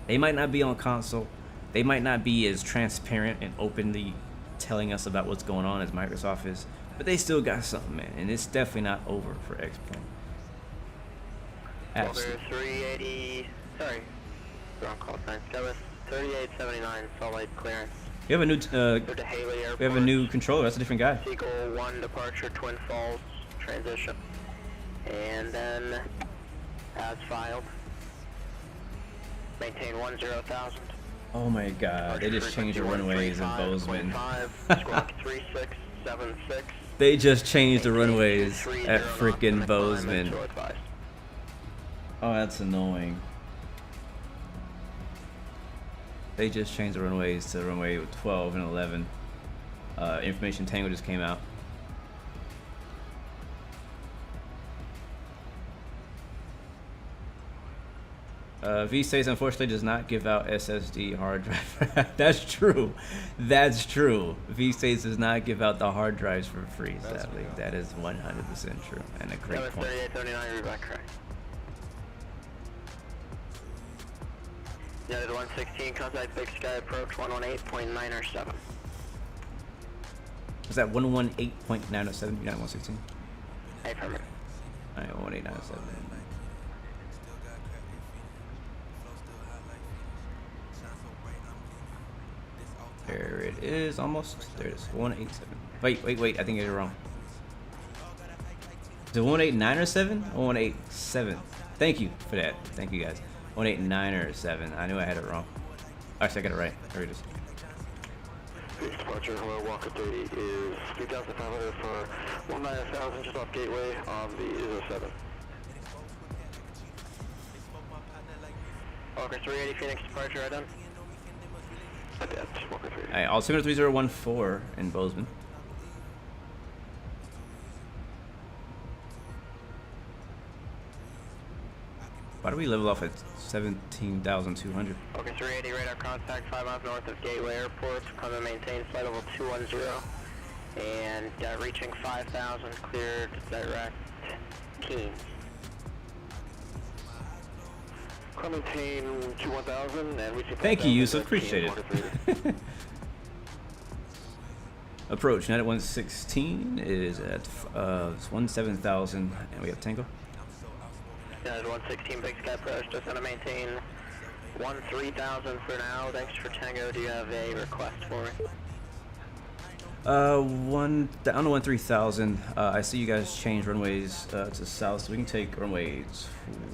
They might not be on console. They might not be as transparent and openly telling us about what's going on as Microsoft is, but they still got something, man. And it's definitely not over for X-Plane. Absolutely. 380, sorry, wrong call sign. 3879 Salt Lake clearance. We have a new we have a new controller. That's a different guy. Seagull 1 departure, Twin Falls transition, and then as filed, maintain 10,000. Oh my God! They just changed the runways in Bozeman. Squawk 3676. They just changed the runways at freaking Bozeman. Oh, that's annoying. They just changed the runways to runway 12 and 11. Information Tango just came out. V-States unfortunately does not give out SSD hard drive. That's true. That's true. V-States does not give out the hard drives for free, sadly. That is 100% true and a great point. 3879, back correct. United 116, contact Big Sky approach 118.907. Was that 118.907, United 116? Affirmative. Alright, 118.907. There it is, almost. There it is, 187. Wait, I think I got it wrong. Is it 189 or 7? Or 187? Thank you for that. Thank you guys. 189 or 7. I knew I had it wrong. Actually, I got it right. There it is. Departure, hello, Walker 30 is 3,500 for 19,000 just off Gateway on the ISO 7. Walker 380 Phoenix departure, right on? Alright, altimeter 3014 in Bozeman. Why do we level off at 17,200? Okay, 380 radar contact 5 miles north of Gateway Airport. Come and maintain flight level 210. And reaching 5,000, cleared direct Keene. Come maintain 21000 and reaching 5,000. Thank you, Yusuf. Appreciate it. Approach, United 116 is at 17,000, and we have Tango. United 116 Big Sky approach, just going to maintain 13,000 for now. Thanks for Tango. Do you have a request for me? Down to 13,000. I see you guys change runways to south, so we can take runway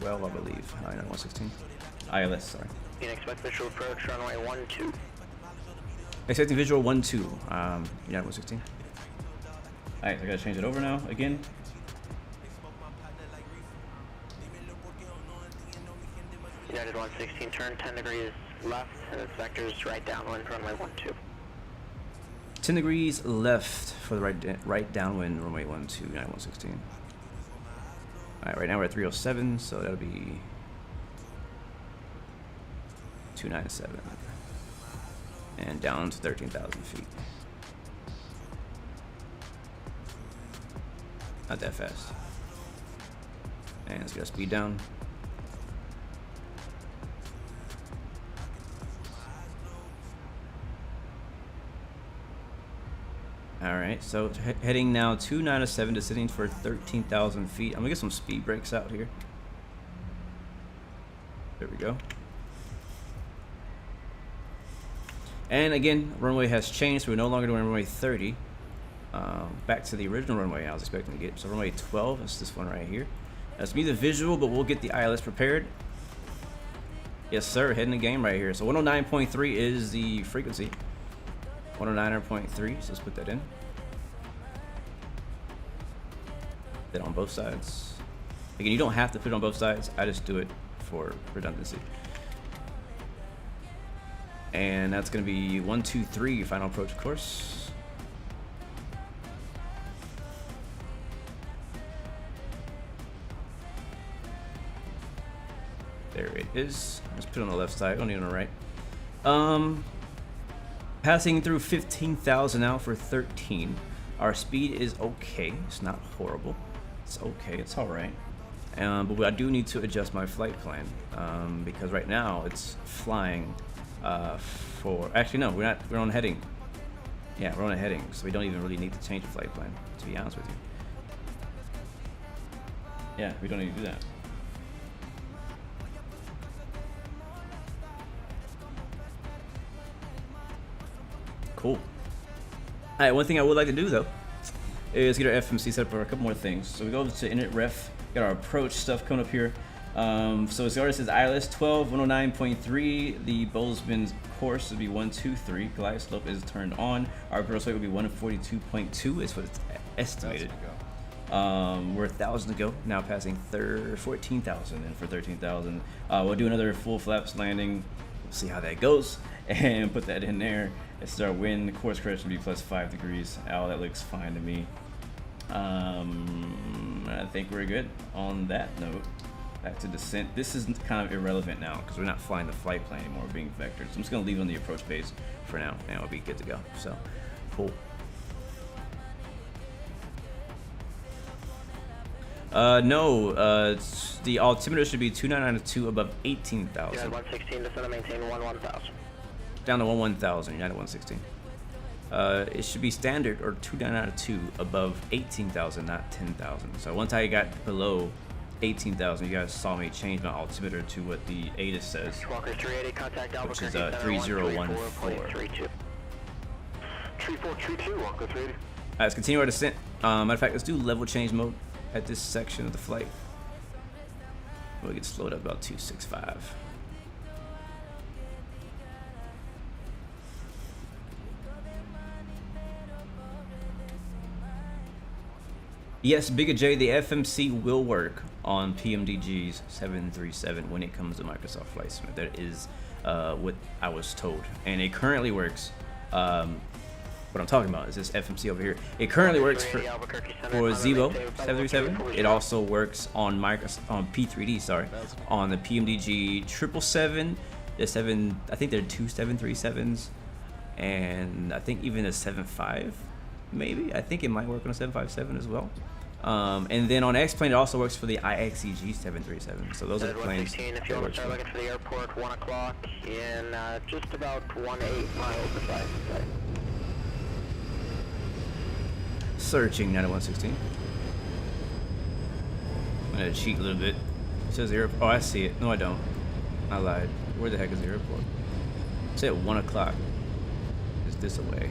12, I believe. United 116. ILS, sorry. Phoenix West visual approach, runway 12. Expecting visual 12. United 116. Alright, so I gotta change it over now again. United 116, turn 10 degrees left, and its vectors right downwind, runway 12. 10 degrees left for the right downwind, runway 12, United 116. Alright, right now we're at 307, so that'll be 297. And down to 13,000 feet. Not that fast. And let's get our speed down. All right, so heading now 2907, descending for 13,000 feet. I'm gonna get some speed brakes out here. There we go. And again, runway has changed, so we're no longer doing runway 30. Back to the original runway I was expecting to get. So runway 12, that's this one right here. That's me the visual, but we'll get the ILS prepared. Yes, sir, heading the game right here. So 109.3 is the frequency. 109.3, so let's put that in. That on both sides. Again, you don't have to put it on both sides. I just do it for redundancy. And that's going to be 123 final approach course. There it is. Let's put it on the left side. Don't need it on the right. Passing through 15,000 now for 13. Our speed is okay. It's not horrible. It's okay. It's all right. But I do need to adjust my flight plan because right now it's flying for. Actually, no, we're not. We're on heading. Yeah, we're on a heading, so we don't even really need to change the flight plan. To be honest with you. Yeah, we don't need to do that. Cool. All right, one thing I would like to do though is get our FMC set up for a couple more things. So we go to init ref, got our approach stuff coming up here. So as far as says ILS 12, 109.3, the Bozeman course would be 123, glide slope is turned on. Our gross weight would be 142.2 is what it's estimated. We're 1,000 to go, now passing 14,000, and for 13,000, we'll do another full flaps landing. We'll see how that goes, and put that in there. It's our wind, the course correction will be plus 5 degrees. Oh, that looks fine to me. I think we're good on that note. Back to descent. This is kind of irrelevant now because we're not flying the flight plan anymore, we're being vectored. So I'm just gonna leave it on the approach base for now, and we'll be good to go. So, cool. No, the altimeter should be 2992 above 18,000. United 116, descend and maintain 11,000. Down to 11000, United 116. It should be standard or 2992 above 18,000, not 10,000. So once I got below 18,000, you guys saw me change my altimeter to what the ATIS says, Walker 380, contact which is 3014. 3014. 3432, Walker 380. Alright, let's continue our descent. Matter of fact, let's do level change mode at this section of the flight. We'll get slowed up about 265. Yes, Bigger J, the FMC will work on PMDG's 737 when it comes to Microsoft Flight Simulator. That is what I was told, and it currently works. What I'm talking about is this FMC over here. It currently works for Zibo 737. It also works on P3D, sorry, on the PMDG 777. I think there are 2 737s, and I think even a 75. Maybe. I think it might work on a 757 as well. And then on X-Plane, it also works for the IXEG 737. So those are the planes. If you want to start looking for the airport, 1 o'clock in just about 18 miles beside. Searching 9116. I'm gonna cheat a little bit. It says airport. Oh, I see it. No, I don't. I lied. Where the heck is the airport? It's at 1 o'clock. Is this away?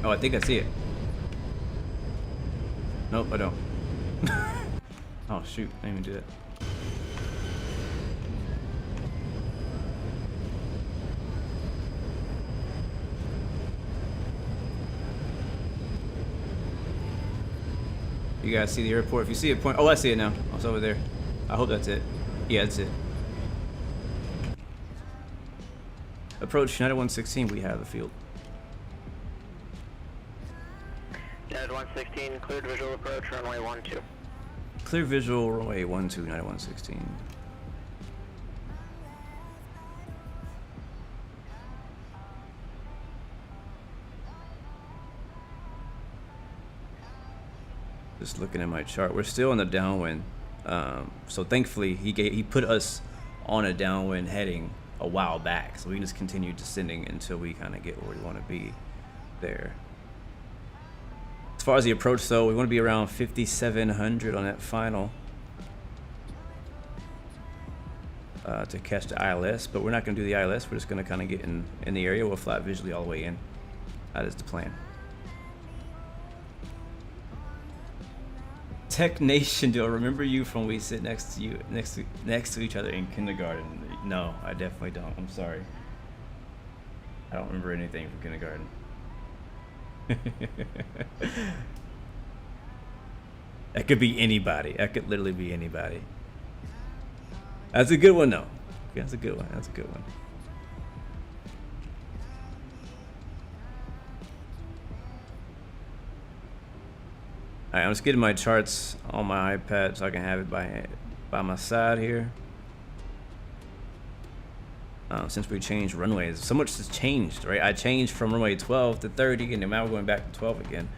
Oh, I think I see it. Nope, I don't. Oh shoot, I didn't even do that. You guys see the airport? If you see it, point. Oh, I see it now. Oh, it's over there. I hope that's it. Yeah, that's it. Approach United 116. We have the field. United 116, cleared visual approach, runway 12. Clear visual, runway 12, United 116. Just looking at my chart, we're still in the downwind. So thankfully, he put us on a downwind heading a while back, so we can just continue descending until we kind of get where we want to be there. As far as the approach, though, we want to be around 5,700 on that final to catch the ILS, but we're not going to do the ILS. We're just going to kind of get in the area. We'll fly visually all the way in. That is the plan. Tech Nation, do I remember you from we sit next to each other in kindergarten? No, I definitely don't. I'm sorry. I don't remember anything from kindergarten. That could be anybody. That could literally be anybody. That's a good one, though. That's a good one. That's a good one. Alright, I'm just getting my charts on my iPad so I can have it by my side here. Since we changed runways, so much has changed, right? I changed from runway 12 to 30, and now we're going back to 12 again.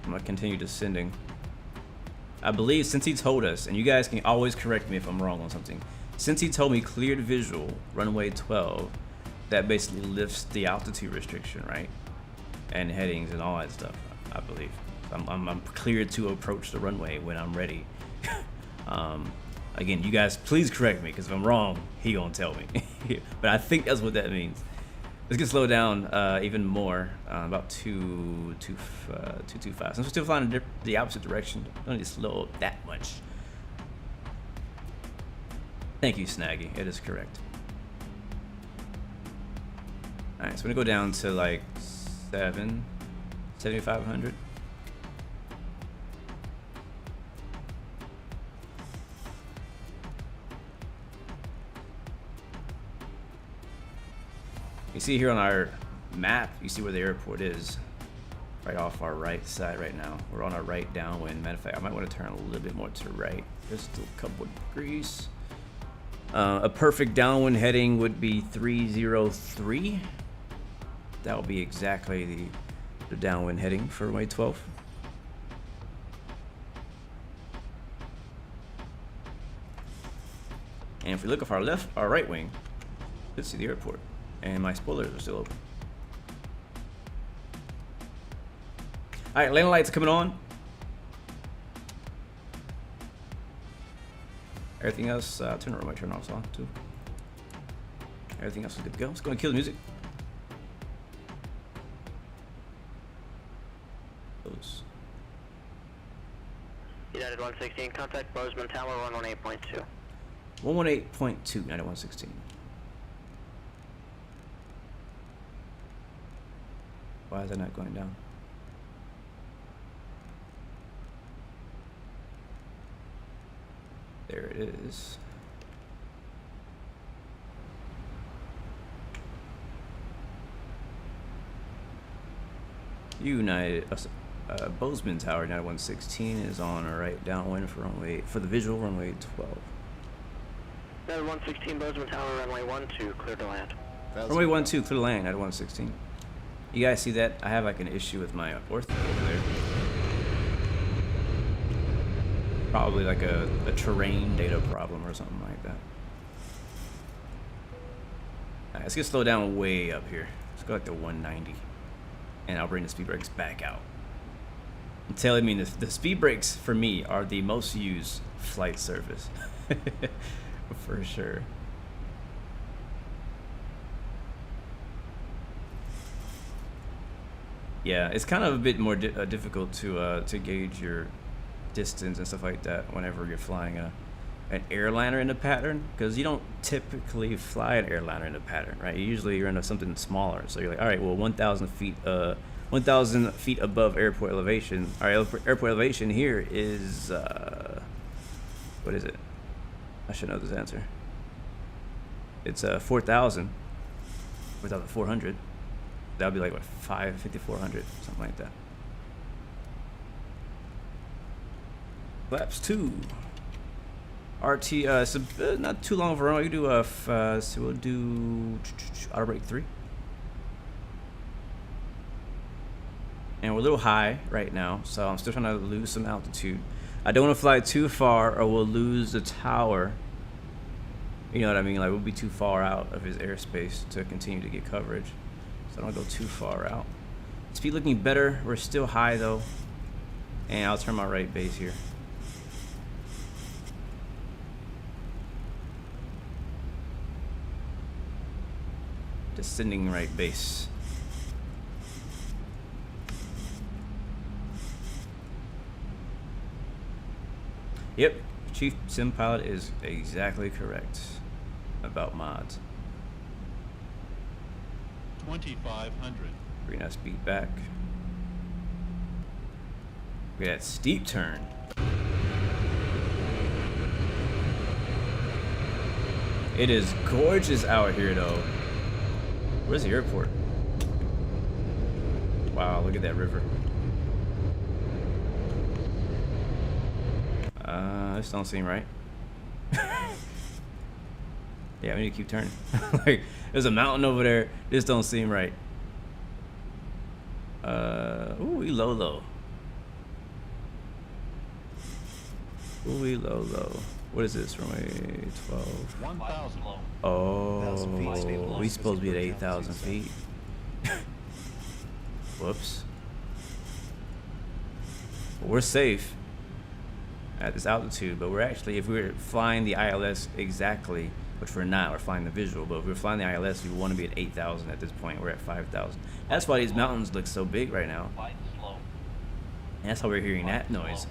I'm gonna continue descending. I believe since he told us, and you guys can always correct me if I'm wrong on something, since he told me cleared visual runway 12, that basically lifts the altitude restriction, right? And headings and all that stuff, I believe. I'm cleared to approach the runway when I'm ready. Again, you guys please correct me, because if I'm wrong, he gonna tell me. But I think that's what that means. Let's get slowed down even more, about 225. Since we're still flying in the opposite direction, don't need to slow up that much. Thank you, Snaggy. It is correct. All right, so we're gonna go down to like 7,500. You see here on our map, you see where the airport is, right off our right side right now. We're on our right downwind. Matter of fact, I might want to turn a little bit more to the right, just a couple of degrees. A perfect downwind heading would be 303. That will be exactly the downwind heading for runway 12. And if we look off our right wing, let's see the airport. And my spoilers are still open. All right, landing lights coming on. Everything else, turn the runway turn offs on too. Everything else is good to go. Let's go and kill the music. Those. United 116, contact Bozeman Tower 118.2. 118.2, United 116. Why is that not going down? There it is. United Bozeman Tower, United 116 is on our right downwind for the visual runway 12. United 116, Bozeman Tower, runway 12, clear to land. Runway 12, clear to land, United 116. You guys see that? I have like an issue with my ortho over there. Probably like a terrain data problem or something like that. Alright, let's get slowed down way up here. Let's go like to 190. And I'll bring the speed brakes back out. I'm telling you, the speed brakes for me are the most used flight surface. For sure. Yeah, it's kind of a bit more difficult to gauge your distance and stuff like that whenever you're flying an airliner in a pattern, because you don't typically fly an airliner in a pattern, right? Usually you're in something smaller, so you're like, all right, well, 1,000 feet above airport elevation. Our airport elevation here is what is it? I should know this answer. It's 4,000, 4,400. That would be like what, 5,400, something like that. Flaps 2 RT, so not too long of a run. We do so we'll do auto brake 3. And we're a little high right now, so I'm still trying to lose some altitude. I don't want to fly too far or we'll lose the tower. You know what I mean? Like we'll be too far out of his airspace to continue to get coverage. So I don't want to go too far out. Speed looking better. We're still high though. And I'll turn my right base here. Descending right base. Yep, Chief Sim Pilot is exactly correct about mods. 2500. Bring that speed back. Look at that steep turn. It is gorgeous out here though. Where's the airport? Wow, look at that river. This don't seem right. Yeah, we need to keep turning. Like, there's a mountain over there. This don't seem right. Ooh, we low. Ooh, we low. What is this? Runway 12. 1,000. Oh, we supposed to be at 8,000 feet. Whoops. Well, we're safe at this altitude, but we're actually, if we're flying the ILS exactly, which we're not, we're flying the visual, but if we're flying the ILS, we want to be at 8,000 at this point. We're at 5,000. That's why these mountains look so big right now. And that's how we're hearing that noise.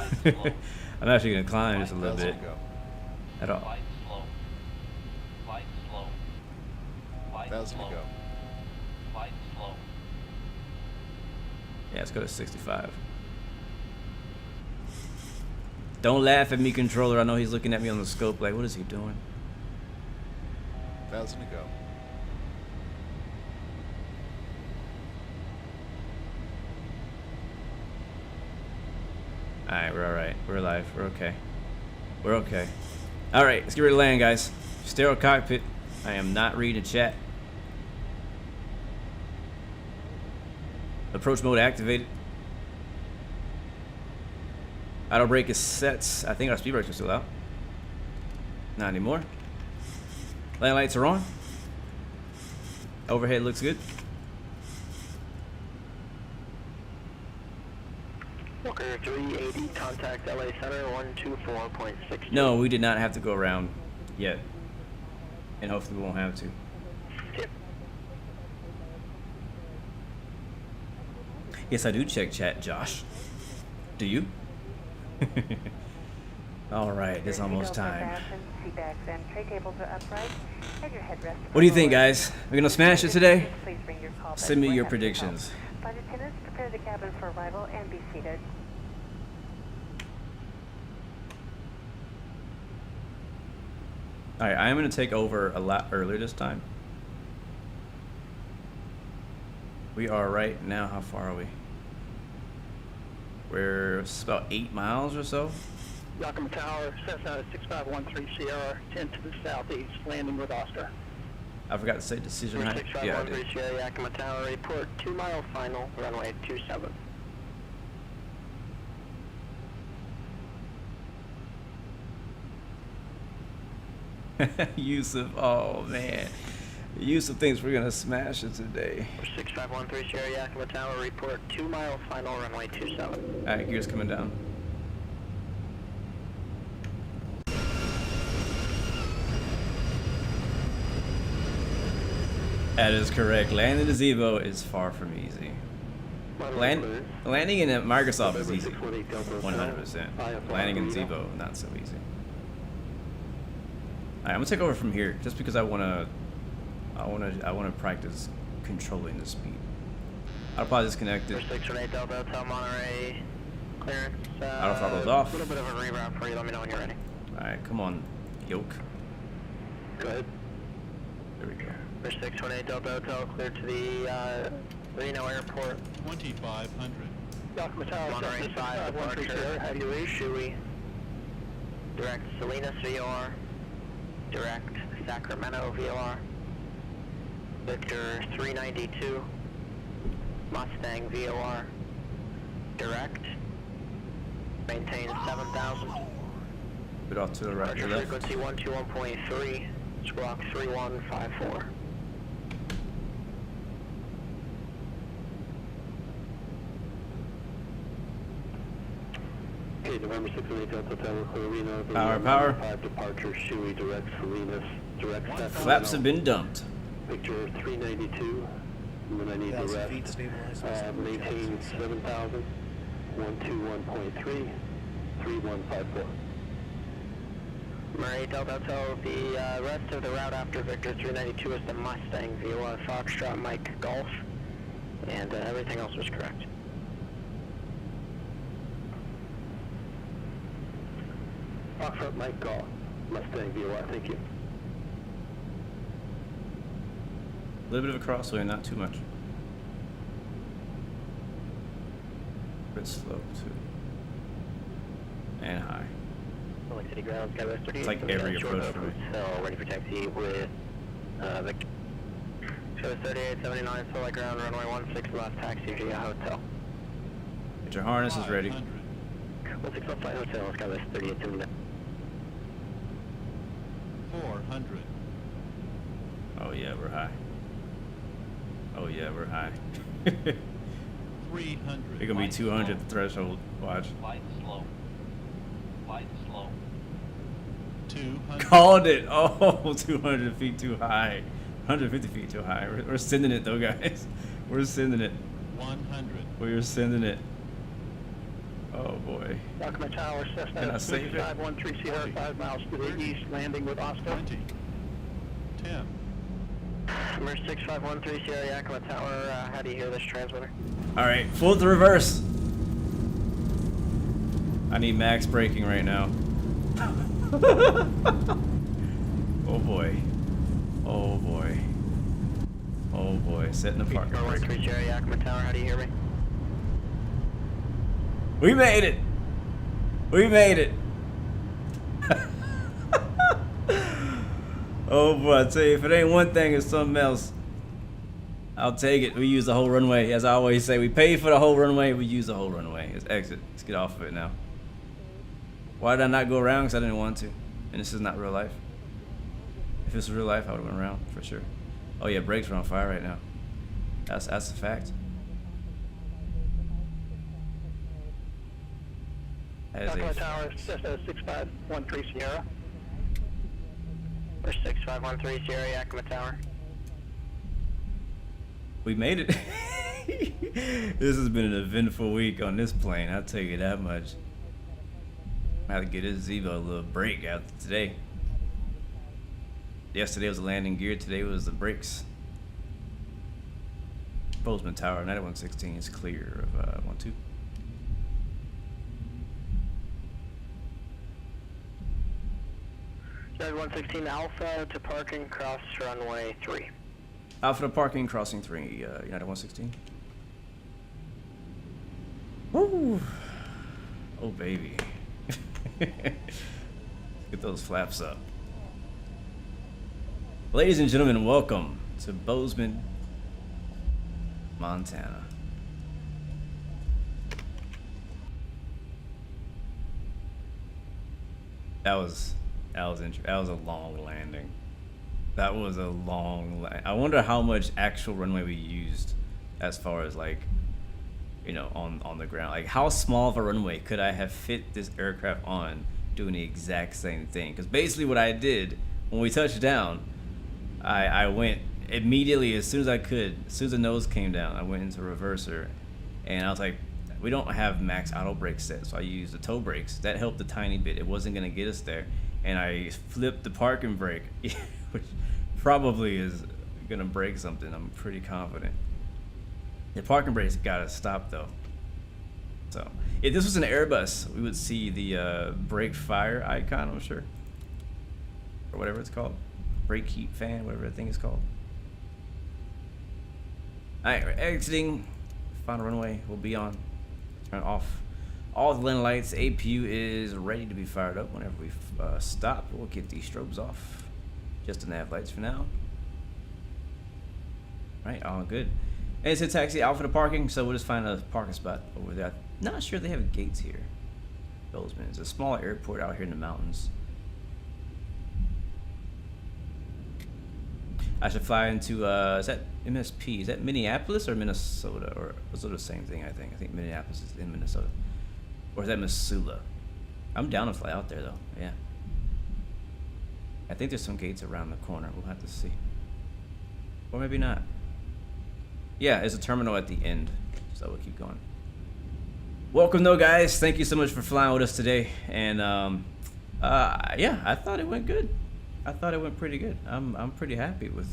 I'm actually going to climb just a little bit. At all. 1,000 to go. Yeah, let's go to 65. Don't laugh at me, controller. I know he's looking at me on the scope like, what is he doing? 1,000 to go. Alright, we're alright. We're alive. We're okay. We're okay. Alright, let's get ready to land, guys. Stereo cockpit. I am not reading the chat. Approach mode activated. Auto brake is set. I think our speed brakes are still out. Not anymore. Landing lights are on. Overhead looks good. Walker 380, contact LA Center 124.6. No, we did not have to go around yet. And hopefully we won't have to. Yep. Yes, I do check chat, Josh. Do you? All right, it's almost time. What do you think, guys? We're gonna smash it today? Send me your predictions. Flight attendants, prepare the cabin for arrival and be seated. All right, I am gonna take over a lot earlier this time. We are right now. How far are we? We're about 8 miles or so. Yakima Tower, Cessna 6513 Sierra, 10 to the southeast, landing with Oscar. I forgot to say decision height. Yeah, I did. 6513 Sierra, Yakima Tower, report 2 mile final, runway 27. Yusuf, oh man. Yusuf thinks we're gonna smash it today. 6513 Sierra, Yakima Tower, report 2 mile final, runway 27. Alright, gears coming down. That is correct. Landing the Zibo is far from easy. Landing in Microsoft is easy. 100%. Landing in Zibo, not so easy. Alright, I'm gonna take over from here just because I wanna practice controlling the speed. I'll probably disconnect it. 618 Delta Hotel Monterey, clearance. Auto throttle's off. A little bit of a reroute for you. Let me know when you're ready. Alright, come on, yoke. Go ahead. There we go. 618 Delta Hotel, clear to the Reno Airport. 2,500. Yakima Tower, Monterey 5, departure. how do you reach? Shui. Direct Salinas VOR. Direct Sacramento VOR. Victor 392. Mustang VOR. Direct. Maintain 7,000. Bit off to the right or left. Frequency 121.3. Squawk 3154. Okay, November 6 and 8 Delta Tower, clear Reno. Power. 5 departure, Shui, direct Salinas, direct Sacramento. Flaps have been dumped. Victor 392. And then I need the rest. Maintain 7,000. 121.3. 3154. Murray Delta Hotel, the rest of the route after Victor 392 is the Mustang VOR Foxtrot Mike Golf, and everything else was correct. Foxtrot Mike Golf, Mustang VOR, thank you. A little bit of a crossway, not too much. Bit slow too. And high. City ground, Skywest 38. It's like every approach for me. Hotel, ready for taxi with Victor. Skywest 38, 79, Solar ground, runway 16 left, taxi via hotel. Get your harnesses ready. 16 left, flight hotel, Skywest 38, 79. 400. Oh yeah, we're high. Oh yeah, we're high. 300. It's gonna be 200 threshold. Watch. Flight slow. Flight slow. 200. Called it. Oh, 200 feet too high. 150 feet too high. We're sending it though, guys. We're sending it. 100. We're sending it. Oh boy. Document Tower, Can I Cessna save it? 6513 Sierra, 5 miles to the east, landing with Oscar. 20. 10. Number 6513 Sierra Yakima Tower, how do you hear this transmitter? All right, full to reverse. I need max braking right now. Oh boy. Oh boy. Oh boy. Setting the parking brake. 6513 Sierra Yakima Tower, how do you hear me? We made it. We made it. Oh boy, I tell you, if it ain't one thing, it's something else. I'll take it. We use the whole runway. As I always say, we pay for the whole runway, we use the whole runway. Let's exit. Let's get off of it now. Why did I not go around? Because I didn't want to. And this is not real life. If this was real life, I would have went around for sure. Oh yeah, brakes are on fire right now. That's a fact. Document Tower, Cessna 6513 Sierra. Or 6513 Sierra Yakima Tower. We made it. This has been an eventful week on this plane, I'll tell you that much. I had to get this Zibo a little break out today. Yesterday was the landing gear, today was the brakes. Bozeman Tower, 9116 is clear of 12. United 116 Alpha to parking, cross runway 3. Alpha to parking, crossing 3, United 116. Woo! Oh baby. Get those flaps up. Ladies and gentlemen, welcome to Bozeman, Montana. That was a long landing. That was a long I wonder how much actual runway we used as far as like, you know, on the ground. Like how small of a runway could I have fit this aircraft on doing the exact same thing? Because basically what I did when we touched down, I went immediately as soon as I could, as soon as the nose came down, I went into reverser and I was like, we don't have max auto brake set, so I used the toe brakes. That helped a tiny bit. It wasn't gonna get us there. And I flipped the parking brake, which probably is gonna break something, I'm pretty confident. The parking brake's gotta stop though. So, if this was an Airbus, we would see the brake fire icon, I'm sure. Or whatever it's called. Brake heat fan, whatever that thing is called. Alright, we're exiting. Final runway will be on. Turn off all the landing lights. APU is ready to be fired up. Whenever we stop, we'll get these strobes off. Just the nav lights for now. Right, all good. And it's a taxi out for the parking, so we'll just find a parking spot over there. I'm not sure they have gates here. Bozeman. It's a small airport out here in the mountains. I should fly into, is that MSP? Is that Minneapolis or Minnesota? Or was it the same thing, I think? I think Minneapolis is in Minnesota. Or is that Missoula? I'm down to fly out there, though. Yeah. I think there's some gates around the corner. We'll have to see. Or maybe not. Yeah, it's a terminal at the end. So we'll keep going. Welcome, though, guys. Thank you so much for flying with us today. And, yeah, I thought it went good. I thought it went pretty good. I'm pretty happy with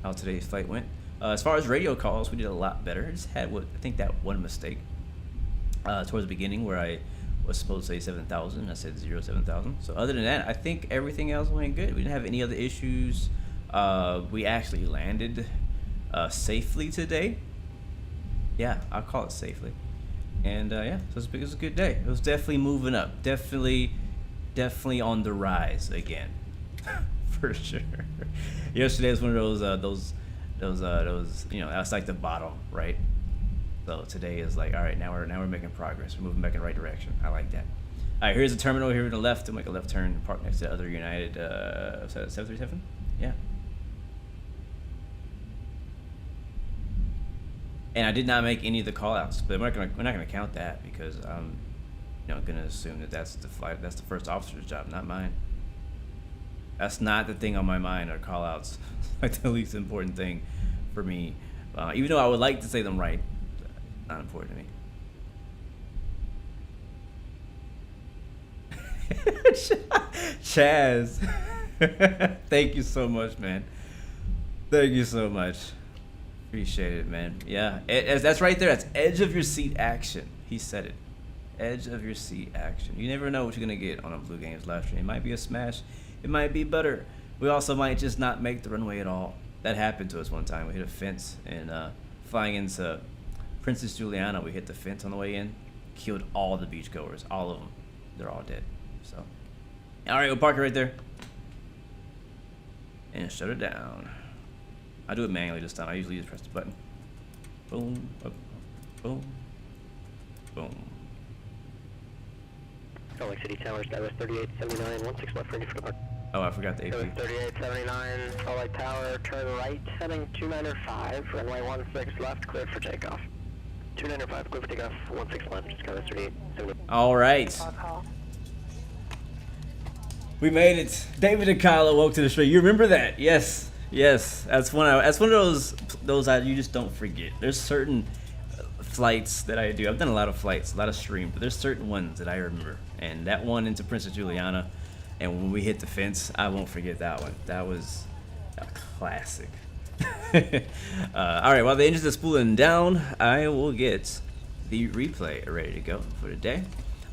how today's flight went. As far as radio calls, we did a lot better. I just had I think that one mistake towards the beginning where I was supposed to say 7,000. I said 07,000. So other than that, I think everything else went good. We didn't have any other issues. We actually landed safely today. Yeah, I'll call it safely. And yeah, so it was a good day. It was definitely moving up. Definitely on the rise again. For sure. Yesterday was one of those, you know, that's like the bottom, right? So today is like, all right, now we're making progress. We're moving back in the right direction. I like that. All right, here's a terminal here to the left. We'll make a left turn, park next to the other United 737. Yeah. And I did not make any of the call-outs, but we're not gonna count that because I'm, you know, gonna assume that that's the first officer's job, not mine. That's not the thing on my mind, are call-outs. Like the least important thing for me. Even though I would like to say them right, not important to me. Chaz, thank you so much, man. Thank you so much. Appreciate it, man. Yeah, that's right there. That's edge of your seat action. He said it. Edge of your seat action. You never know what you're gonna get on a Blue Games live stream. It might be a smash. It might be butter. We also might just not make the runway at all. That happened to us one time. We hit a fence and flying into Princess Juliana, we hit the fence on the way in. Killed all the beachgoers, all of them. They're all dead. So, all right, we'll park it right there and shut it down. I do it manually this time. I usually just press the button. Boom, up, boom, boom. Salt Lake City Towers, that was 3879, 16 left, ready for departure. Oh, I forgot the AP. 3879, Salt Lake Tower, turn right, heading 295, runway 16 left, cleared for takeoff. 295, cleared for takeoff, 16 left, just got 3879. All right. We made it. David and Kyla woke to the street. You remember that? Yes. Yes. That's one of those you just don't forget. There's certain flights that I do. I've done a lot of flights, a lot of streams, but there's certain ones that I remember. And that one into Princess Juliana, and when we hit the fence, I won't forget that one. That was a classic. All right, while the engines are spooling down, I will get the replay ready to go for today.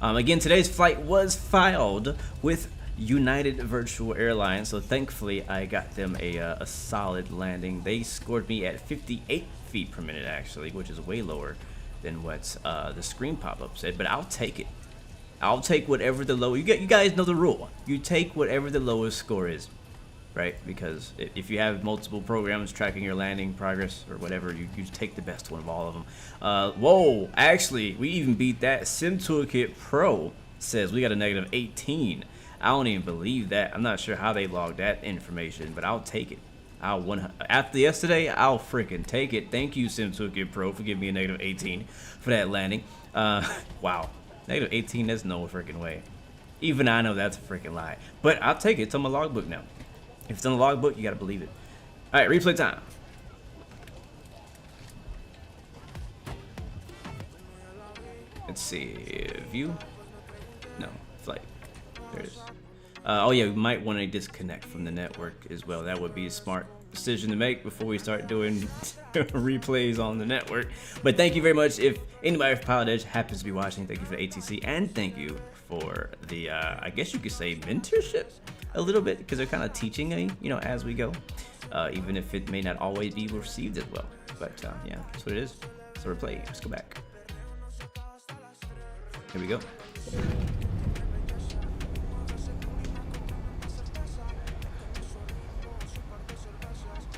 Again, today's flight was filed with United Virtual Airlines, so thankfully I got them a solid landing. They scored me at 58 feet per minute, actually, which is way lower than what the screen pop-up said, but I'll take it. I'll take whatever the low. You guys know the rule. You take whatever the lowest score is, right? Because if you have multiple programs tracking your landing progress or whatever, you take the best one of all of them. Whoa! Actually, we even beat that. Sim Toolkit Pro says we got a negative 18. I don't even believe that. I'm not sure how they logged that information, but I'll take it. After yesterday, I'll freaking take it. Thank you, Sim Toolkit Pro, for giving me a negative 18 for that landing. Wow. Negative 18, there's no freaking way. Even I know that's a freaking lie. But I'll take it. It's on my logbook now. If it's on the logbook, you gotta believe it. Alright, replay time. Let's see. View? No. Flight. There it is. Oh yeah, we might want to disconnect from the network as well. That would be a smart decision to make before we start doing replays on the network. But thank you very much. If anybody from Pilotedge happens to be watching, thank you for the ATC, and thank you for the I guess you could say mentorship a little bit, because they're kind of teaching me, you know, as we go, even if it may not always be received as well. But yeah, that's what it is. So replay. Let's go back. Here we go.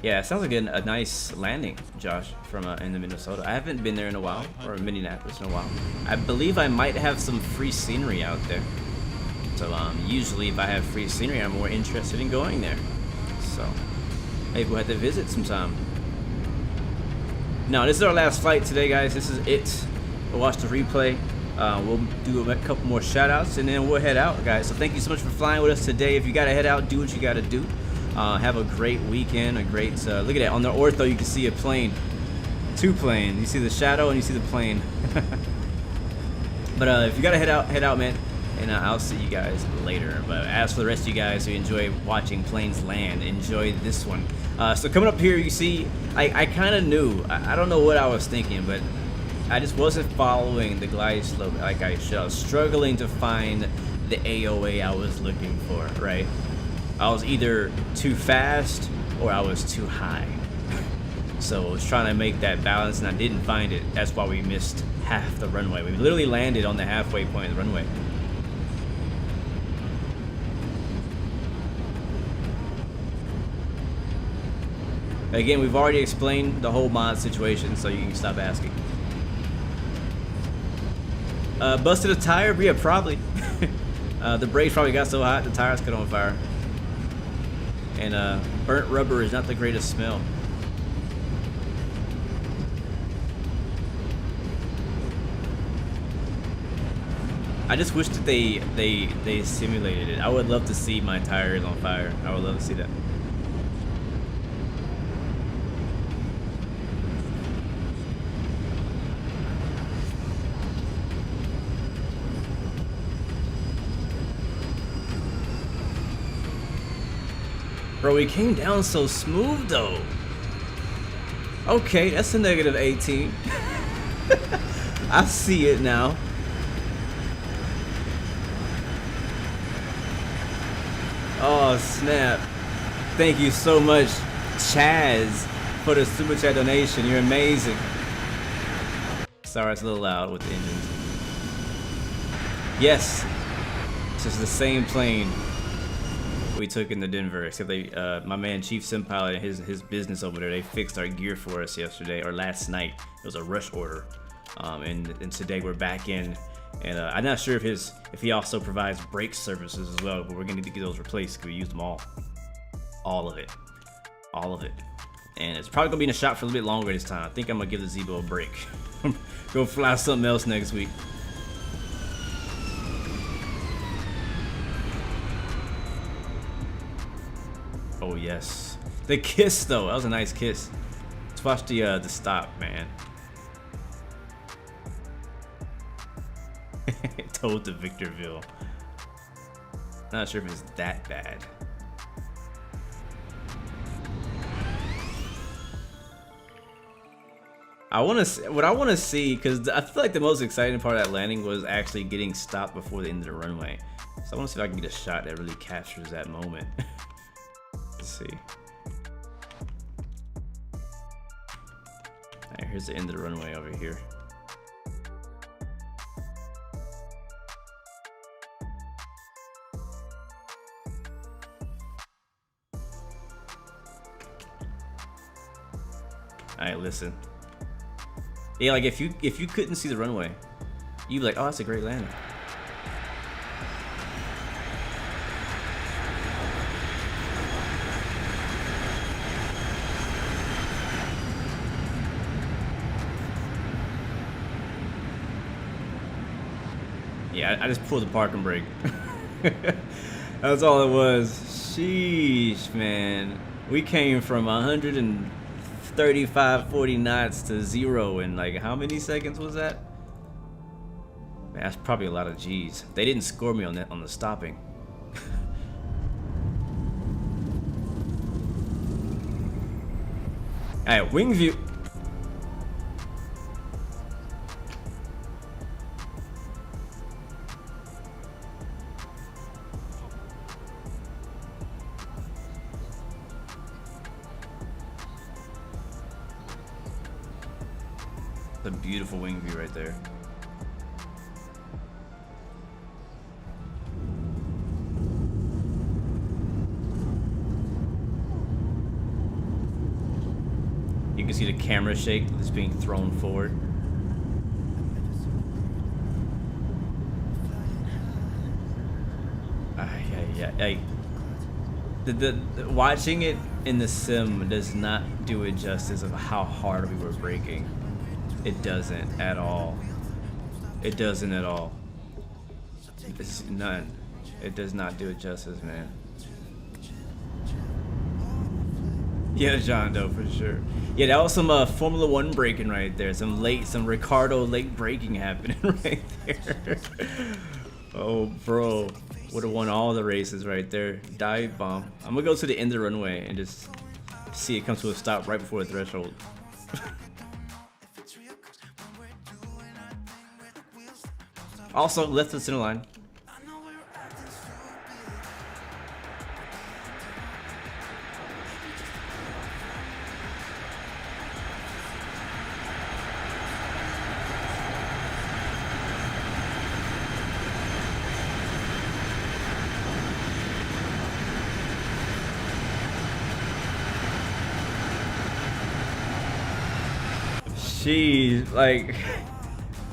Yeah, it sounds like a nice landing, Josh, from in the Minnesota. I haven't been there in a while, or Minneapolis in a while. I believe I might have some free scenery out there. So usually if I have free scenery, I'm more interested in going there. So maybe we'll have to visit sometime. Now, this is our last flight today, guys. This is it. We'll watch the replay. We'll do a couple more shout outs and then we'll head out, guys. So thank you so much for flying with us today. If you got to head out, do what you got to do. Have a great weekend, a great, look at that, on the ortho you can see a plane, 2 planes, you see the shadow and you see the plane. But if you gotta head out, man, and I'll see you guys later. But as for the rest of you guys who enjoy watching planes land, enjoy this one. So coming up here, you see, I kind of knew, I don't know what I was thinking, but I just wasn't following the glide slope like I should. I was struggling to find the AOA I was looking for, right? I was either too fast or I was too high. So I was trying to make that balance and I didn't find it. That's why we missed half the runway. We literally landed on the halfway point of the runway. Again, we've already explained the whole mod situation, so you can stop asking. Busted a tire? Yeah, probably. The brakes probably got so hot the tires caught on fire. And burnt rubber is not the greatest smell. I just wish that they simulated it. I would love to see my tires on fire. I would love to see that. Bro, we came down so smooth though. Okay, that's a negative 18. I see it now. Oh snap. Thank you so much, Chaz, for the super chat donation. You're amazing. Sorry, it's a little loud with the engines. Yes, this is the same plane we took in the Denver, except they, my man Chief Sim Pilot and his business over there, they fixed our gear for us yesterday or last night. It was a rush order, and today we're back in. And I'm not sure if he also provides brake services as well, but we're gonna need to get those replaced because we used them all of it. And it's probably gonna be in the shop for a little bit longer this time. I think I'm gonna give the Zibo a break. Go fly something else next week. Oh yes, the kiss though. That was a nice kiss. Let's watch the stop, man. Towed to Victorville. Not sure if it's that bad. What I want to see, because I feel like the most exciting part of that landing was actually getting stopped before the end of the runway. So I want to see if I can get a shot that really captures that moment. Let's see. Alright, here's the end of the runway over here. Alright, listen. Yeah, like if you couldn't see the runway, you'd be like, oh, that's a great landing. Yeah, I just pulled the parking brake. That's all it was. Sheesh, man. We came from 135, 40 knots to 0 in like how many seconds was that? Man, that's probably a lot of G's. They didn't score me on that on the stopping. Alright, wing view. The beautiful wing view right there. can see the camera shake that's being thrown forward. Yeah. The watching it in the sim does not do it justice of how hard we were braking. It doesn't at all. It doesn't at all. It's none. It does not do it justice, man. Yeah, John Doe for sure. Yeah, that was some Formula One braking right there. Some Ricardo late braking happening right there. Oh, bro. Would have won all the races right there. Dive bomb. I'm gonna go to the end of the runway and just see it come to a stop right before the threshold. Also, left to the center line. Jeez, like,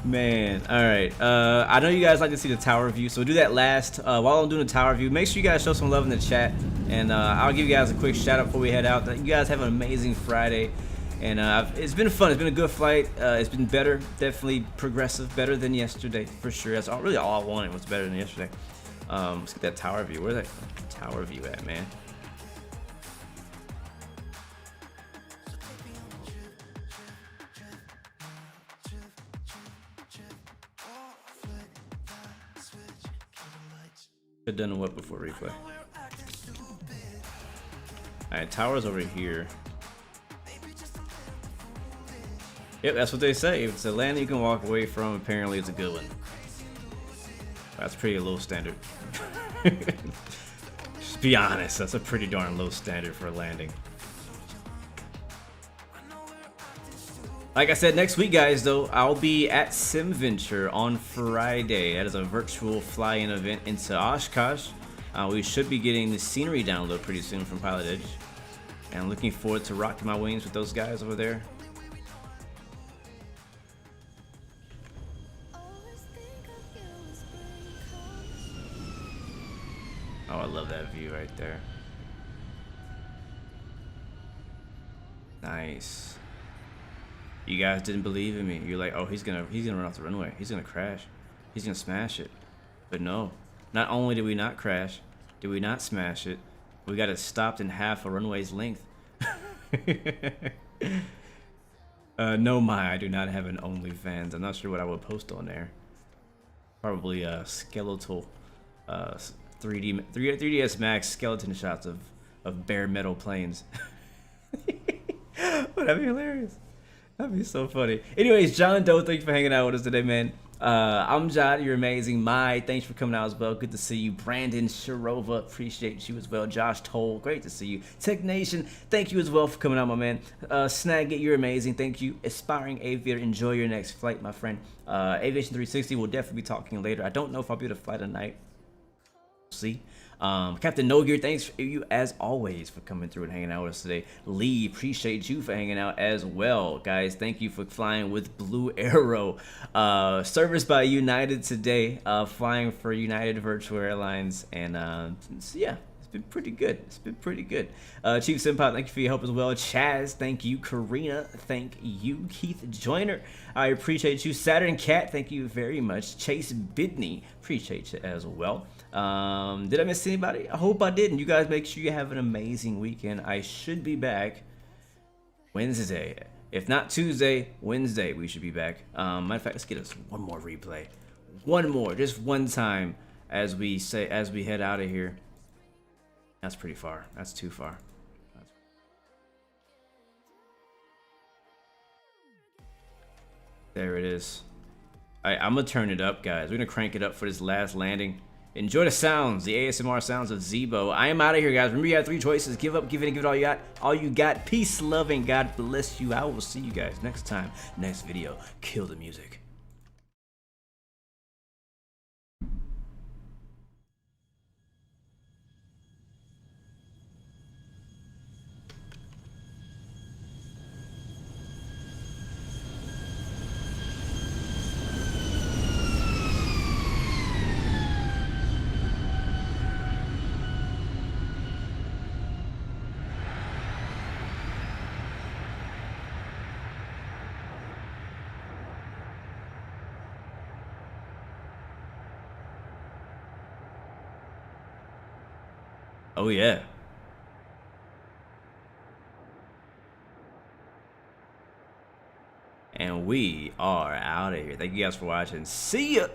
man. All right. I know you guys like to see the tower view, so we'll do that last. While I'm doing the tower view, make sure you guys show some love in the chat, and I'll give you guys a quick shout out before we head out. You guys have an amazing Friday, and it's been fun. It's been a good flight. It's been better, definitely progressive, better than yesterday for sure. That's really all I wanted was better than yesterday. Let's get that tower view. Where's that tower view at, man? I've done what before replay. Alright, tower's over here. Yep, that's what they say. If it's a landing you can walk away from, apparently it's a good one. That's pretty low standard. Just be honest, that's a pretty darn low standard for a landing. Like I said, next week, guys, though, I'll be at SimVenture on Friday. That is a virtual fly-in event into Oshkosh. We should be getting the scenery download pretty soon from Pilotedge. And I'm looking forward to rocking my wings with those guys over there. Oh, I love that view right there. Nice. You guys didn't believe in me. You're like, oh, he's gonna run off the runway. He's gonna crash. He's gonna smash it. But no. Not only did we not crash, did we not smash it, we got it stopped in half a runway's length. No, I do not have an OnlyFans. I'm not sure what I would post on there. Probably skeletal 3ds Max skeleton shots of bare metal planes. But that'd be hilarious. That'd be so funny. Anyways, John Doe, thank you for hanging out with us today, man. I'm Jod, you're amazing. Thanks for coming out as well. Good to see you. Brandon Sharova, appreciate you as well. Josh Toll, great to see you. Tech Nation, thank you as well for coming out, my man. Snagit, you're amazing. Thank you. Aspiring Aviator, enjoy your next flight, my friend. Aviation 360, we'll definitely be talking later. I don't know if I'll be able to fly tonight. We'll see. Captain No Gear, thanks for you as always for coming through and hanging out with us today. Lee, appreciate you for hanging out as well. Guys, thank you for flying with Blue Arrow. Service by United today, flying for United Virtual Airlines. And so yeah, it's been pretty good. It's been pretty good. Chief Senpai, thank you for your help as well. Chaz, thank you. Karina, thank you. Keith Joyner, I appreciate you. Saturn Cat, thank you very much. Chase Bidney, appreciate you as well. Did I miss anybody? I hope I didn't. You guys make sure you have an amazing weekend. I should be back Wednesday. If not Tuesday, Wednesday we should be back. Matter of fact, let's get us one more replay. One more, just one time as we head out of here. That's pretty far. That's too far. There it is. I'm gonna turn it up, guys. We're gonna crank it up for this last landing. Enjoy the sounds, the ASMR sounds of Zibo. I am out of here, guys. Remember, you have 3 choices. Give up, give it, and give it all you got. All you got. Peace, love, and God bless you. I will see you guys next time. Next video. Kill the music. Oh yeah. And we are out of here. Thank you guys for watching. See ya.